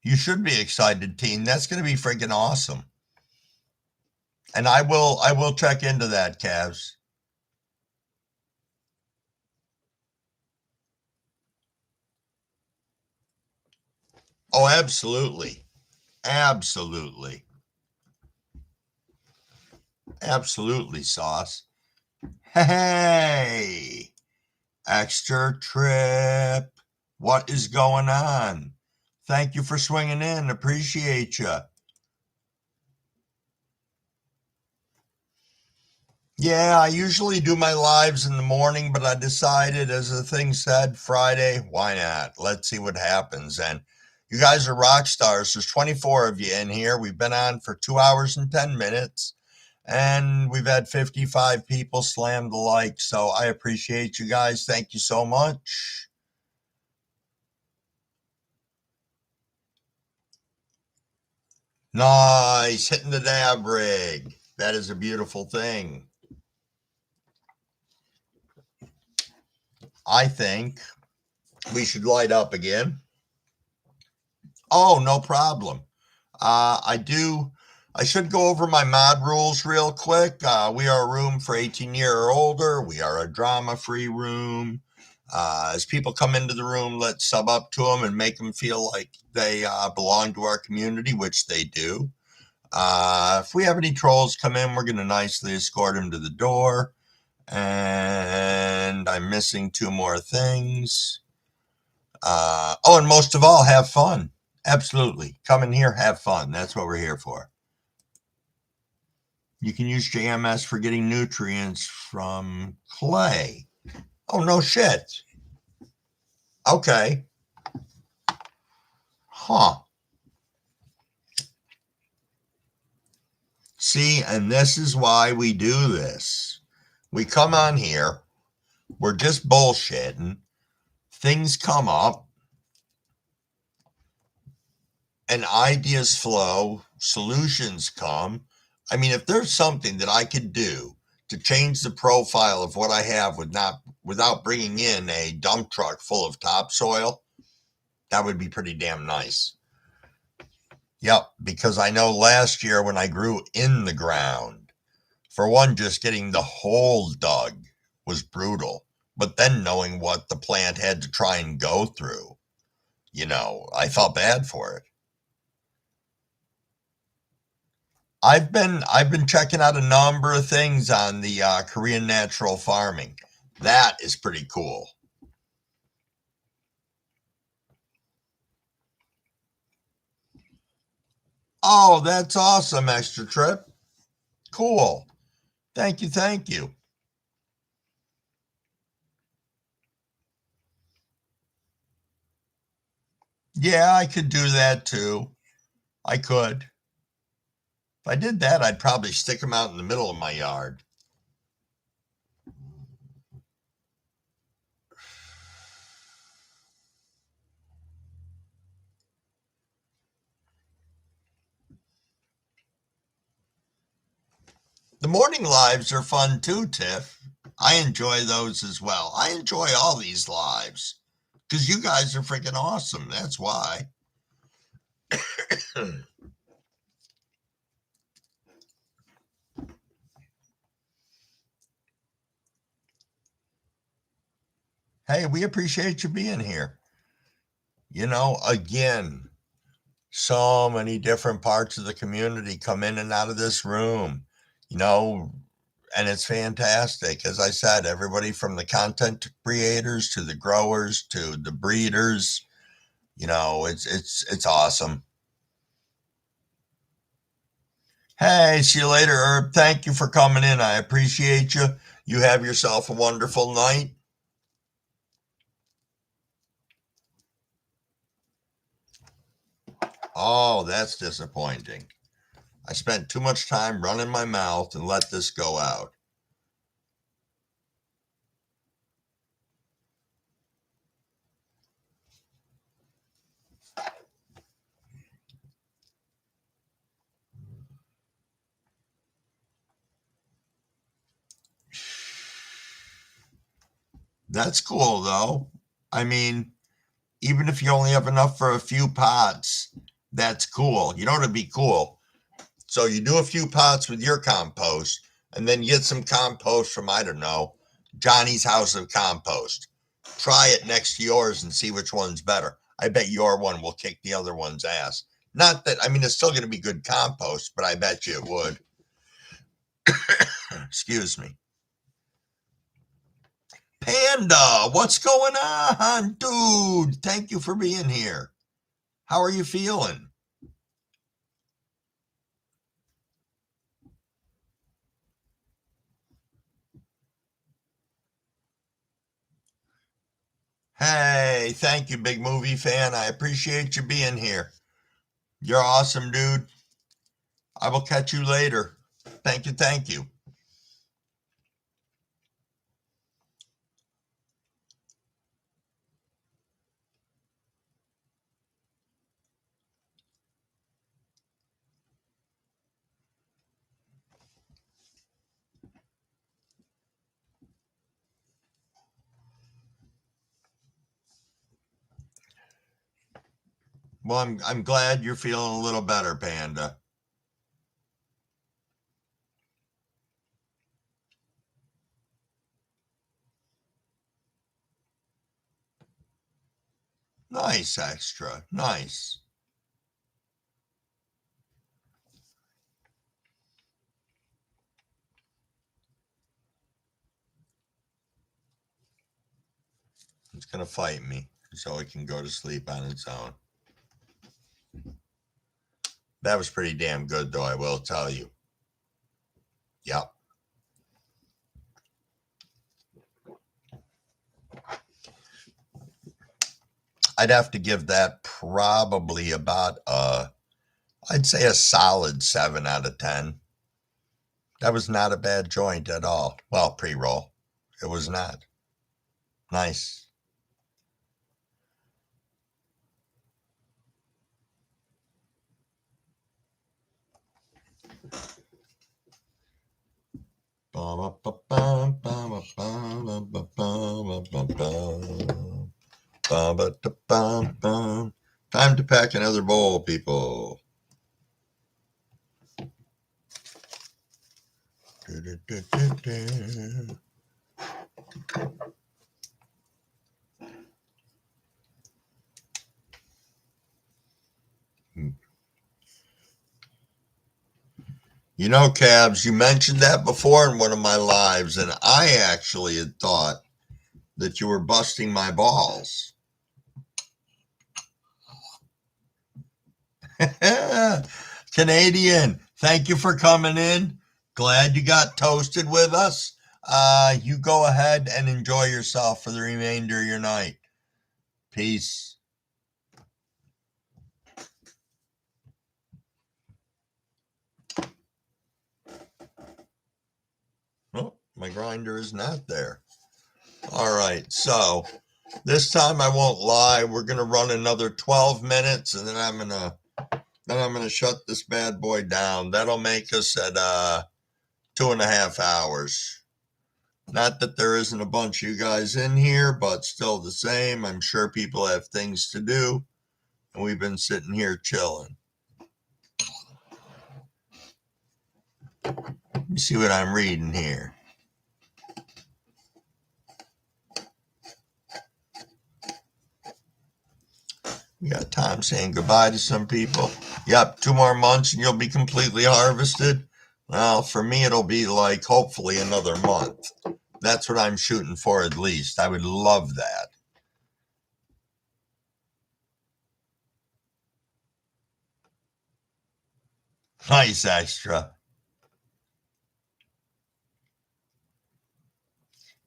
You should be excited, teen. That's going to be freaking awesome. And I will check into that, Cavs. Oh, absolutely. Absolutely. Absolutely, Sauce. Hey, extra trip. What is going on? Thank you for swinging in. Appreciate you. Yeah, I usually do my lives in the morning, but I decided, as the thing said, Friday, why not? Let's see what happens. And you guys are rock stars. There's 24 of you in here. We've been on for 2 hours and 10 minutes, and we've had 55 people slam the like. So I appreciate you guys. Thank you so much. Nice. Hitting the dab rig. That is a beautiful thing. I think we should light up again. Oh, no problem. I do. I should go over my mod rules real quick. We are a room for 18-year or older. We are a drama-free room. As people come into the room, let's sub up to them and make them feel like they belong to our community, which they do. If we have any trolls come in, we're going to nicely escort them to the door. And I'm missing two more things. Oh, and most of all, have fun. Absolutely. Come in here, have fun. That's what we're here for. You can use JMS for getting nutrients from clay. Oh, no shit. Okay. Huh. See, and this is why we do this. We come on here, we're just bullshitting, things come up, and ideas flow, solutions come. I mean, if there's something that I could do to change the profile of what I have without bringing in a dump truck full of topsoil, that would be pretty damn nice. Yep, because I know last year when I grew in the ground, for one, just getting the hole dug was brutal. But then knowing what the plant had to try and go through, I felt bad for it. I've been checking out a number of things on the Korean natural farming. That is pretty cool. Oh, that's awesome, Extra Trip. Cool. Thank you, thank you. Yeah, I could do that too. I could. If I did that, I'd probably stick them out in the middle of my yard. The morning lives are fun too, Tiff. I enjoy those as well. I enjoy all these lives because you guys are freaking awesome. That's why. Hey, we appreciate you being here. Again, so many different parts of the community come in and out of this room, you know, and it's fantastic. As I said, everybody from the content creators to the growers to the breeders, it's awesome. Hey, see you later, Herb. Thank you for coming in. I appreciate you. You have yourself a wonderful night. Oh, that's disappointing. I spent too much time running my mouth and let this go out. That's cool though. I mean, even if you only have enough for a few pots, that's cool. You know what'd be cool? So you do a few pots with your compost, and then get some compost from, I don't know, Johnny's House of Compost. Try it next to yours and see which one's better. I bet your one will kick the other one's ass. Not that, I mean, it's still going to be good compost, but I bet you it would. Excuse me. Panda, what's going on, dude? Thank you for being here. How are you feeling? Hey, thank you, big movie fan. I appreciate you being here. You're awesome, dude. I will catch you later. Thank you, thank you. Well, I'm glad you're feeling a little better, Panda. Nice, extra. Nice. It's gonna fight me so it can go to sleep on its own. That was pretty damn good, though, I will tell you. Yep. I'd have to give that probably about I'd say a solid 7 out of 10. That was not a bad joint at all. Well, pre-roll. It was not. Nice. Time to pack another bowl, people. You know, Cabs, you mentioned that before in one of my lives, and I actually had thought that you were busting my balls. Canadian, thank you for coming in. Glad you got toasted with us. You go ahead and enjoy yourself for the remainder of your night. Peace. Oh, my grinder is not there. All right, so this time I won't lie. We're gonna run another 12 minutes, and then I'm gonna shut this bad boy down. That'll make us at 2.5 hours. Not that there isn't a bunch of you guys in here, but still the same. I'm sure people have things to do, and we've been sitting here chilling. Let me see what I'm reading here. We got Tom saying goodbye to some people. Yep, 2 more months and you'll be completely harvested. Well, for me, it'll be like hopefully another month. That's what I'm shooting for at least. I would love that. Nice extra.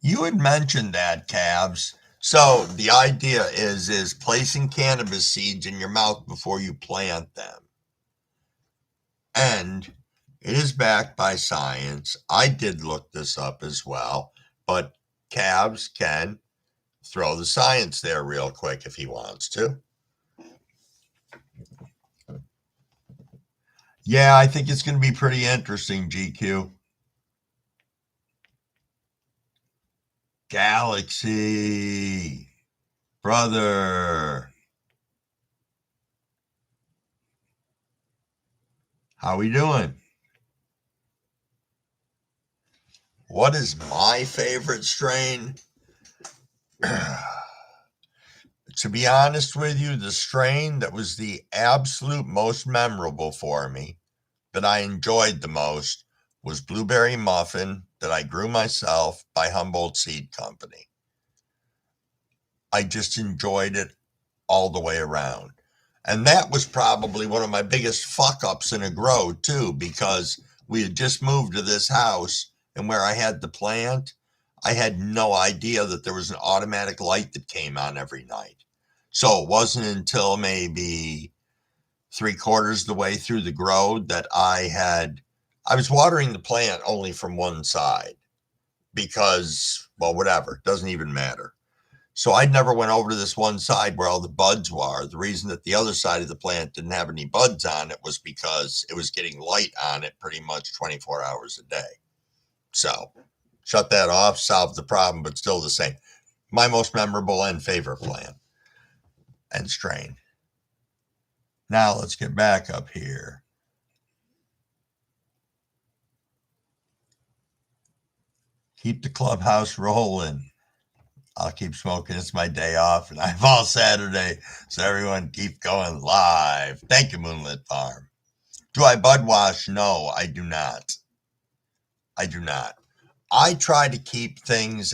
You had mentioned that, Cabs. So the idea is placing cannabis seeds in your mouth before you plant them. And it is backed by science. I did look this up as well, but Cabs can throw the science there real quick if he wants to. Yeah, I think it's going to be pretty interesting, GQ. Galaxy, brother, how we doing? What is my favorite strain? To be honest with you, the strain that was the absolute most memorable for me, that I enjoyed the most, was Blueberry Muffin that I grew myself by Humboldt Seed Company. I just enjoyed it all the way around. And that was probably one of my biggest fuck ups in a grow, too, because we had just moved to this house, and where I had the plant, I had no idea that there was an automatic light that came on every night. So it wasn't until maybe 3/4 of the way through the grow that I was watering the plant only from one side because, well, whatever, it doesn't even matter. So I never went over to this one side where all the buds were. The reason that the other side of the plant didn't have any buds on it was because it was getting light on it pretty much 24 hours a day. So shut that off, solved the problem, but still the same. My most memorable and favorite plant and strain. Now let's get back up here. Keep the clubhouse rolling. I'll keep smoking. It's my day off and I'm all Saturday. So everyone keep going live. Thank you, Moonlit Farm. Do I bud wash? No, I do not. I do not. I try to keep things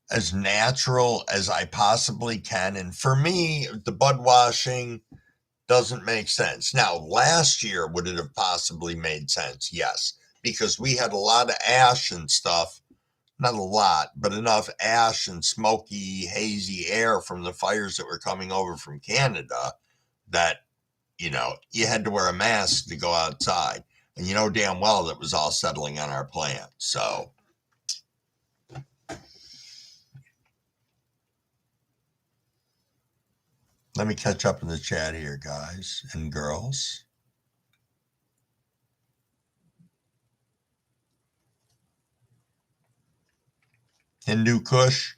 as natural as I possibly can. And for me, the bud washing doesn't make sense. Now, last year, would it have possibly made sense? Yes, because we had a lot of ash and stuff. Not a lot, but enough ash and smoky, hazy air from the fires that were coming over from Canada that, you had to wear a mask to go outside. And you know damn well that was all settling on our plant. So let me catch up in the chat here, guys and girls. Hindu Kush.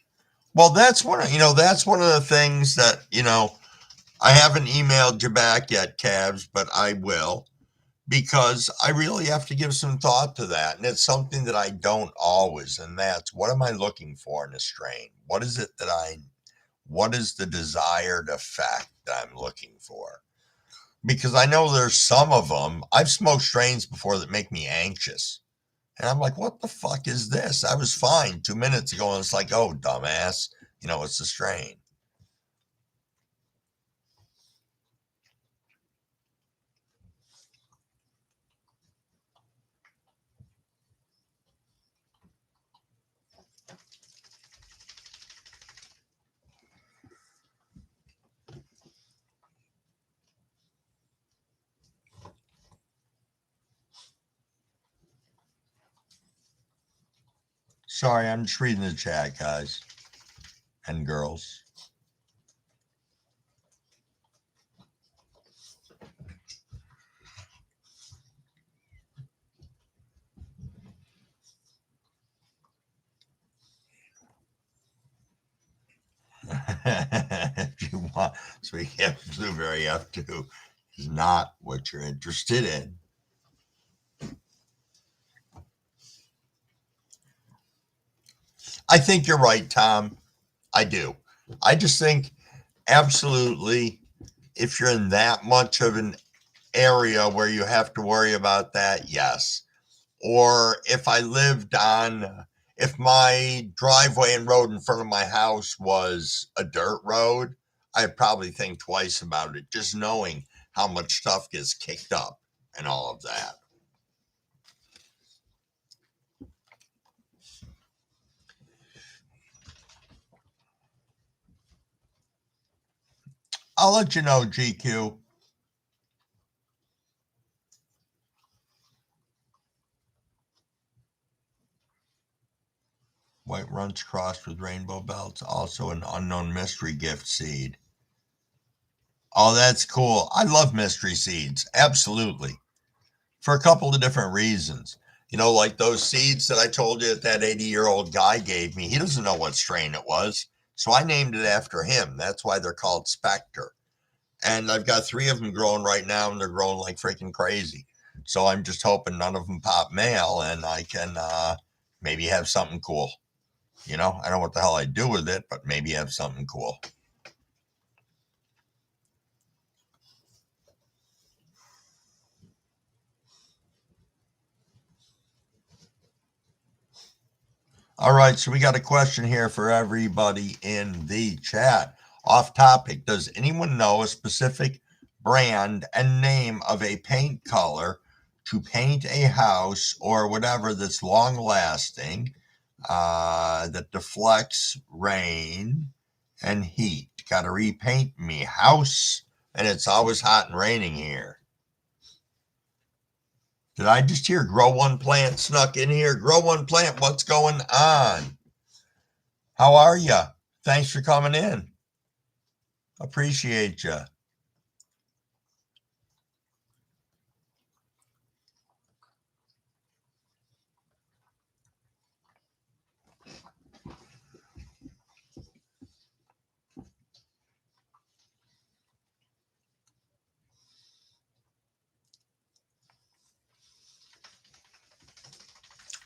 Well, that's one of the things that, I haven't emailed you back yet, Cavs, but I will, because I really have to give some thought to that. And it's something that I don't always, and that's, what am I looking for in a strain? What is the desired effect that I'm looking for? Because I know there's some of them, I've smoked strains before that make me anxious. And I'm like, what the fuck is this? I was fine 2 minutes ago, and it's like, oh, dumbass, it's the strain. Sorry, I'm just reading the chat, guys and girls. If you want, so we have blueberry F2 is not what you're interested in. I think you're right, Tom. I do. I just think absolutely, if you're in that much of an area where you have to worry about that, yes. Or if if my driveway and road in front of my house was a dirt road, I'd probably think twice about it, just knowing how much stuff gets kicked up and all of that. I'll let you know, GQ. White Runts crossed with Rainbow Belts, also an unknown mystery gift seed. Oh, that's cool. I love mystery seeds. Absolutely. For a couple of different reasons. You know, like those seeds that I told you that 80-year-old guy gave me. He doesn't know what strain it was. So I named it after him. That's why they're called Spectre. And I've got 3 of them growing right now, and they're growing like freaking crazy. So I'm just hoping none of them pop male, and I can maybe have something cool. You know, I don't know what the hell I'd do with it, but maybe have something cool. All right, so we got a question here for everybody in the chat. Off topic, does anyone know a specific brand and name of a paint color to paint a house or whatever that's long lasting, that deflects rain and heat? Got to repaint me house, and it's always hot and raining here. Did I just hear Grow One Plant snuck in here? Grow One Plant, what's going on? How are you? Thanks for coming in. Appreciate you.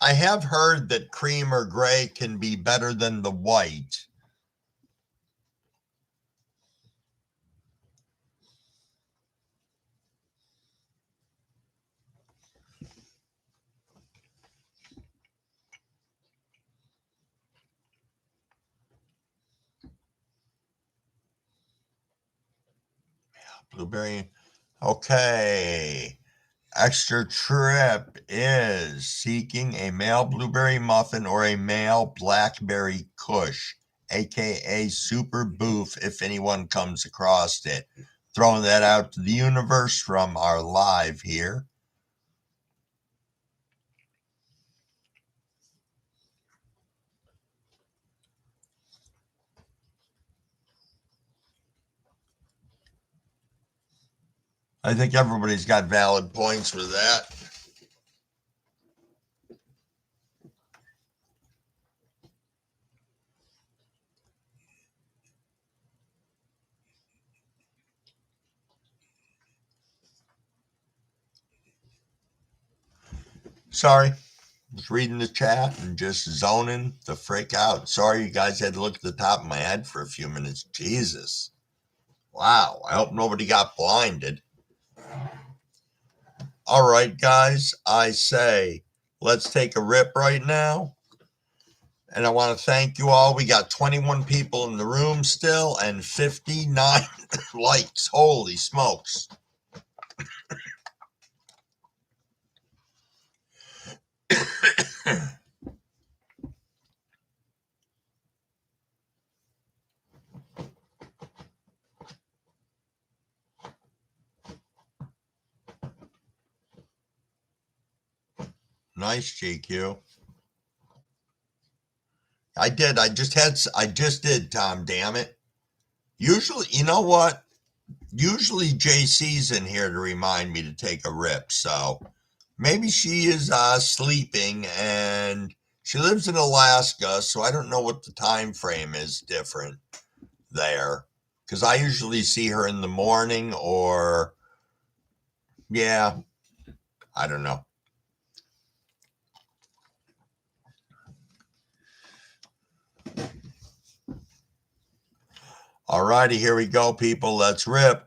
I have heard that cream or gray can be better than the white. Blueberry. Okay. Extra Trip is seeking a male blueberry muffin or a male blackberry kush, aka Super Boof, if anyone comes across it. Throwing that out to the universe from our live here. I think everybody's got valid points for that. Sorry, was reading the chat and just zoning the frick out. Sorry, you guys had to look at the top of my head for a few minutes. Jesus. Wow. I hope nobody got blinded. All right, guys, I say let's take a rip right now. And I want to thank you all. We got 21 people in the room still and 59 likes. Holy smokes. Nice, GQ. I did. I just did, Tom, damn it. Usually, you know what? Usually JC's in here to remind me to take a rip. So maybe she is sleeping, and she lives in Alaska. So I don't know what the time frame is different there. Because I usually see her in the morning or, yeah, I don't know. All righty, here we go, people. Let's rip.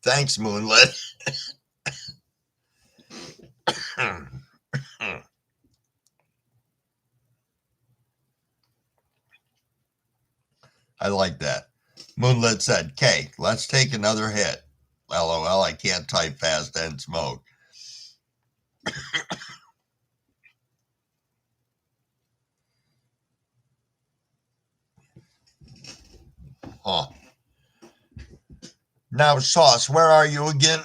Thanks, Moonlit. I like that. Moonlit said, "Kay, let's take another hit." LOL, I can't type fast and smoke. Huh. Now, Sauce, where are you again?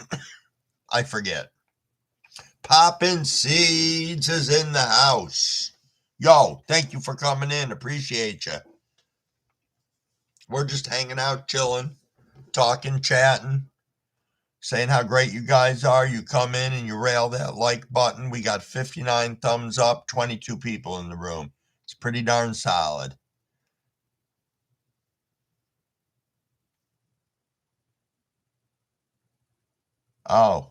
I forget. Poppin' Seeds is in the house. Yo, thank you for coming in. Appreciate you. We're just hanging out, chilling, talking, chatting, saying how great you guys are. You come in and you rail that like button. We got 59 thumbs up, 22 people in the room. It's pretty darn solid. Oh.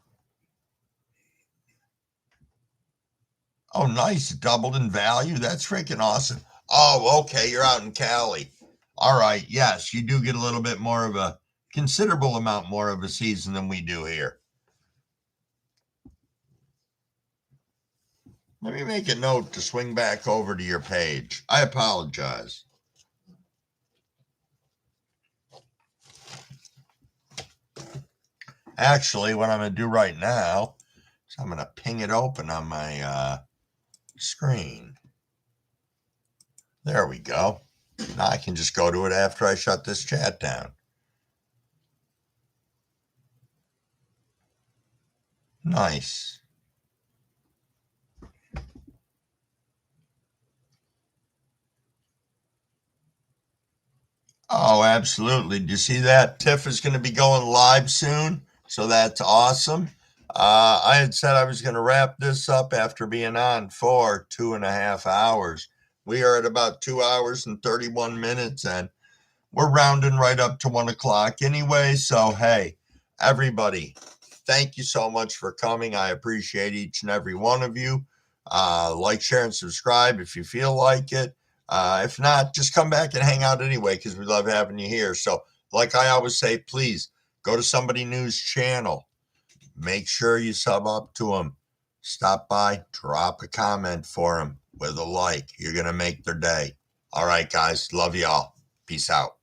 Oh, nice. Doubled in value. That's freaking awesome. Oh, okay. You're out in Cali. All right. Yes, you do get a little bit more of a considerable amount more of a season than we do here. Let me make a note to swing back over to your page. I apologize. Actually, what I'm going to do right now is I'm going to ping it open on my screen. There we go. Now I can just go to it after I shut this chat down. Nice. Oh, absolutely. Do you see that? TIFF is going to be going live soon, so that's awesome. I had said I was going to wrap this up after being on for 2.5 hours. We are at about 2 hours and 31 minutes, and we're rounding right up to 1 o'clock anyway. So, hey, everybody, thank you so much for coming. I appreciate each and every one of you. Like, share, and subscribe if you feel like it. If not, just come back and hang out anyway, because we love having you here. So, like I always say, please go to somebody new's channel. Make sure you sub up to them. Stop by, drop a comment for them with a like. You're going to make their day. All right, guys. Love y'all. Peace out.